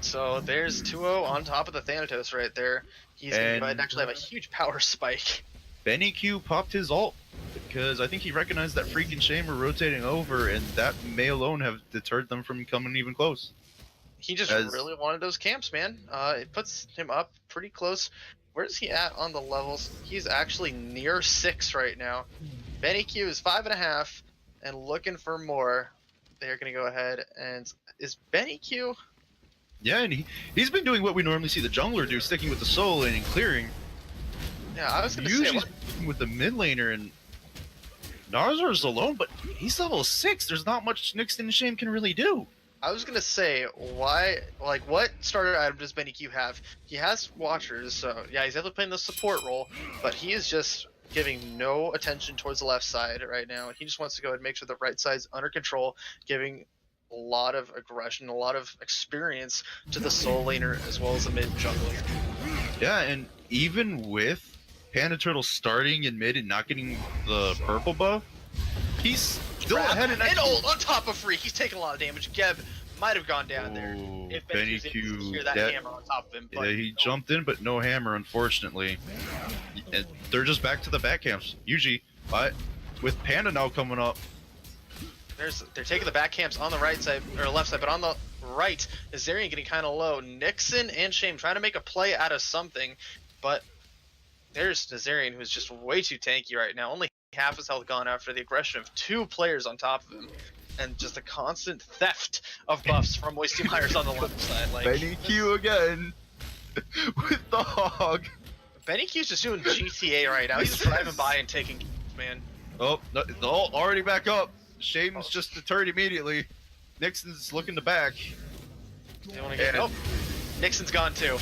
So there's 2-0 on top of the Thanatos right there. He's going to go ahead and actually have a huge power spike. Benny Q popped his ult because I think he recognized that Freak and Shame were rotating over, and that may alone have deterred them from coming even close. He just really wanted those camps, man. It puts him up pretty close. Where's he at on the levels? He's actually near 6 right now. Benny Q is 5.5 and looking for more. They're going to go ahead and... Is Benny Q... Yeah, and he's been doing what we normally see the jungler do, sticking with the soul lane and clearing. Yeah, I was going to say... Usually with the mid laner, and Nazar's alone, but he's level 6. There's not much Nixon and Shame can really do. I was going to say, what starter item does Benny Q have? He has Watchers, so yeah, he's definitely playing the support role, but he is just giving no attention towards the left side right now. He just wants to go ahead and make sure the right side's under control, giving a lot of aggression, a lot of experience to the soul laner as well as the mid jungler. Yeah, and even with Panda Turtle starting in mid and not getting the purple buff, he's still ahead in and ult on top of Freak. He's taking a lot of damage. Geb might have gone down there if Benny Q hear that hammer on top of him. Yeah, he jumped in, but no hammer, unfortunately. And they're just back to the back camps. Usually, but with Panda now coming up, they're taking the back camps on the right side or left side, but on the right, Azarian getting kind of low. Nixon and Shame trying to make a play out of something, but there's Nazarian, who's just way too tanky right now. Only half his health gone after the aggression of 2 players on top of him. And just a constant theft of buffs from Moisty Myers on the left side. Like, Benny Q again with the hog. Benny Q's just doing GTA right now. He's driving by and taking, man. Oh, no, already back up. Shame's just deterred immediately. Nixon's looking to back. They want to get. Oh, Nixon's gone too.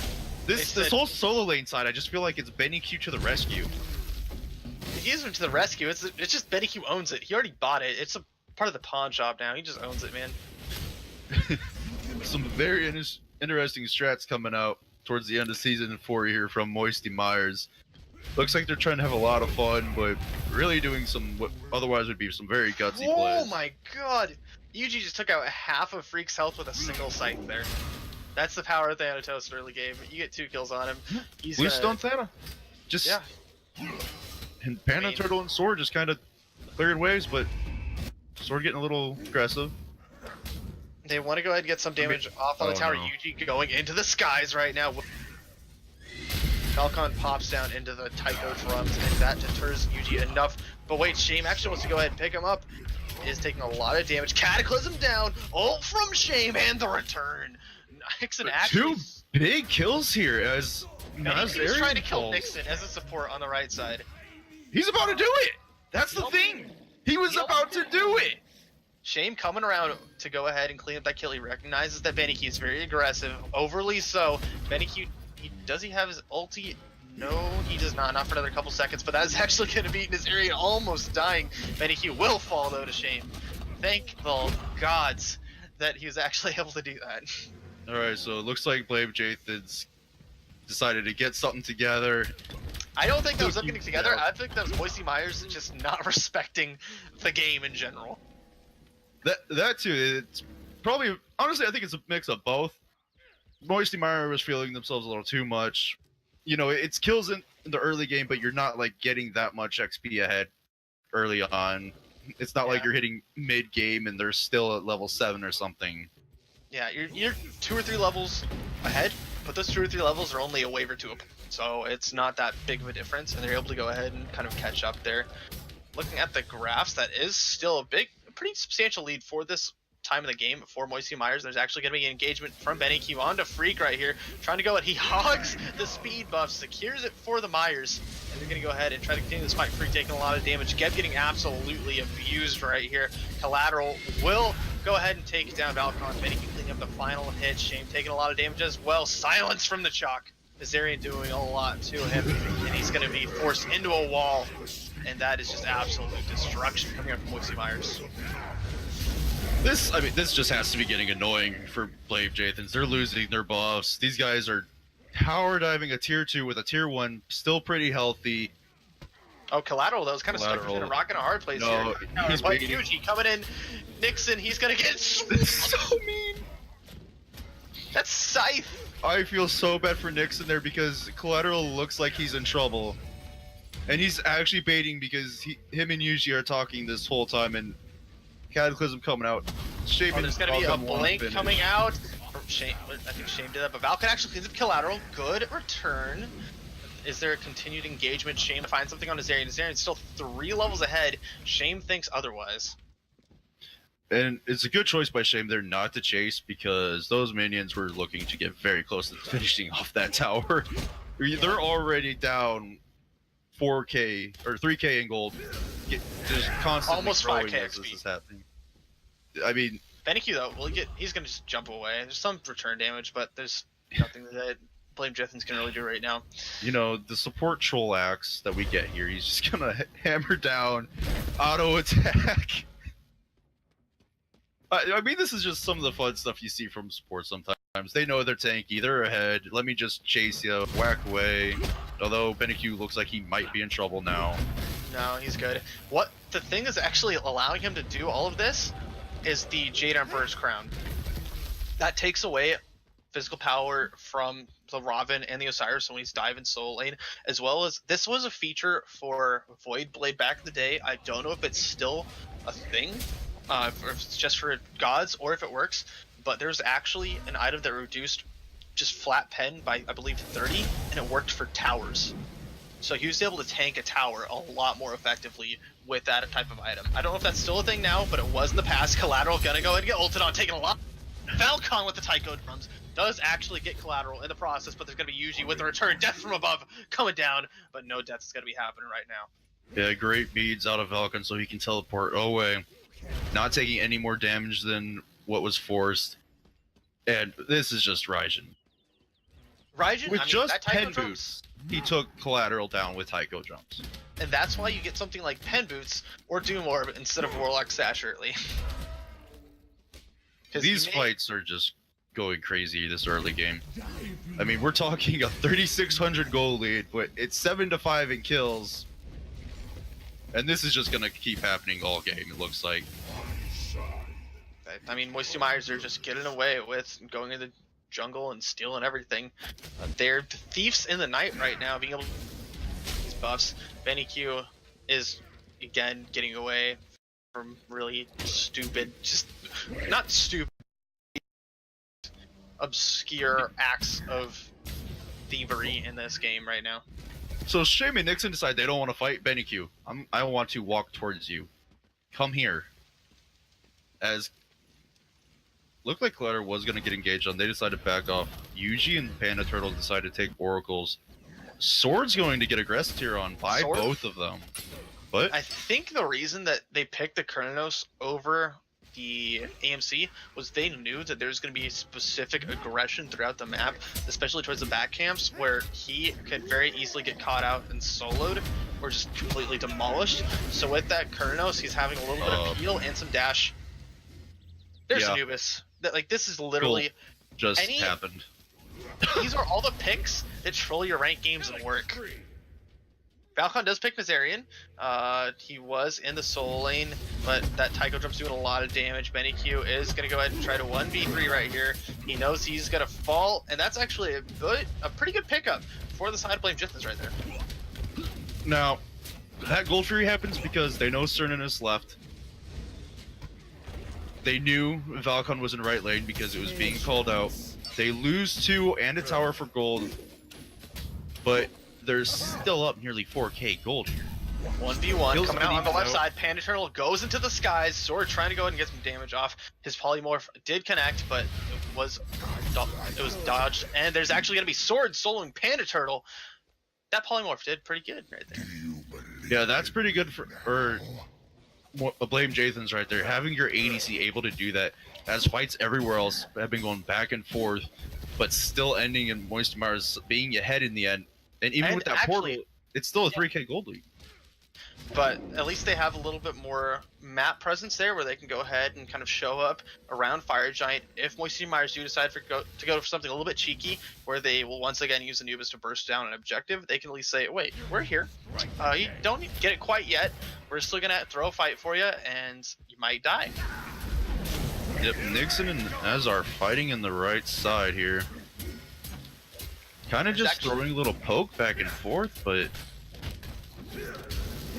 This whole solo lane side, I just feel like it's Benny Q to the rescue. He is to the rescue. It's just Benny Q owns it. He already bought it. It's a part of the pawn shop now. He just owns it, man. Some very interesting strats coming out towards the end of season 4 here from Moisty Myers. Looks like they're trying to have a lot of fun, but really doing some what otherwise would be some very gutsy plays. Oh my god! Yuji just took out half of Freak's health with a single sight there. That's the power of Thanatos early game. You get 2 kills on him. He's Blue Stone Thana. Just yeah. And Panda Turtle and Sword just kind of cleared waves, but Sword getting a little aggressive. They want to go ahead and get some damage off on the tower. No. Yuji going into the skies right now. Falcon pops down into the Tycho drums, and that deters Yuji enough. But wait, Shame actually wants to go ahead and pick him up. Is taking a lot of damage. Cataclysm down. Ult from Shame and the return. Nixon actually. 2 big kills here as He's trying to kill Nixon as a support on the right side. He's about to do it. That's the thing. He was about to do it. Shame coming around to go ahead and clean up that kill. He recognizes that Benny Q is very aggressive, overly so. Benny Q, does he have his ulti? No, he does not. Not for another couple seconds, but that is actually going to be in his area, almost dying. Benny Q will fall though to Shame. Thank the gods that he was actually able to do that. All right, so it looks like Blame Jathan's decided to get something together. I don't think that was them getting together. I think that was Moisty Myers just not respecting the game in general. That too. It's probably honestly, I think it's a mix of both. Moisty Myers was feeling themselves a little too much. You know, it's kills in the early game, but you're not like getting that much XP ahead early on. It's not like you're hitting mid game and they're still at level 7 or something. Yeah, you're 2 or 3 levels ahead, but those 2 or 3 levels are only a wave or 2 up. So it's not that big of a difference, and they're able to go ahead and kind of catch up there. Looking at the graphs, that is still a pretty substantial lead for this time of the game for Moisty Myers. There's actually going to be an engagement from Benny Q onto Freak right here, trying to go and he hogs the speed buff, secures it for the Myers, and they're going to go ahead and try to continue this fight. Freak taking a lot of damage, Geb getting absolutely abused right here. Collateral will go ahead and take down Valcon. Benny Q cleaning up the final hit. Shame taking a lot of damage as well. Silence from the Chalk. Nazarian doing a lot to him, and he's going to be forced into a wall, and that is just absolute destruction coming up from Moisty Myers. This just has to be getting annoying for Blame Jathans. They're losing their buffs. These guys are tower diving a tier 2 with a tier 1, still pretty healthy. Oh, Collateral, that was kind of stuck between a rock and a hard place here. He's but Yuji coming in. Nixon, he's going to get so mean. That's Scythe. I feel so bad for Nixon there because Collateral looks like he's in trouble. And he's actually baiting because him and Yuji are talking this whole time, and Cataclysm coming out. Shame there's going to be a blink coming out. Shame, I think Shame did that, but Valken actually cleans up Collateral. Good return. Is there a continued engagement? Shame to find something on Nazarian. Nazarian's still 3 levels ahead. Shame thinks otherwise. And it's a good choice by Shame there not to chase because those minions were looking to get very close to finishing off that tower. They're already down 4k or 3k in gold. Just constantly almost 5k as XP. This is happening. I mean, Benny Q though, he's gonna just jump away. There's some return damage, but there's nothing that Blame Jathan's gonna really do right now. You know, the support troll axe that we get here, he's just gonna hammer down, auto attack. I mean, this is just some of the fun stuff you see from support sometimes. They know they're tanky, they're ahead. Let me just chase you, whack away. Although Benny Q looks like he might be in trouble now. No, he's good. What the thing is actually allowing him to do all of this is the Jade Emperor's Crown. That takes away physical power from the Robin and the Osiris when he's diving soul lane, as well as this was a feature for Void Blade back in the day. I don't know if it's still a thing, if it's just for gods or if it works, but there's actually an item that reduced just flat pen by I believe 30, and it worked for towers. So he was able to tank a tower a lot more effectively with that type of item. I don't know if that's still a thing now, but it was in the past. Collateral gonna go ahead and get ulted on, taking a lot. Falcon with the Tycho drums does actually get collateral in the process, but there's gonna be Yuji with the return death from above coming down, but no deaths is gonna be happening right now. Yeah, great beads out of Falcon so he can teleport away. Not taking any more damage than what was forced. And this is just Raijin. Raijin, With I mean, just that Tycho pen drums, boots, he took collateral down with Tycho drums. and that's why you get something like Pen Boots or Doom Orb instead of Warlock Sash early. These fights are just going crazy this early game. I mean, we're talking a 3,600 gold lead, but it's 7-5 in kills. And this is just gonna keep happening all game, it looks like. I mean, Moisty Myers are just getting away with going in the jungle and stealing everything. They're the thieves in the night right now, being able to these buffs. Benny Q is again getting away from really stupid, just not stupid, obscure acts of thievery in this game right now. So Shame and Nixon decide they don't want to fight Benny Q. I want to walk towards you. Come here. As looked like Clutter was going to get engaged on, they decided to back off. Yuji and Panda Turtle decided to take Oracles. Sword's going to get aggressed here on by Sword? both of them. But I think the reason that they picked the Kronos over the AMC was they knew that there's going to be specific aggression throughout the map, especially towards the back camps, where he could very easily get caught out and soloed or just completely demolished. So with that Kronos, he's having a little bit of heal and some dash. There's Anubis. Like, this is literally just happened. These are all the picks that troll your ranked games and work. Falcon does pick Mazarian. He was in the soul lane, but that Tycho Drum's doing a lot of damage. Benny Q is going to go ahead and try to 1v3 right here. He knows he's going to fall, and that's actually a pretty good pickup for the side of Blame Jithnas right there. Now, that Gold Fury happens because they know Cernan is left. They knew Falcon was in right lane because it was being called out. They lose 2 and a tower for gold, but they're still up nearly 4k gold here. 1v1 coming out on the left side. Panda Turtle goes into the skies. Sword trying to go ahead and get some damage off. His polymorph did connect, but it was dodged. And there's actually going to be Sword soloing Panda Turtle. That polymorph did pretty good right there. Yeah, that's pretty good for Blame Jathan's right there. Having your ADC able to do that, as fights everywhere else have been going back and forth, but still ending in Moist Mars being ahead in the end. And even with that portal, it's still a 3k gold lead. But at least they have a little bit more map presence there where they can go ahead and kind of show up around Fire Giant. If Moisty Myers do decide to go for something a little bit cheeky, where they will once again use Anubis to burst down an objective, they can at least say, wait, we're here. You don't get it quite yet. We're still going to throw a fight for you, and you might die. Yep, Nixon and Az are fighting in the right side here. Kind of just throwing a little poke back and forth, but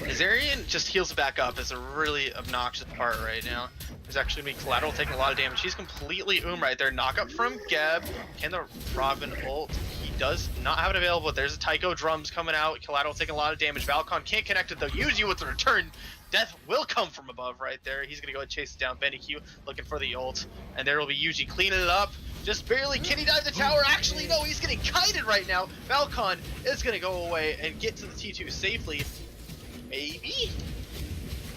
Azarian just heals back up is a really obnoxious part right now. There's actually going to be Collateral taking a lot of damage. He's completely right there. Knock up from Geb. Can the Robin ult? He does not have it available, but there's a Tycho drums coming out. Collateral taking a lot of damage. Valcon can't connect it though. Yuji with the return. Death will come from above right there. He's going to go and chase down Benny Q, looking for the ult. And there will be Yuji cleaning it up. Just barely. Can he dive the tower? Actually, no, he's getting kited right now. Valcon is going to go away and get to the T2 safely. Maybe?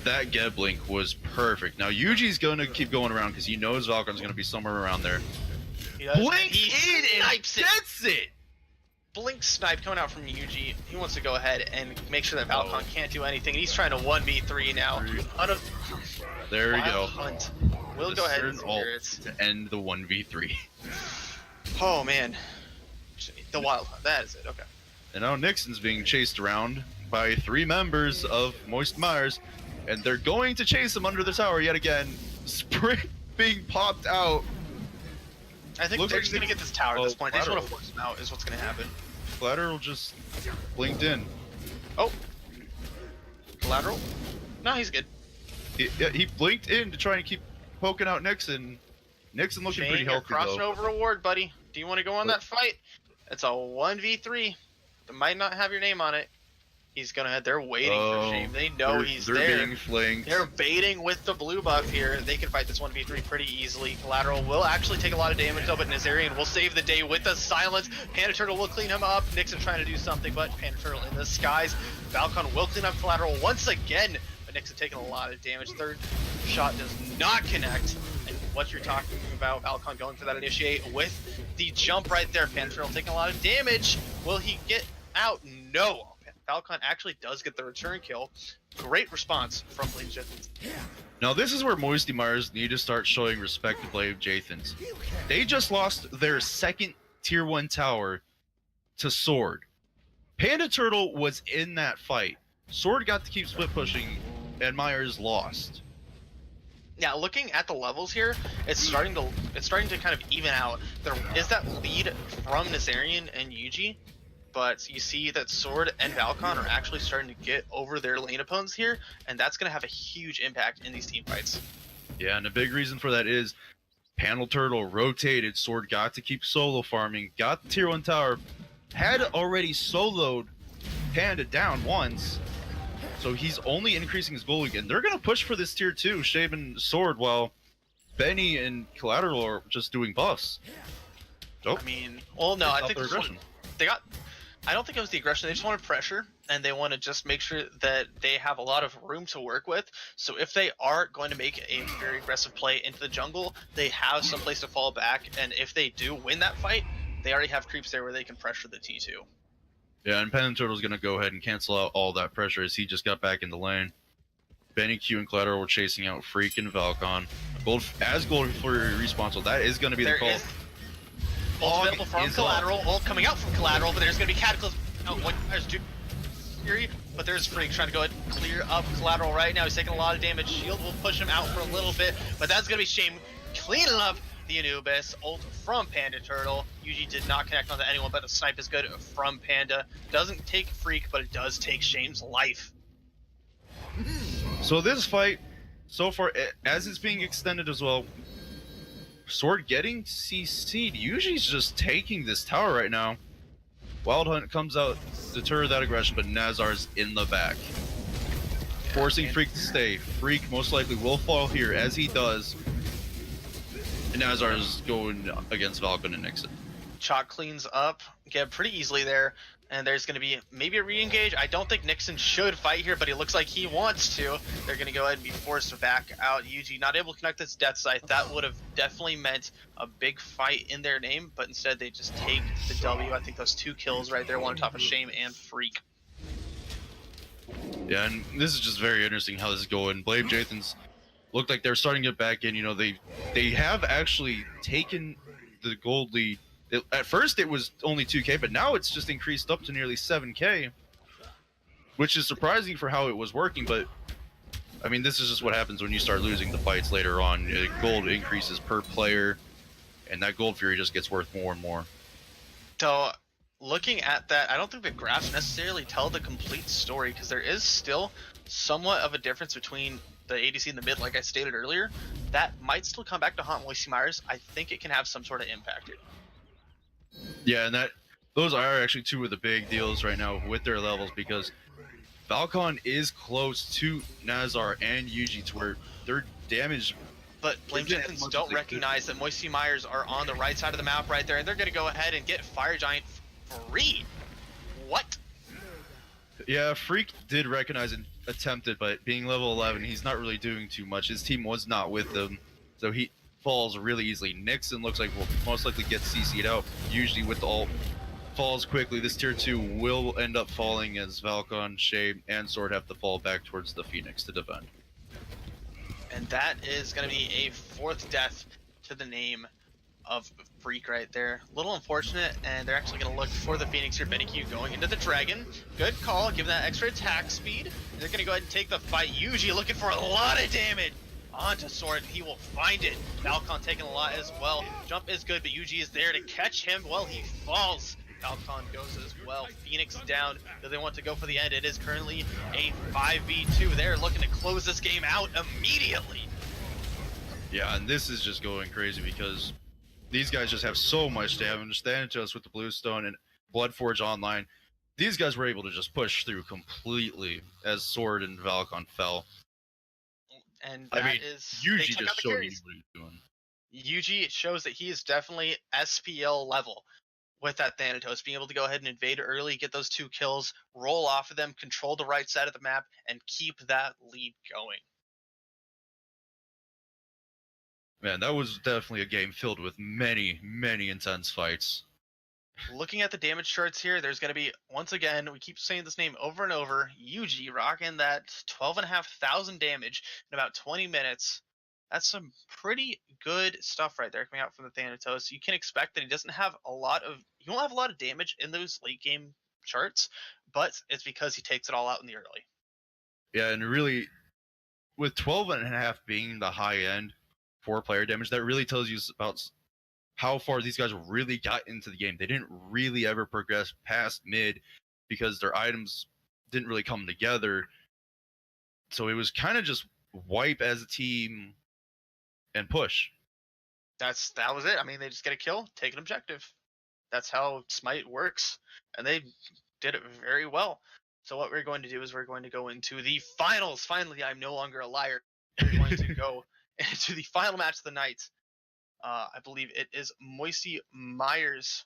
That Geb Blink was perfect. Now Yuji's going to keep going around because he knows Valkon's going to be somewhere around there. Blink in and gets it! Blink snipe coming out from Yuji. He wants to go ahead and make sure that Valcon can't do anything. He's trying to 1v3 now. There we go. Hunt. We'll go ahead and spirits to end the 1v3. Oh man. The Wild Hunt. That is it. Okay. And now Nixon's being chased around by 3 members of Moist Myers, and they're going to chase him under the tower yet again. Spring being popped out. I think they're just going to get this tower at this point. They just want to force him out is what's going to happen. Collateral just blinked in. Oh. Collateral? No, he's good. He blinked in to try and keep poking out Nixon. Nixon looking pretty healthy though. Crossing over reward, buddy. Do you want to go on that fight? It's a 1v3. It might not have your name on it. He's gonna. They're waiting for Shame. They know he's they're there. being flanked. They're baiting with the blue buff here. They can fight this 1v3 pretty easily. Collateral will actually take a lot of damage though, but Nazarian will save the day with the silence. Panda Turtle will clean him up. Nixon trying to do something, but Panda Turtle in the skies. Falcon will clean up Collateral once again, but Nixon taking a lot of damage. Third shot does not connect. And what you're talking about, Falcon going for that initiate with the jump right there. Panda Turtle taking a lot of damage. Will he get out? No. Falcon actually does get the return kill. Great response from Blade Jathans. Now this is where Moisty Myers need to start showing respect to Blade Jathans. They just lost their second tier 1 tower to Sword. Panda Turtle was in that fight. Sword got to keep split pushing and Myers lost. Yeah, looking at the levels here, it's starting to kind of even out. There is that lead from Nazarian and Yuji, but you see that Sword and Falcon are actually starting to get over their lane opponents here, and that's going to have a huge impact in these team fights. Yeah, and a big reason for that is Panda Turtle rotated, Sword got to keep solo farming, got the tier 1 tower, had already soloed Panda down once, so he's only increasing his gold again. They're going to push for this tier 2, Shave and Sword, while Benny and Collateral are just doing buffs. Oh, I mean, well, no, I think they got... I don't think it was the aggression. They just wanted pressure, and they want to just make sure that they have a lot of room to work with. So if they are going to make a very aggressive play into the jungle, they have some place to fall back. And if they do win that fight, they already have creeps there where they can pressure the T2. Yeah, and Panda Turtle's going to go ahead and cancel out all that pressure as he just got back in the lane. Benny, Q, and Collateral were chasing out Freak and Valcon. Gold Flurry respawn, so that is going to be the call. Ult available from Collateral, ult coming out from Collateral, but there's going to be Cataclysm. Oh, there's Fury, but there's Freak trying to go ahead and clear up Collateral right now. He's taking a lot of damage. Shield will push him out for a little bit, but that's going to be Shame cleaning up the Anubis. Ult from Panda Turtle. Yuji did not connect onto anyone, but the snipe is good from Panda. Doesn't take Freak, but it does take Shame's life. So this fight, so far, as it's being extended as well, Sword getting CC'd. Yuji's just taking this tower right now. Wild Hunt comes out to deter that aggression, but Nazar's in the back. Forcing Freak to stay. Freak most likely will fall here, as he does. And Nazar's going against Falcon and Nixon. Chalk cleans up, get pretty easily there, and there's going to be maybe a re-engage. I don't think Nixon should fight here, but he looks like he wants to. They're going to go ahead and be forced back out. Yuji not able to connect this death scythe. That would have definitely meant a big fight in their name, but instead they just take the W. I think those 2 kills right there, one on top of Shame and Freak. Yeah, and this is just very interesting how this is going. Blade Jathans looked like they're starting to get back in. You know, they have actually taken the gold lead. At first it was only 2k, but now it's just increased up to nearly 7k, which is surprising for how it was working. But I mean, this is just what happens when you start losing the fights later on. Gold increases per player, and that Gold Fury just gets worth more and more. So looking at that, I don't think the graphs necessarily tell the complete story, because there is still somewhat of a difference between the ADC in the mid, like I stated earlier. That might still come back to haunt Moisty Myers. I think it can have some sort of impact here. Yeah, and those are actually 2 of the big deals right now with their levels, because Falcon is close to Nazar and Yuji to where their damage. But Blade Jathans don't recognize that Moisty Myers are on the right side of the map right there, and they're going to go ahead and get Fire Giant free. What? Yeah, Freak did recognize and attempted, but being level 11, he's not really doing too much. His team was not with him, so he falls really easily. Nixon looks like will most likely get CC'd out, usually with the ult. Falls quickly. This tier 2 will end up falling as Falcon, Shade, and Sword have to fall back towards the Phoenix to defend. And that is going to be a 4th death to the name of Freak right there. A little unfortunate, and they're actually going to look for the Phoenix here. Benny Q going into the Dragon. Good call, give that extra attack speed. They're going to go ahead and take the fight. Yuji looking for a lot of damage onto Sword. He will find it. Falcon taking a lot as well. Jump is good, but Yuji is there to catch him while he falls. Falcon goes as well. Phoenix down. Do they want to go for the end? It is currently a 5v2. They're looking to close this game out immediately. Yeah, and this is just going crazy because these guys just have so much damage. Thanatos with the Bluestone and Bloodforge online. these guys were able to just push through completely as Sword and Valkon fell. And I that mean, is they Yuji took just out the showed he knew carries. what he was doing. Yuji shows that he is definitely SPL level with that Thanatos, being able to go ahead and invade early, get those 2 kills, roll off of them, control the right side of the map, and keep that lead going. Man, that was definitely a game filled with many, many intense fights. Looking at the damage charts here, there's going to be, once again, we keep saying this name over and over, Yuji rocking that 12,500 damage in about 20 minutes. That's some pretty good stuff right there coming out from the Thanatos. You can expect that he doesn't have a lot of, he won't have a lot of damage in those late game charts, but it's because he takes it all out in the early. Yeah, and really, with 12.5 being the high end for player damage, that really tells you about how far these guys really got into the game. They didn't really ever progress past mid because their items didn't really come together. So it was kind of just wipe as a team and push. That was it. I mean, they just get a kill, take an objective. That's how Smite works, and they did it very well. So what we're going to do is we're going to go into the finals. Finally, I'm no longer a liar. We're going to go into the final match of the night. I believe it is Moisey Myers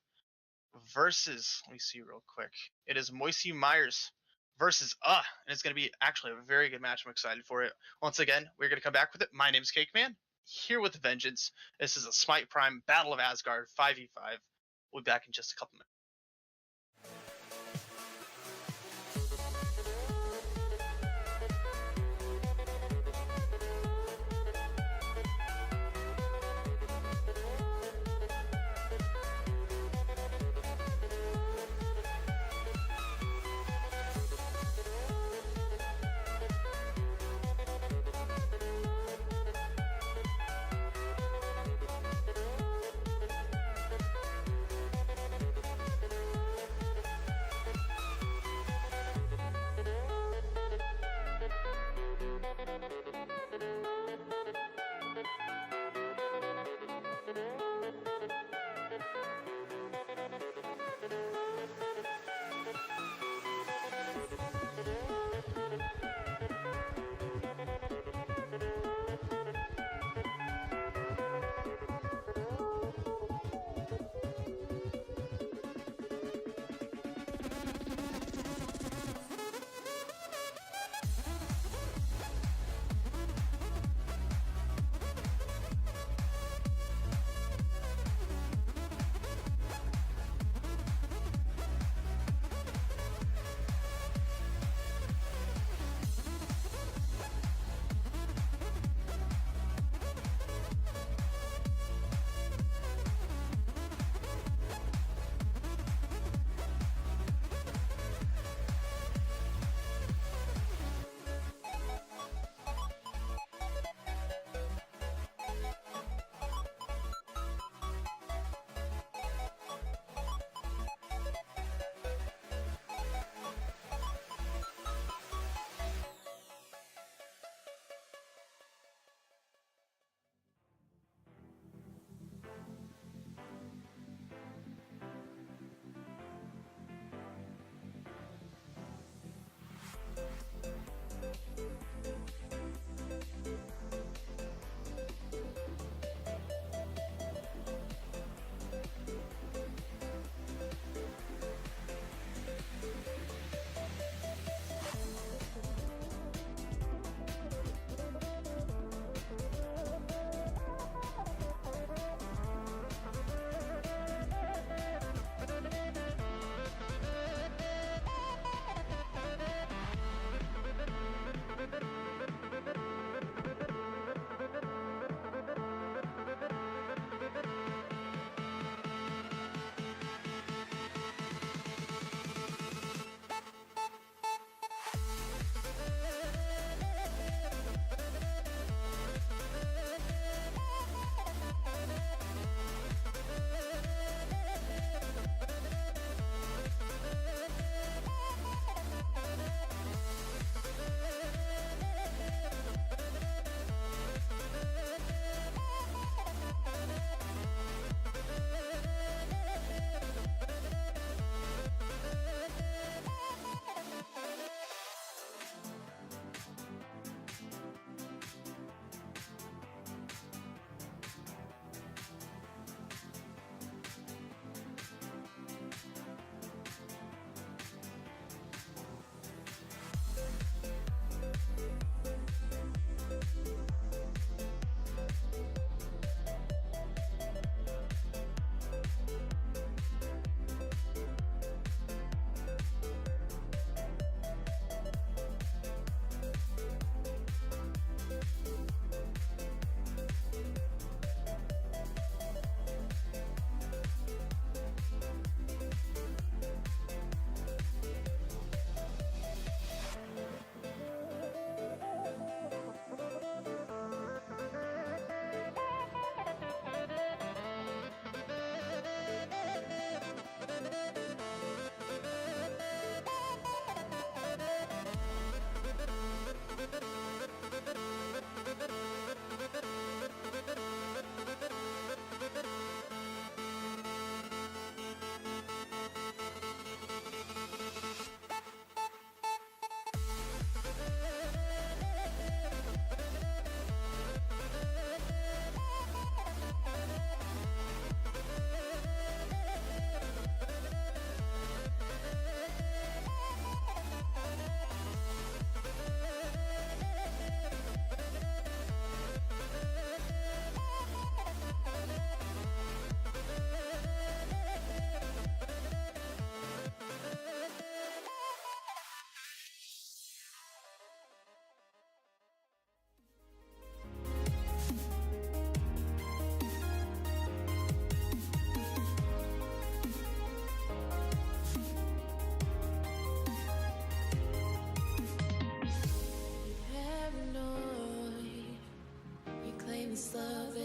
versus. Let me see real quick. It is Moisey Myers versus and it's going to be actually a very good match. I'm excited for it. Once again, we're going to come back with it. My name's Cake Man, here with Vengeance. This is a Smite Prime Battle of Asgard 5v5. We'll be back in just a couple minutes.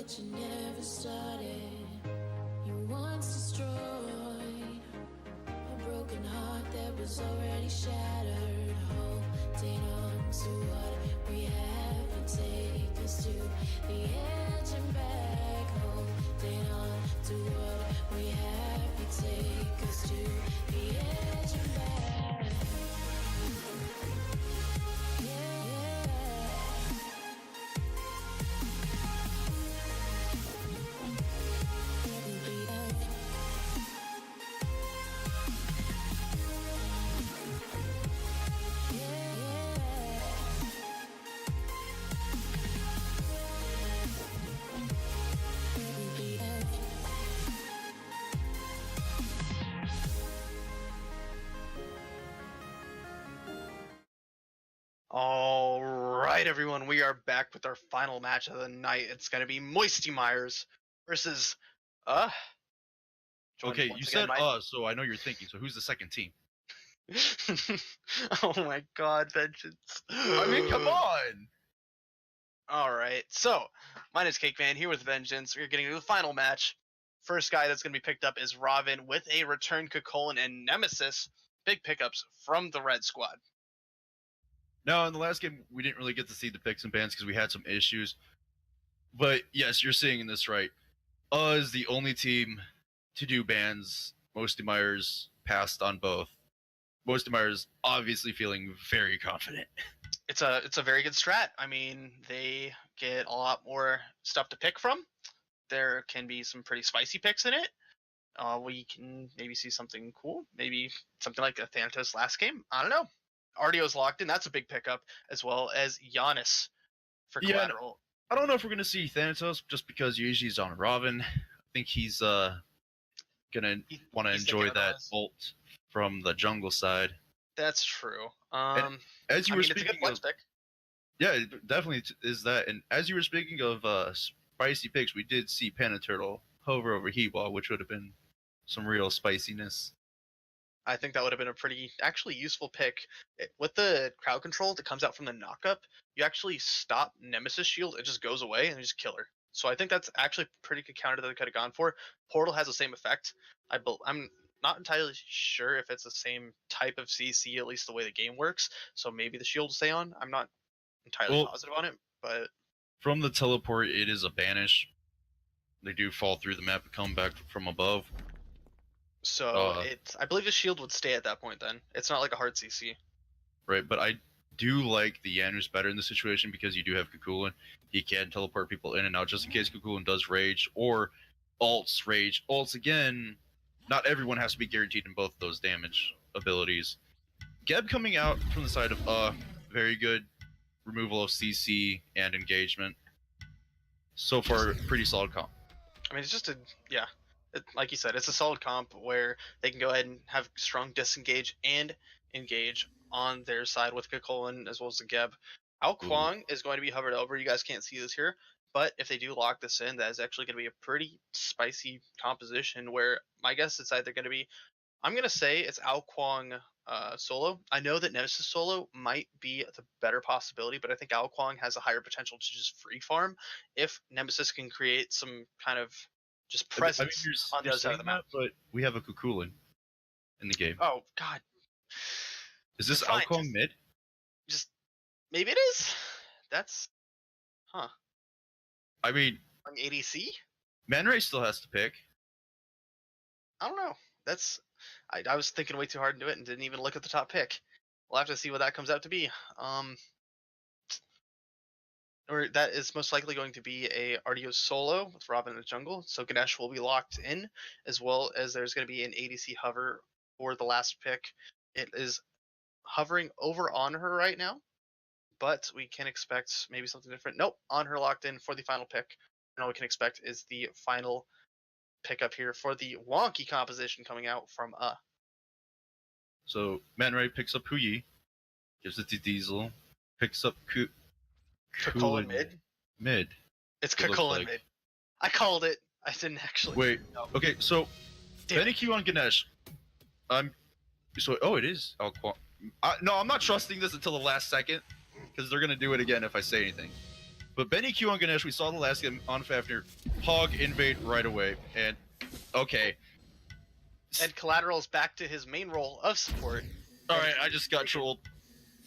that you never started. You once destroyed a broken heart that was already shattered. Holding on to what we have and take us to the edge and back. Holding on to what we have and take us to the edge and back. All right, everyone, we are back with our final match of the night. It's going to be Moisty Myers versus joined Okay, once you again said by- so I know you're thinking. So who's the second team? Oh my God, Vengeance! I mean, come on. All right, so my name's Cake Man here with Vengeance. We're getting to the final match. First guy that's going to be picked up is Robin with a return Kukulin and Nemesis. Big pickups from the Red Squad. No, in the last game we didn't really get to see the picks and bans because we had some issues. But yes, you're seeing this right. Is the only team to do bans. Mosty Myers passed on both. Mosty Myers obviously feeling very confident. It's a very good strat. I mean, they get a lot more stuff to pick from. There can be some pretty spicy picks in it. We can maybe see something cool. Maybe something like a Thanatos last game. I don't know. Ardio's locked in. That's a big pickup, as well as Giannis for Yeah, collateral. I don't know if we're gonna see Thanatos just because usually he's on Robin. I think he's gonna want to He's enjoy thinking that otherwise. ult from the jungle side. That's true. As you I were mean, it's a good speaking flex of, pick. yeah, it definitely is that. And as you were speaking of spicy picks, we did see Turtle hover over Heatwall, which would have been some real spiciness. I think that would have been a pretty actually useful pick. With the crowd control that comes out from the knockup, you actually stop Nemesis shield. It just goes away and you just kill her. So I think that's actually a pretty good counter that they could have gone for. Portal has the same effect. I'm not entirely sure if it's the same type of CC, at least the way the game works. So maybe the shield will stay on. I'm not entirely positive on it, but From the teleport, it is a banish. They do fall through the map and come back from above. so I believe the shield would stay at that point. Then it's not like a hard CC. Right, but I do like the Yanus better in this situation because you do have Kukulin. He can teleport people in and out just in case Kukulin does rage or ults rage. Ults again, not everyone has to be guaranteed in both those damage abilities. Geb coming out from the side of very good removal of CC and engagement. So far, pretty solid comp. I mean, it's just like you said, it's a solid comp where they can go ahead and have strong disengage and engage on their side with Kukulin as well as the Geb. Ao Kwang is going to be hovered over. You guys can't see this here, but if they do lock this in, that is actually going to be a pretty spicy composition where my guess is either going to be, I'm going to say it's Ao Kwang solo. I know that Nemesis solo might be the better possibility, but I think Ao Kwang has a higher potential to just free farm if Nemesis can create some kind of just presence on the other side of the map. But we have a Kukulin in the game. Oh God, Is this fine, Alcon mid? just maybe it is. That's I mean, on ADC. Man Ray still has to pick. I don't know. I was thinking way too hard into it and didn't even look at the top pick. We'll have to see what that comes out to be. Or that is most likely going to be a Ardio's solo with Robin in the jungle. So Ganesh will be locked in, as well as there's going to be an ADC hover for the last pick. It is hovering over on her right now, but we can expect maybe something different. Nope, on her locked in for the final pick. And all we can expect is the final pickup here for the wonky composition coming out from So Man Ray picks up Huyi, gives it to Diesel, picks up Kukulin mid. Mid. It's It looks Kukulin like. mid. I called it. I didn't actually. Wait. No. Okay, so Damn it. Benny Q on Ganesh. It is Alquan. No, I'm not trusting this until the last second because they're gonna do it again if I say anything. But Benny Q on Ganesh, we saw the last game on Fafnir, hog invade right away, and okay. And Collateral's back to his main role of support. All right, I just got trolled.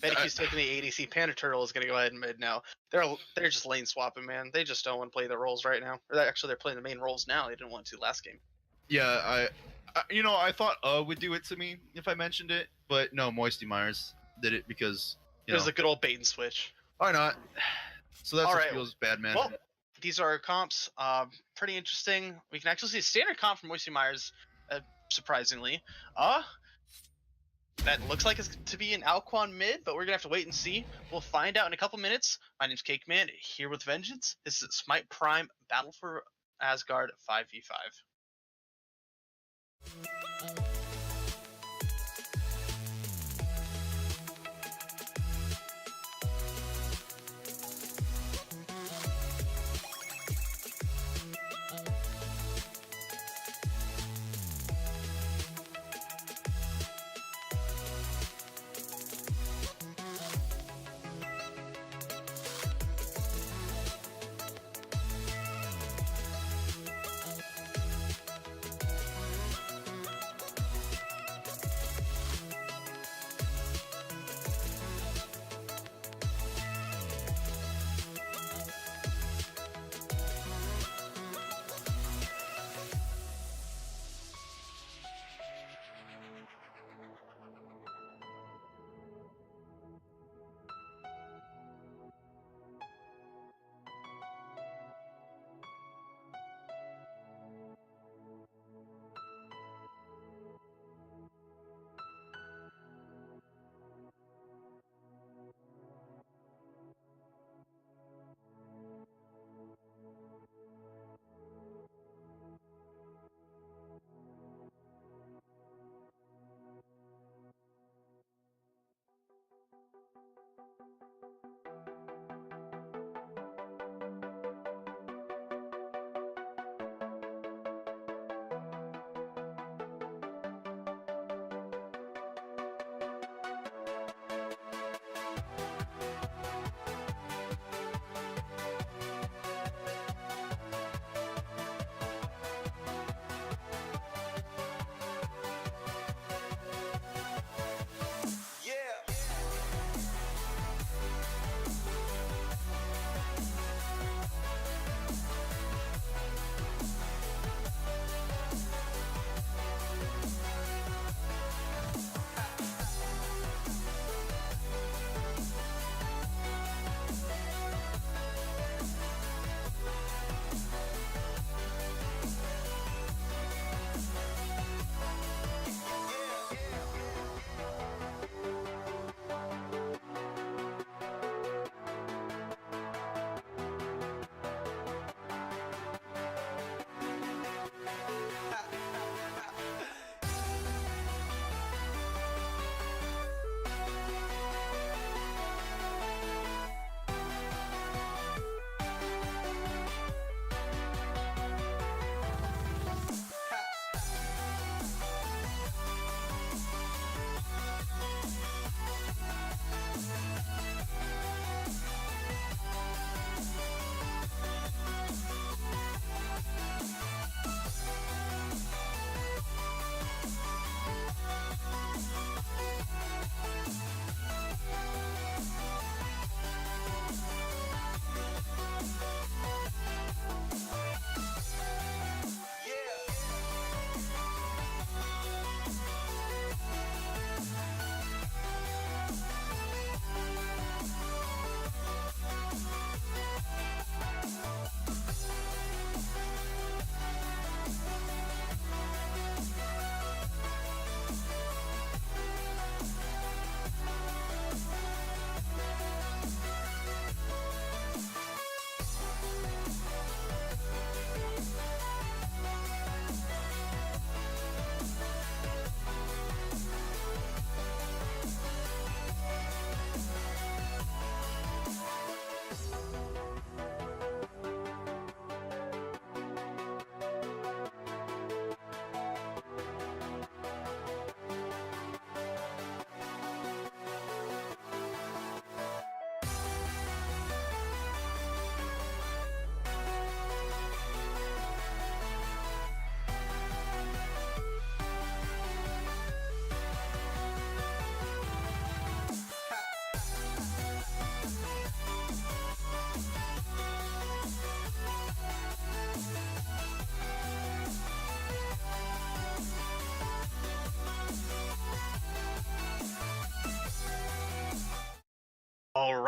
Benny's taking the ADC. Panda Turtle is going to go ahead and mid now. They're just lane swapping, man. They just don't want to play the roles right now. Or actually, they're playing the main roles now. They didn't want to last game. Yeah, I thought would do it to me if I mentioned it, but no, Moisty Myers did it because It was a good old bait and switch. why not? So that's All what right. feels bad, man. Well, these are our comps. Pretty interesting. We can actually see a standard comp from Moisty Myers, surprisingly. That looks like it's to be an Alquan mid, but we're going to have to wait and see. We'll find out in a couple minutes. My name's Cakeman, here with Vengeance. This is Smite Prime Battle for Asgard 5v5.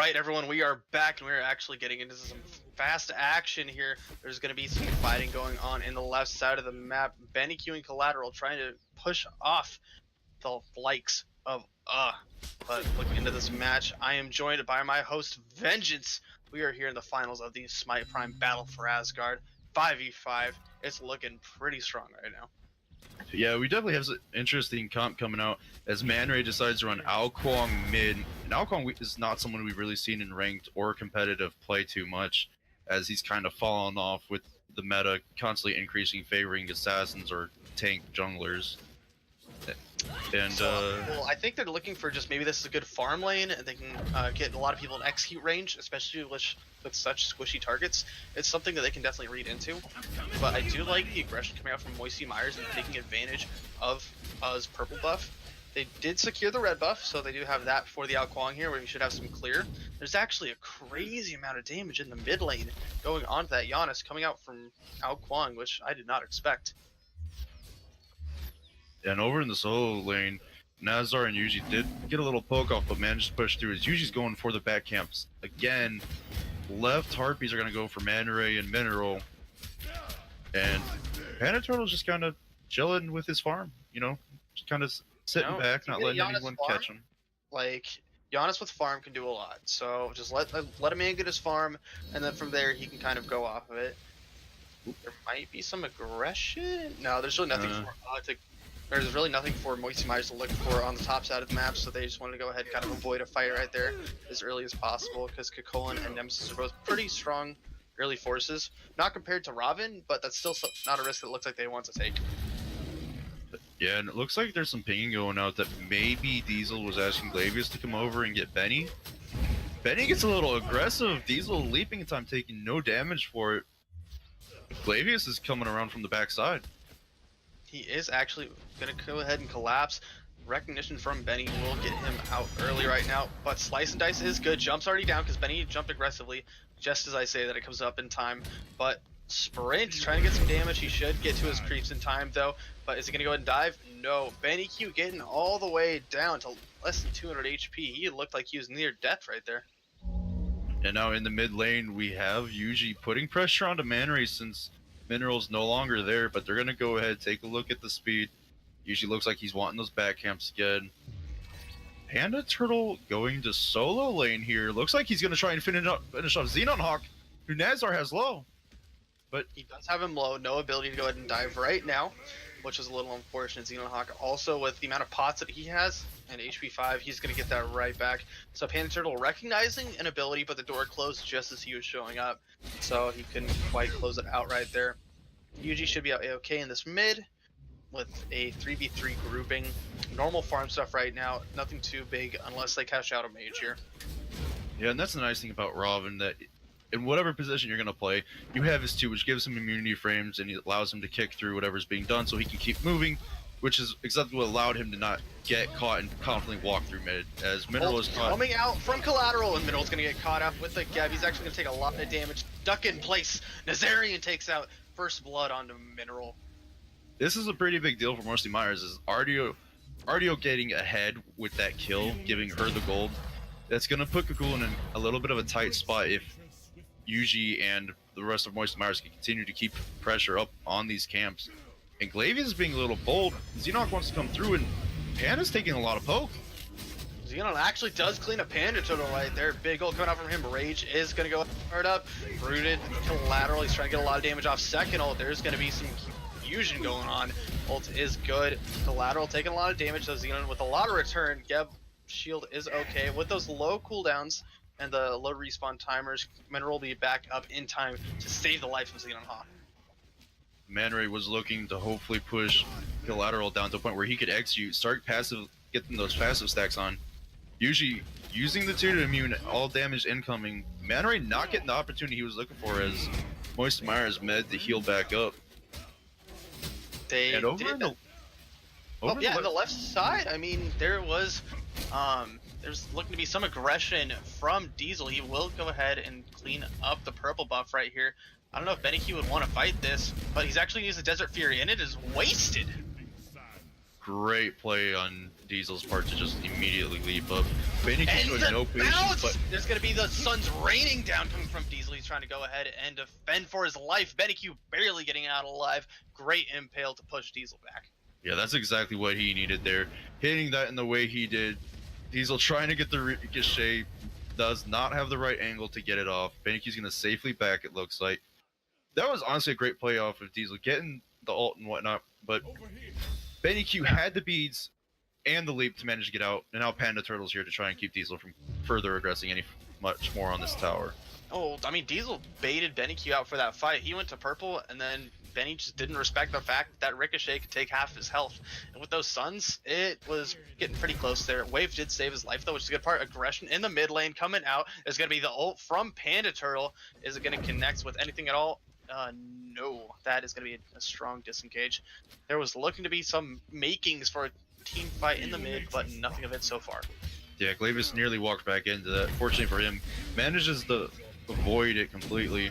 Alright everyone, we are back and we're actually getting into some fast action here. There's going to be some fighting going on in the left side of the map. Benny Q and Collateral trying to push off the likes of But looking into this match, I am joined by my host Vengeance. We are here in the finals of the Smite Prime Battle for Asgard 5v5. It's looking pretty strong right now. Yeah, we definitely have some interesting comp coming out as Man Ray decides to run Ao Kuang mid. And Ao Kuang is not someone we've really seen in ranked or competitive play too much, as he's kind of fallen off with the meta constantly increasing, favoring assassins or tank junglers. And well, I think they're looking for just maybe this is a good farm lane and they can get a lot of people in execute range, especially with such squishy targets. It's something that they can definitely read into. But I do like the aggression coming out from Moisty Myers and taking advantage of U's purple buff. They did secure the red buff, so they do have that for the Ao Kuang here, where we should have some clear. There's actually a crazy amount of damage in the mid lane going on to that Giannis coming out from Ao Kuang, which I did not expect. And over in the solo lane, Nazar and Yuji did get a little poke off, but managed to push through. As Yuji's going for the back camps again. Left Harpies are going to go for Man Ray and Mineral, and Panda Turtle's just kind of chilling with his farm. You know, just kind of sitting back, not letting anyone catch him. Like Giannis with farm can do a lot, so just let a man get his farm, and then from there he can kind of go off of it. There might be some aggression. No, there's really nothing there's really nothing for Moisty Myers to look for on the top side of the map, so they just wanted to go ahead and kind of avoid a fight right there as early as possible, because Kakolan and Nemesis are both pretty strong early forces. Not compared to Robin, but that's still not a risk that looks like they want to take. Yeah, and it looks like there's some pinging going out that maybe Diesel was asking Glavius to come over and get Benny. Benny gets a little aggressive. Diesel leaping time, taking no damage for it. Glavius is coming around from the backside. He is actually going to go ahead and collapse. Recognition from Benny will get him out early right now, but Slice and Dice is good. Jump's already down because Benny jumped aggressively, just as I say that it comes up in time. But Sprint trying to get some damage. He should get to his creeps in time though, but is he going to go ahead and dive? No. Benny Q getting all the way down to less than 200 HP. He looked like he was near death right there. And now in the mid lane, we have Yuji putting pressure onto Man Ray since Mineral's no longer there, but they're going to go ahead, take a look at the speed. Usually looks like he's wanting those back camps again. Panda Turtle going to solo lane here. Looks like he's going to try and finish off Xenon Hawk, who Nazar has low. But he does have him low, no ability to go ahead and dive right now, which is a little unfortunate. Xenon Hawk also, with the amount of pots that he has and HP 5, he's going to get that right back. So Panda Turtle recognizing an ability, but the door closed just as he was showing up, so he couldn't quite close it out right there. Yuji should be okay in this mid with a 3v3 grouping. Normal farm stuff right now, nothing too big unless they cash out a mage here. Yeah, and that's the nice thing about Robin, that in whatever position you're going to play, you have his 2, which gives him immunity frames and it allows him to kick through whatever's being done so he can keep moving, which is exactly what allowed him to not get caught and confidently walk through mid, as Mineral is caught. Coming out from Collateral, and Mineral's going to get caught up with the Geb. He's actually going to take a lot of damage. Duck in place. Nazarian takes out first blood onto Mineral. This is a pretty big deal for Moisty Myers, is Ardio getting ahead with that kill, giving her the gold. That's going to put Kakolan in a little bit of a tight spot if Yuji and the rest of Moisty Myers can continue to keep pressure up on these camps. And Glavius is being a little bold. Xenon wants to come through, and Panda's taking a lot of poke. Xenon actually does clean a Panda Turtle right there. Big ult coming out from him. Rage is going to go hard up. Rooted, Collateral. He's trying to get a lot of damage off second ult. There's going to be some fusion going on. Ult is good. Collateral taking a lot of damage. So Xenon with a lot of return. Geb shield is okay. With those low cooldowns and the low respawn timers, Mineral will be back up in time to save the life of Xenon Hawk. Man Ray was looking to hopefully push Collateral down to a point where he could execute, start passive, getting those passive stacks on. Usually using the 2 to immune all damage incoming. Man Ray not getting the opportunity he was looking for as Moisty Myers med to heal back up. And over in the the left side, I mean, there's looking to be some aggression from Diesel. He will go ahead and clean up the purple buff right here. I don't know if Benny Q would want to fight this, but he's actually used the Desert Fury, and it is wasted. great play on Diesel's part to just immediately leap up. Benny And showing no now patience, but there's going to be the sun's raining down coming from Diesel. He's trying to go ahead and defend for his life. Benny barely getting out alive. Great impale to push Diesel back. yeah, that's exactly what he needed there. Hitting that in the way he did. Diesel trying to get the ricochet, does not have the right angle to get it off. Benny's going to safely back, it looks like. That was honestly a great play off of Diesel, getting the ult and whatnot, but Benny Q had the beads and the leap to manage to get out, and now Panda Turtle's here to try and keep Diesel from further aggressing much more on this tower. Oh, I mean, Diesel baited Benny Q out for that fight. He went to purple, and then Benny just didn't respect the fact that Ricochet could take half his health. And with those suns, it was getting pretty close there. Wave did save his life, though, which is a good part. Aggression in the mid lane coming out. Is going to be the ult from Panda Turtle. Is it going to connect with anything at all? No. That is going to be a strong disengage. There was looking to be some makings for a team fight in the mid, but nothing of it so far. Yeah, Glavis nearly walked back into that. Fortunately for him, manages to avoid it completely.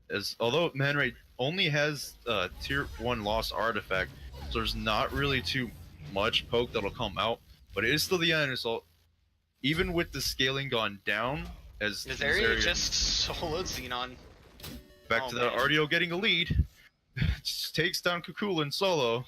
As although Man Ray only has tier 1 lost artifact, so there's not really too much poke that'll come out, but it is still the end result. Even with the scaling gone down, as Nazarian just soloed Xenon. back to that RDO getting a lead, just takes down Kukulin solo.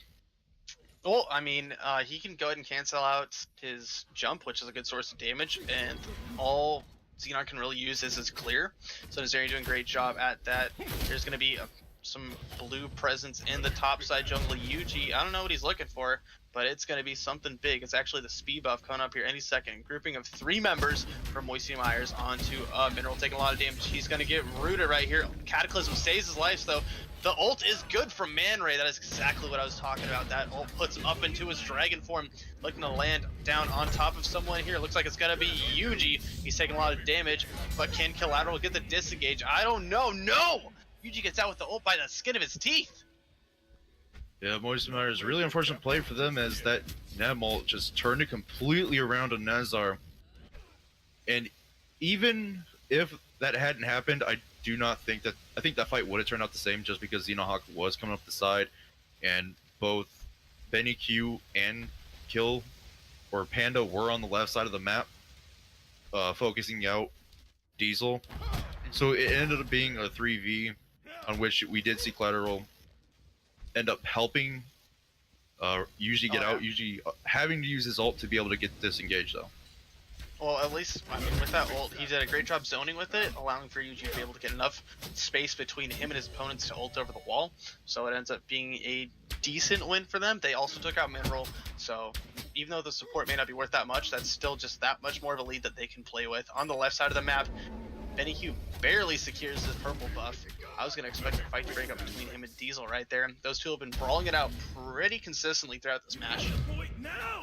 Well, I mean, he can go ahead and cancel out his jump, which is a good source of damage, and all Xenon can really use is his clear. So Nazarian doing a great job at that. There's going to be some blue presence in the top side jungle. Yuji, I don't know what he's looking for, but it's going to be something big. It's actually the speed buff coming up here any second. Grouping of 3 members from Moisty Myers onto Mineral, taking a lot of damage. He's going to get rooted right here. Cataclysm saves his life, though. The ult is good from Man Ray. That is exactly what I was talking about. That ult puts him up into his dragon form, looking to land down on top of someone here. Looks like it's going to be Yuji. He's taking a lot of damage, but can Collateral get the disengage? I don't know. No! Yuji gets out with the ult by the skin of his teeth. Yeah, Moisty Myers, really unfortunate play for them as that Nem ult just turned it completely around on Nazar. And even if that hadn't happened, I think that fight would have turned out the same, just because Xenohawk was coming up the side, and both Benny Q and Panda were on the left side of the map, focusing out Diesel. So it ended up being a 3v on which we did see Collateral end up helping usually get out, usually having to use his ult to be able to get disengaged though. Well, at least, I mean, with that ult, he did a great job zoning with it, allowing for Yuji to be able to get enough space between him and his opponents to ult over the wall. So it ends up being a decent win for them. They also took out Mineral, so even though the support may not be worth that much, that's still just that much more of a lead that they can play with. On the left side of the map, Benny Q barely secures his purple buff. I was going to expect a fight to break up between him and Diesel right there. Those two have been brawling it out pretty consistently throughout this match.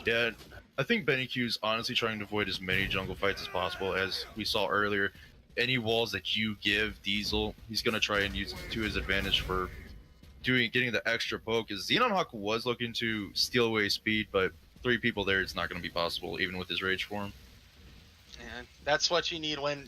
Yeah, I think Benny Q's honestly trying to avoid as many jungle fights as possible. As we saw earlier, any walls that you give Diesel, he's going to try and use to his advantage for getting the extra poke. As Xenonhawk was looking to steal away speed, but 3 people there, it's not going to be possible, even with his rage form. And that's what you need when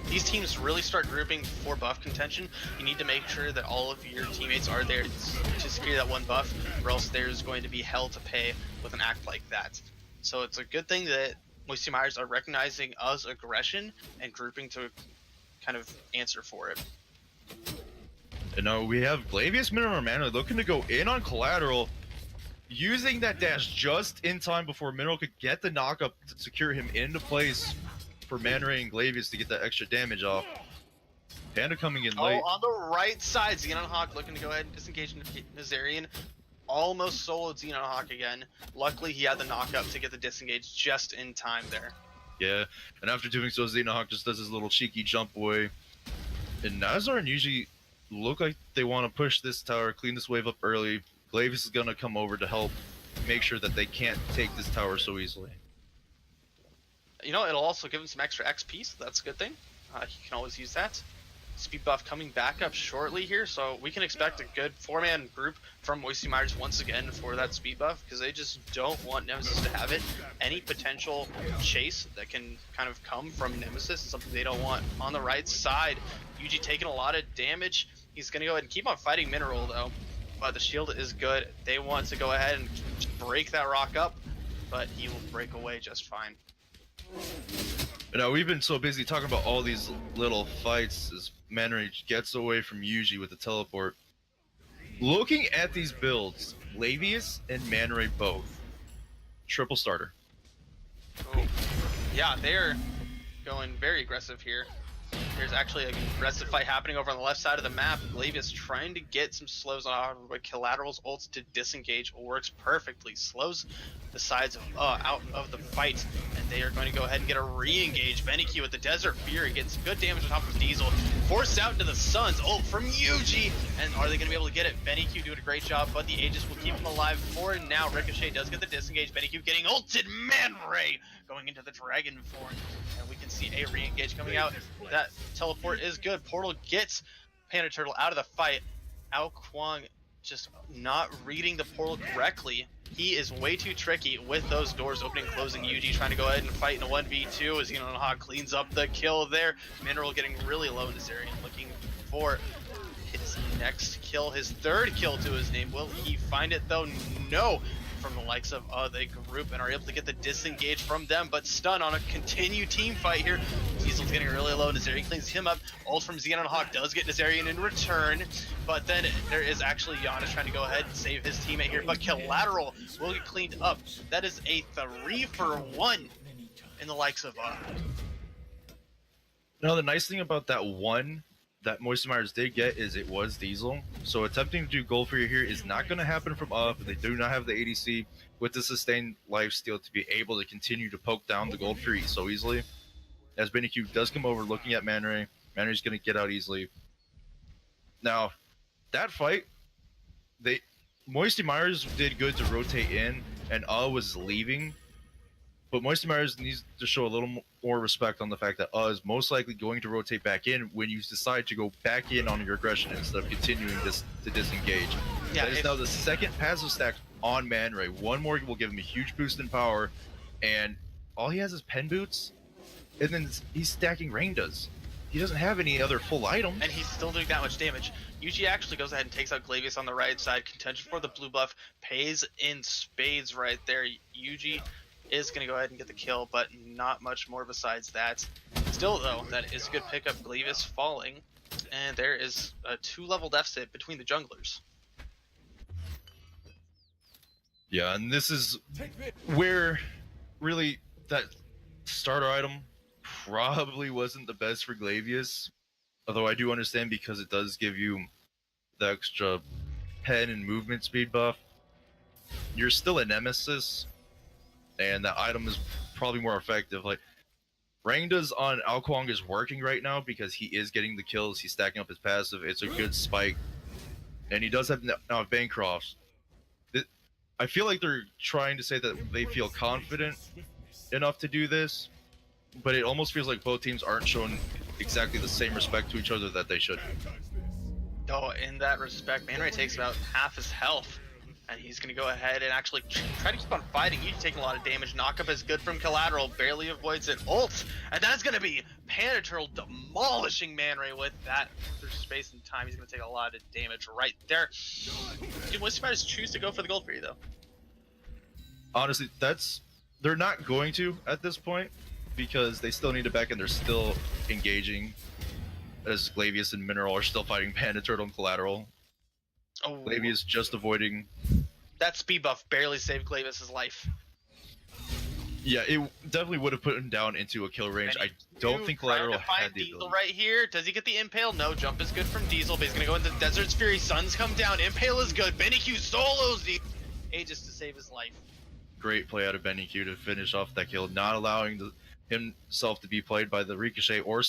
these teams really start grouping for buff contention. You need to make sure that all of your teammates are there to secure that one buff, or else there's going to be hell to pay with an act like that. So it's a good thing that Moisty Myers are recognizing us aggression and grouping to kind of answer for it. And now we have Glavius Minimum Mana looking to go in on Collateral, using that dash just in time before Mineral could get the knockup to secure him into place for Man Ray and Glavius to get that extra damage off. Panda coming in late. Oh, on the right side, Xenonhawk looking to go ahead and disengage Nazarian. Almost soloed Xenonhawk again. Luckily, he had the knockup to get the disengage just in time there. Yeah, and after doing so, Xenohawk just does his little cheeky jump away. And Nazar and Yuji look like they want to push this tower, clean this wave up early. Glavis is going to come over to help make sure that they can't take this tower so easily. You know, it'll also give him some extra XP, so that's a good thing. He can always use that. Speed buff coming back up shortly here, so we can expect a good 4-man group from Moisty Myers once again for that speed buff, because they just don't want Nemesis to have it. Any potential chase that can kind of come from Nemesis is something they don't want. On the right side, Yuji taking a lot of damage. He's going to go ahead and keep on fighting Mineral, though. But the shield is good. They want to go ahead and break that rock up, but he will break away just fine. Now, we've been so busy talking about all these little fights as Man Ray gets away from Yuji with the teleport. Looking at these builds, Labius and Man Ray both. Triple starter. Oh, yeah, they're going very aggressive here. There's actually an aggressive fight happening over on the left side of the map. Glavius trying to get some slows on, but Collateral's ults to disengage works perfectly. Slows the sides of, out of the fight, and they are going to go ahead and get a re-engage. Benny with the Desert Fury gets good damage on top of Diesel. Forced out into the Suns. Ult from Yuji, and are they going to be able to get it? Benny doing a great job, but the Aegis will keep him alive for now. Ricochet does get the disengage. Benny getting ulted. Man Ray going into the Dragon form. And we can see a re-engage coming out. That teleport is good. Portal gets Panda Turtle out of the fight. Ao Kwang just not reading the portal correctly. He is way too tricky with those doors opening and closing. Yuji trying to go ahead and fight in a 1v2 as Xenohawk cleans up the kill there. Mineral getting really low in this area and looking for his next kill, his third kill to his name. Will he find it though? No. From the likes of the group, and are able to get the disengage from them, but stun on a continued team fight here. Diesel's getting really low in this area. He cleans him up. Ult from Xenohawk does get Nazarian in return, but then there is actually Giannis trying to go ahead and save his teammate here, but Collateral will get cleaned up. That is a 3-for-1 in the likes of Now, the nice thing about that one that Moisty Myers did get is it was Diesel. So attempting to do gold for you here is not going to happen from up. They do not have the ADC with the sustained lifesteal to be able to continue to poke down the Gold Fury so easily. As Benny Q does come over looking at Man Ray. Man Ray's going to get out easily. Now, that fight, Moisty Myers did good to rotate in, and was leaving. But Moisty Myers needs to show a little more respect on the fact that is most likely going to rotate back in when you decide to go back in on your aggression instead of continuing this to disengage. Yeah, that is now the second passive stack on Man Ray. One more will give him a huge boost in power, and all he has is pen boots, and then he's stacking rain does. He doesn't have any other full items. And he's still doing that much damage. Yuji actually goes ahead and takes out Glavius on the right side. Contention for the blue buff pays in spades right there. Yuji is going to go ahead and get the kill, but not much more besides that. Still, though, that is a good pickup. Glavius falling, and there is a 2-level deficit between the junglers. Yeah, and this is where really that starter item probably wasn't the best for Glavius, although I do understand because it does give you the extra pen and movement speed buff. You're still a nemesis, and that item is probably more effective. Like, Rangda's on Ao Kwang is working right now because he is getting the kills. He's stacking up his passive. It's a good spike. And he does have now Bancroft. I feel like they're trying to say that they feel confident enough to do this, but it almost feels like both teams aren't showing exactly the same respect to each other that they should. Oh, in that respect, Man Ray takes about half his health. And he's going to go ahead and actually try to keep on fighting. He's taking a lot of damage. Knockup is good from Collateral. Barely avoids it. Ult. And that's going to be Panda Turtle demolishing Man Ray with that. Through space and time, he's going to take a lot of damage right there. Dude, Moisty Myers choose to go for the gold for you, though? Honestly, they're not going to at this point because they still need it back and they're still engaging as Glavius and Mineral are still fighting Panda Turtle and Collateral. Oh. Glavius just avoiding. That speed buff barely saved Glavius' life. Yeah, it definitely would have put him down into a kill range. I don't think Collateral had the Diesel right here. Does he get the Impale? No, jump is good from Diesel, but he's going to go into Desert's Fury. Suns come down. Impale is good. Benny Q solos the Aegis to save his life. Great play out of Benny Q to finish off that kill, not allowing himself to be played by the Ricochet or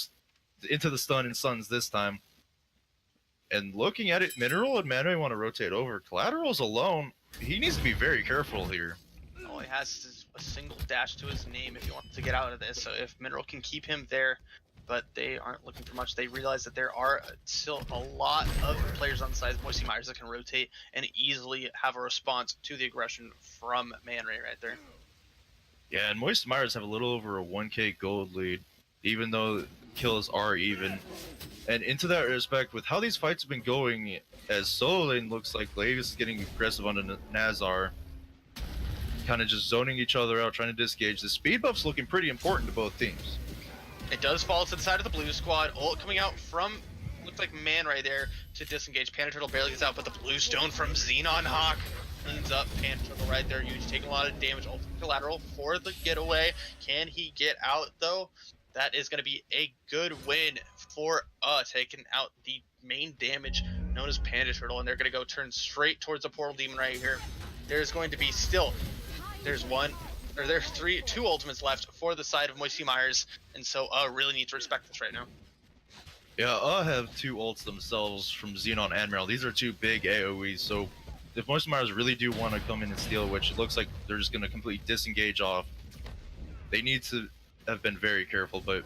into the stun and Suns this time. And looking at it, Mineral and Man Ray want to rotate over. Collateral's alone. He needs to be very careful here. All he has is a single dash to his name if he wants to get out of this. So if Mineral can keep him there, but they aren't looking for much. They realize that there are still a lot of players on the side of Moisty Myers that can rotate and easily have a response to the aggression from Man Ray right there. Yeah, and Moisty Myers have a little over a 1k gold lead, even though kills are even. And into that respect, with how these fights have been going, as solo lane looks like Glavis is getting aggressive on the Nazar, kind of just zoning each other out, trying to disengage. The speed buff's looking pretty important to both teams. It does fall to the side of the blue squad. Ult coming out from, looks like Man right there to disengage. Panda Turtle barely gets out, but the blue stone from Xenon Hawk cleans up Panda Turtle right there. Huge, taking a lot of damage. Ult collateral for the getaway. Can he get out though? That is going to be a good win for taking out the main damage known as Panda Turtle, and they're going to go turn straight towards the Portal Demon right here. There's going to be still, there's two ultimates left for the side of Moisty Myers, and so really need to respect this right now. Yeah, have 2 ults themselves from Xenon and Meryl. These are 2 big AoEs, so if Moisty Myers really do want to come in and steal, which it looks like they're just going to completely disengage off, they need to have been very careful. But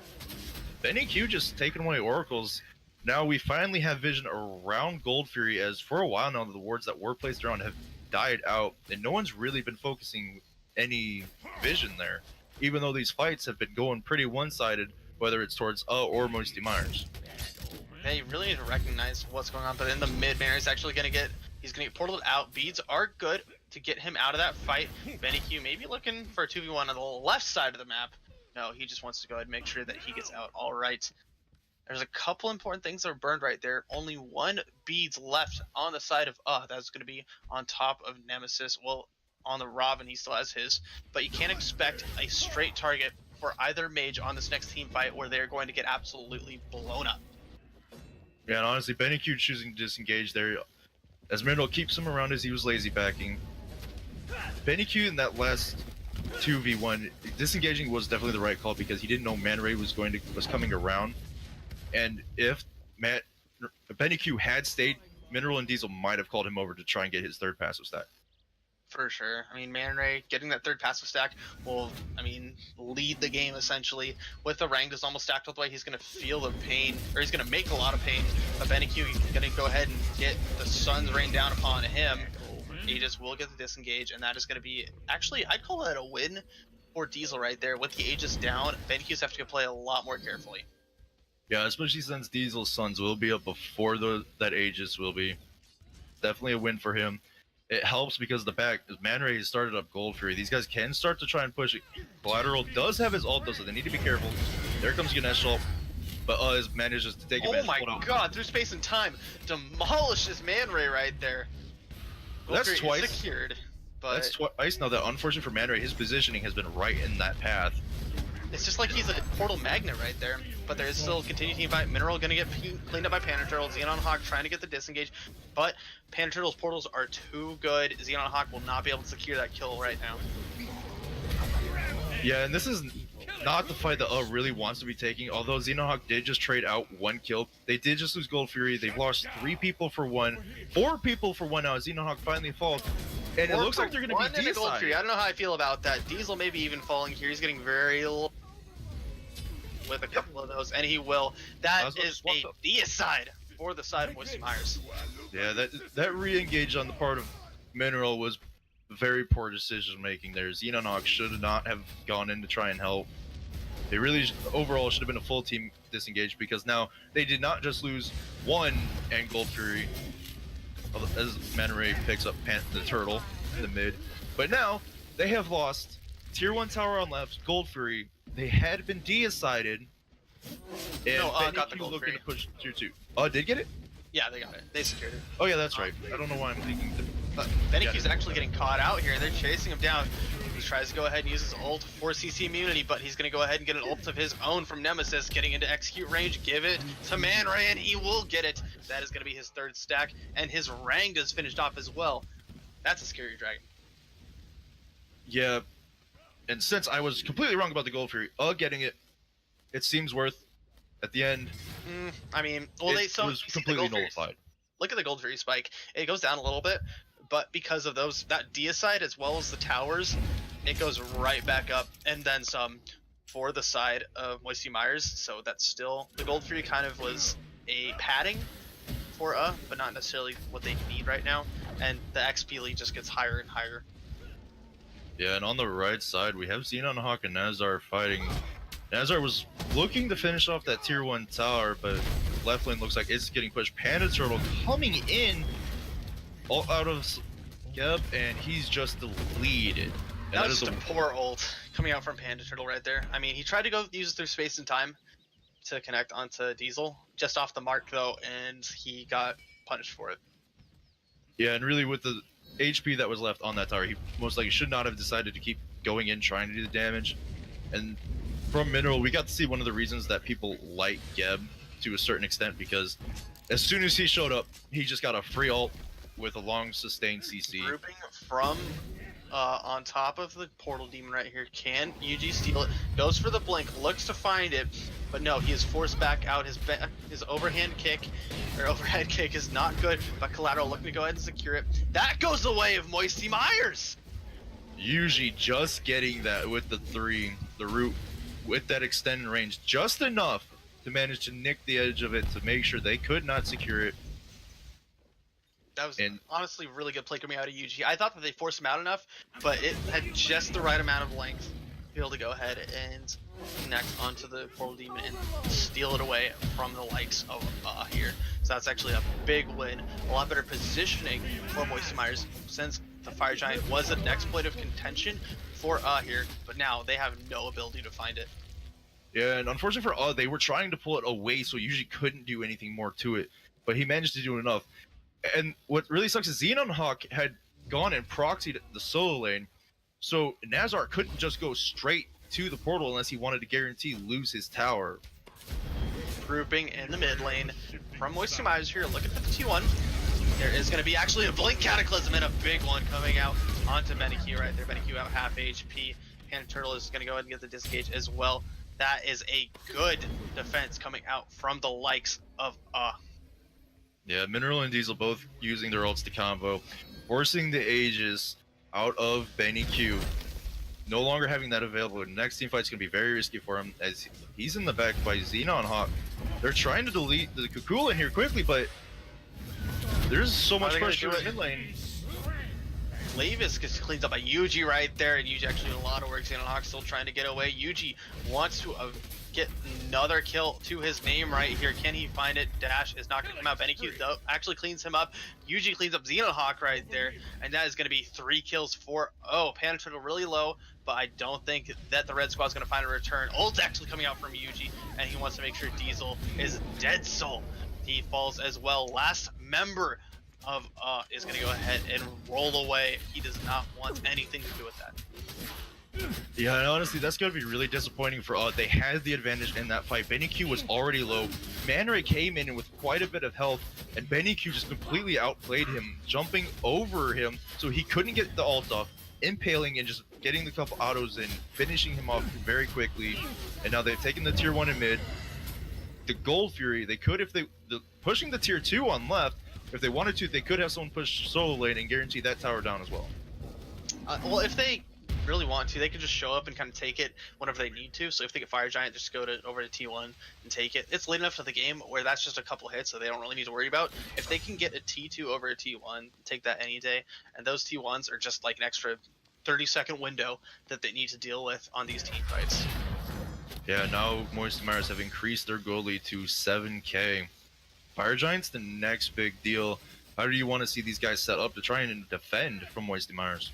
Benny Q just taking away oracles. Now we finally have vision around Gold Fury, as for a while now the wards that were placed around have died out, and no one's really been focusing any vision there, even though these fights have been going pretty one-sided, whether it's towards or Moisty Myers. Yeah, you really need to recognize what's going on, but in the mid, Mary's actually going to get, he's going to get portaled out. Beads are good to get him out of that fight. Benny Q maybe looking for a 2v1 on the left side of the map. No, he just wants to go ahead and make sure that he gets out all right. There's a couple important things that are burned right there. Only 1 beads left on the side of that's going to be on top of Nemesis. Well, on the Robin, he still has his, but you can't expect a straight target for either mage on this next team fight, where they're going to get absolutely blown up. Yeah, and honestly, Benny Q choosing to disengage there, as Myrtle keeps him around as he was lazy backing. Benny Q in that last 2v1, disengaging was definitely the right call, because he didn't know Man Ray was coming around, and if Benny Q had stayed, Mineral and Diesel might have called him over to try and get his 3rd passive stack. For sure. I mean, Man Ray getting that 3rd passive stack will, lead the game essentially. With the Rangdas almost stacked all the way, he's going to feel the pain, or he's going to make a lot of pain. But Benny Q is going to go ahead and get the Sun's rain down upon him. Aegis will get the disengage, and that is going to be, actually, I'd call that a win for Diesel right there. With the Aegis down, Benny Q's have to play a lot more carefully. Yeah, especially since Diesel's Suns will be up before that Aegis will be. Definitely a win for him. It helps because the back, Man Ray has started up Gold Fury. These guys can start to try and push it. Collateral does have his ult though, so they need to be careful. There comes Ganesh ult, but manages to take advantage. Oh my god, through space and time, demolishes Man Ray right there. Gold That's Fury twice. is secured, but That's twice now. That unfortunate for Man Ray, his positioning has been right in that path. it's just like he's a portal magnet right there. But there is still a continued team fight. Mineral gonna get cleaned up by Panda Turtle. Xenon Hawk trying to get the disengage, but Panda Turtle's portals are too good. Xenon Hawk will not be able to secure that kill right now. Yeah, and this is not the fight that really wants to be taking. Although Xenon Hawk did just trade out 1 kill, they did just lose Gold Fury. They've lost 3 people for 1, 4 people for 1 now. Xenon Hawk finally falls, and it looks like they're gonna be Gold Fury. I decided. don't know how I feel about that. Diesel maybe even falling here. He's getting very low with a couple of those, and he will. That is a deicide for the side of Moisty Myers. Yeah, that re-engage on the part of Mineral was very poor decision making there. Xenon Hawk should not have gone in to try and help. They really overall should have been a full team disengage, because now they did not just lose 1 and Gold Fury as Man Ray picks up the turtle in the mid, but now they have lost Tier 1 tower on left, Gold Fury. They had been decided, and got the Benny Q Gold looking Fury. to push Tier 2. Oh, did get it? Yeah, they got it. They secured it. Oh yeah, that's right. I don't know why I'm thinking. But Benny Q's actually getting caught out here. They're chasing him down. He tries to go ahead and use his ult for CC immunity, but he's going to go ahead and get an ult of his own from Nemesis, getting into execute range. Give it to Man Ray, and he will get it. That is going to be his 3rd stack, and his Rangda's finished off as well. That's a scary dragon. Yeah, and since I was completely wrong about the Gold Fury, getting it, it seems worth. At the end, it was completely nullified. Look at the Gold Fury spike. It goes down a little bit, but because of that deicide as well as the towers, it goes right back up, and then some for the side of Moisty Myers. So that's still, the Gold Fury kind of was a padding for but not necessarily what they need right now. And the XP lead just gets higher and higher. Yeah, and on the right side, we have Xenon Hawk and Nazar fighting. Nazar was looking to finish off that tier 1 tower, but left lane looks like it's getting pushed. Panda Turtle coming in all out of Geb, and he's just deleted. And That was just a poor ult coming out from Panda Turtle right there. I mean, he tried to go use it through space and time to connect onto Diesel, just off the mark though, and he got punished for it. Yeah, and really with the HP that was left on that tower, he most likely should not have decided to keep going in trying to do the damage. And from Mineral, we got to see one of the reasons that people like Geb to a certain extent, because as soon as he showed up, he just got a free ult with a long sustained CC. Grouping from on top of the portal demon right here. Can UG steal it? Goes for the blink, looks to find it, but no, he is forced back out. His overhand kick, or overhead kick, is not good, but Collateral looking to go ahead and secure it. That goes the way of Moisty Myers! Usually just getting that with the 3, the root, with that extended range, just enough to manage to nick the edge of it to make sure they could not secure it. That was honestly really good play coming out of UG. I thought that they forced him out enough, but it had just the right amount of length to be able to go ahead and connect onto the portal demon and steal it away from the likes of here. So that's actually a big win. A lot better positioning for Moisty Myers, since the Fire Giant was an exploit of contention for here, but now they have no ability to find it. Yeah, and unfortunately for they were trying to pull it away, so usually couldn't do anything more to it, but he managed to do enough. And what really sucks is Xenon Hawk had gone and proxied the solo lane, so Nazar couldn't just go straight to the portal unless he wanted to guarantee lose his tower. Grouping in the mid lane from Moisty Myers here. Look at the T1. There is going to be actually a Blink Cataclysm and a big one coming out onto Benekyu right there. Benekyu out half HP. Panda Turtle is going to go ahead and get the disengage as well. That is a good defense coming out from the likes of Yeah, Mineral and Diesel both using their ults to combo, forcing the Aegis out of Benekyu. No longer having that available. Next team fight's going to be very risky for him, as he's in the back by Xenon Hawk. They're trying to delete the Kukul in here quickly, but there's so much pressure in mid lane. Lavis gets cleaned up by Yuji right there, and Yuji actually doing a lot of work. Xenon Hawk still trying to get away. Yuji wants to get another kill to his name right here. Can he find it? Dash is not going to come out. Benekyu though actually cleans him up. Yuji cleans up Xenon Hawk right there, and that is going to be 3 kills for Panda Turtle really low, but I don't think that the red squad is going to find a return. Ult actually coming out from Yuji, and he wants to make sure Diesel is dead soul. He falls as well. Last member of is going to go ahead and roll away. He does not want anything to do with that. Yeah, and honestly, that's going to be really disappointing for They had the advantage in that fight. Benekyu was already low. Man Ray came in with quite a bit of health, and Benekyu just completely outplayed him, jumping over him so he couldn't get the ult off, impaling and just getting the couple autos in, finishing him off very quickly. And now they've taken the tier 1 in mid. The Gold Fury, they could, if pushing the tier 2 on left, if they wanted to, they could have someone push solo lane and guarantee that tower down as well. Well, if they really want to, they could just show up and kind of take it whenever they need to. So if they get Fire Giant, just go over to T1 and take it. It's late enough to the game where that's just a couple hits, so they don't really need to worry about. If they can get a T2 over a T1, take that any day. And those T1s are just like an extra 30-second window that they need to deal with on these team fights. Yeah, now Moisty Myers have increased their goal lead to 7k. Fire Giant's the next big deal. How do you want to see these guys set up to try and defend from Moisty Myers?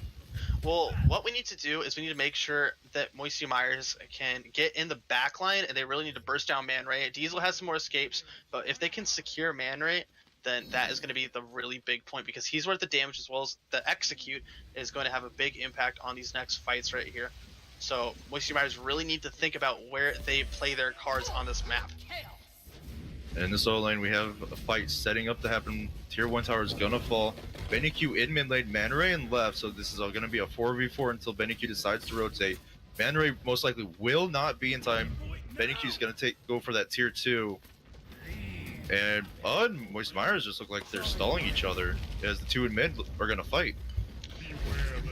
Well, what we need to do is we need to make sure that Moisty Myers can get in the back line, and they really need to burst down Man Ray. Diesel has some more escapes, but if they can secure Man Ray, then that is going to be the really big point, because he's worth the damage as well as the execute is going to have a big impact on these next fights right here. So Moisty Myers really need to think about where they play their cards on this map. And in the solo lane, we have a fight setting up to happen. Tier 1 tower is gonna fall. Benekyu in mid lane, Man Ray in left, so this is all gonna be a 4v4 until Benekyu decides to rotate. Man Ray most likely will not be in time. Benekyu's gonna go for that tier 2. And Moisty Myers just look like they're stalling each other as the 2 in mid are gonna fight.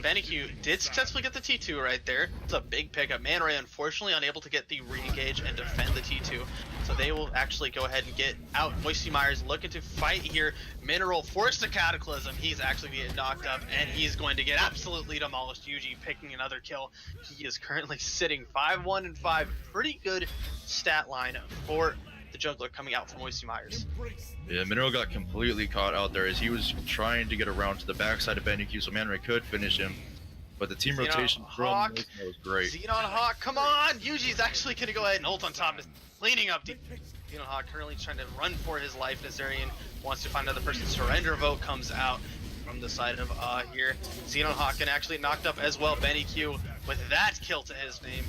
Benny did successfully get the T2 right there. It's a big pickup. Man Ray unfortunately unable to get the re-engage and defend the T2. So they will actually go ahead and get out. Moisty Myers looking to fight here. Mineral forced a Cataclysm. He's actually getting knocked up and he's going to get absolutely demolished. Yuji picking another kill. He is currently sitting 5-1 and 5. Pretty good stat line for the jungler coming out from Moisty Myers. Yeah, Mineral got completely caught out there as he was trying to get around to the backside of BenQ so Man Ray could finish him. But the team Xenon rotation from Hawk. Moisty was great. Xenon Hawk, come on! Yuji's actually going to go ahead and ult on top, cleaning up. Xenon Hawk currently trying to run for his life. Nazarian wants to find another person. Surrender vote comes out from the side of here. Xenon Hawk can actually knocked up as well. BenQ with that kill to his name.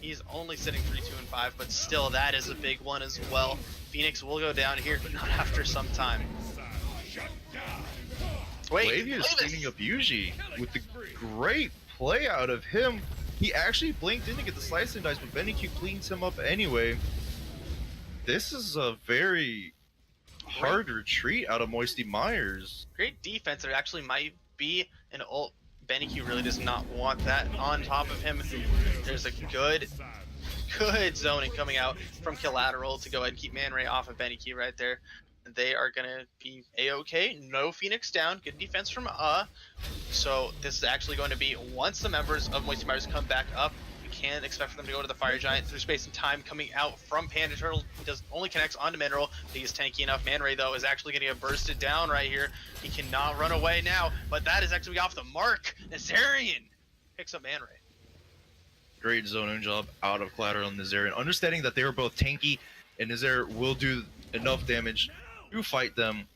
He's only sitting 3-2 and 5, but still that is a big one as well. Phoenix will go down here, but not after some time. Wait, Flavia is cleaning up Yuji with the great play out of him. He actually blinked in to get the slice and dice, but BenQ cleans him up anyway. This is a very hard retreat out of Moisty Myers. Great defense. There actually might be an ult. BenQ really does not want that on top of him. There's a good zoning coming out from Collateral to go ahead and keep Man Ray off of BenQ right there. They are going to be A-okay. No Phoenix down. Good defense from So this is actually going to be once the members of Moisty Myers come back up, you can expect for them to go to the Fire Giant. Through space and time coming out from Panda Turtle. He does only connects onto Mineral. He is tanky enough. Man Ray though is actually going to get bursted down right here. He cannot run away now, but that is actually off the mark. Nazarian picks up Man Ray. Great zoning job out of Collateral and Nazarian. Understanding that they were both tanky and Nazar will do enough damage to fight them.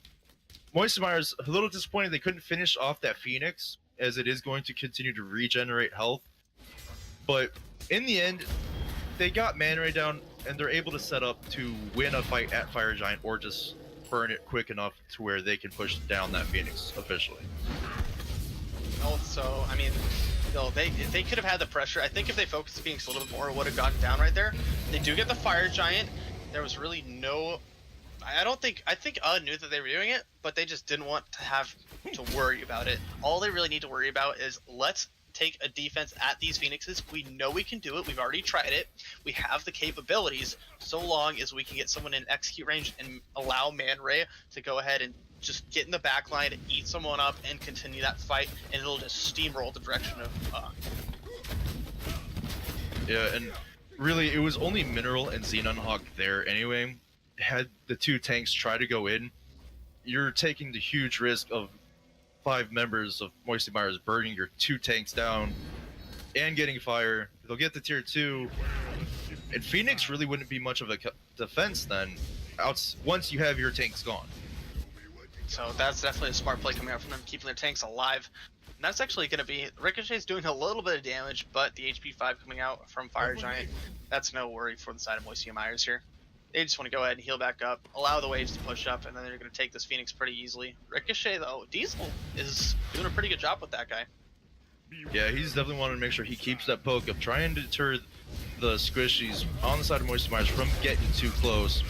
Moisty Myers, a little disappointed they couldn't finish off that Phoenix, as it is going to continue to regenerate health. But in the end, they got Man Ray down, and they're able to set up to win a fight at Fire Giant, or just burn it quick enough to where they can push down that Phoenix officially. Also, I mean, no, they could have had the pressure. I think if they focused Phoenix a little bit more, it would have gotten down right there. They do get the Fire Giant. There was really no... I think knew that they were doing it, but they just didn't want to have to worry about it. All they really need to worry about is let's take a defense at these Phoenixes. We know we can do it. We've already tried it. We have the capabilities, so long as we can get someone in execute range and allow Man Ray to go ahead and just get in the back line, eat someone up, and continue that fight, and it'll just steamroll the direction of... Yeah, and really, it was only Mineral and Xenon Hawk there anyway. Had the two tanks try to go in, you're taking the huge risk of 5 members of Moisty Myers burning your 2 tanks down and getting fire. They'll get the tier 2, and Phoenix really wouldn't be much of a defense then, once you have your tanks gone. So that's definitely a smart play coming out from them, keeping their tanks alive. And that's actually going to be... Ricochet's doing a little bit of damage, but the HP 5 coming out from Fire Giant, that's no worry for the side of Moisty Myers here. They just want to go ahead and heal back up, allow the waves to push up, and then they're going to take this Phoenix pretty easily. Ricochet, though, Diesel is doing a pretty good job with that guy. Yeah, he's definitely wanting to make sure he keeps that poke up, trying to deter the squishies on the side of Moisty Myers from getting too close.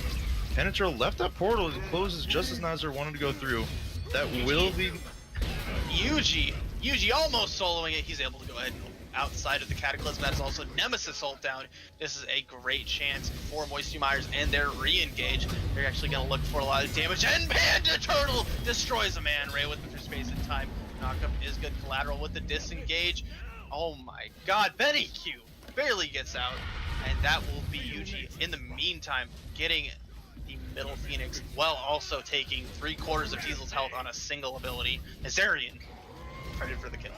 Penetrate left that portal, it closes just as Nazar wanted to go through. That will be... Yuji almost soloing it. He's able to go ahead and outside of the Cataclysm. That is also Nemesis ult down. This is a great chance for Moisty Myers and their re-engage. They're actually going to look for a lot of damage, and Panda Turtle destroys a Man Ray with the through space and time. Knockup is good. Collateral with the disengage. Oh my god, BenQ barely gets out, and that will be Yuji in the meantime getting the middle Phoenix while also taking 3/4 of Diesel's health on a single ability. Nazarian credited for the kill.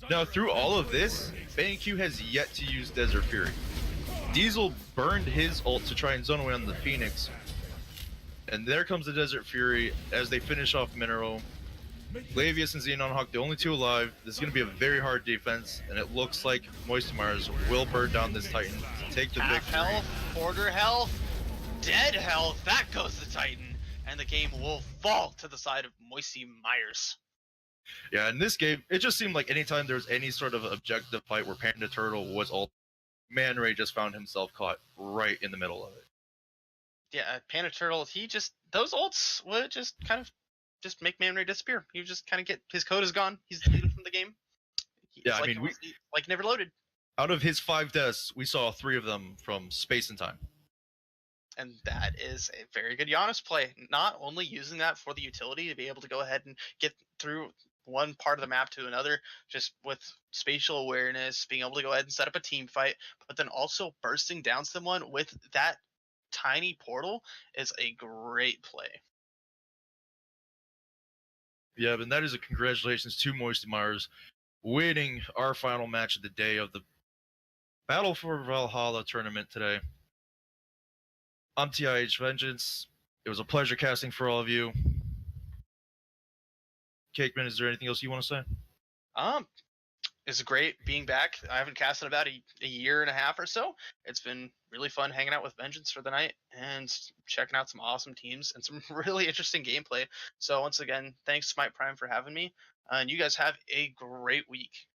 Now, through all of this, BenQ has yet to use Desert Fury. Diesel burned his ult to try and zone away on the Phoenix. And there comes the Desert Fury as they finish off Mineral. Lavius and Xenon Hawk, the only 2 alive. This is going to be a very hard defense, and it looks like Moisty Myers will burn down this Titan to take the Half victory. health, quarter health, dead health, that goes the Titan, and the game will fall to the side of Moisty Myers. Yeah, in this game, it just seemed like anytime there was any sort of objective fight where Panda Turtle was ult, Man Ray just found himself caught right in the middle of it. Yeah, Panda Turtle, those ults would just kind of make Man Ray disappear. He would just kind of his code is gone. He's deleted from the game. Yeah, It's I like mean, like never loaded. out of his 5 deaths, we saw 3 of them from space and time. And that is a very good Giannis play. Not only using that for the utility to be able to go ahead and get through one part of the map to another, just with spatial awareness, being able to go ahead and set up a team fight, but then also bursting down someone with that tiny portal is a great play. Yeah, and that is a congratulations to Moisty Myers winning our final match of the day of the Battle for Valhalla tournament today. I'm TIH Vengeance. It was a pleasure casting for all of you. Cakeman, is there anything else you want to say? It's great being back. I haven't cast in about a year and a half or so. It's been really fun hanging out with Vengeance for the night and checking out some awesome teams and some really interesting gameplay. So once again, thanks Smite Prime for having me. And you guys have a great week.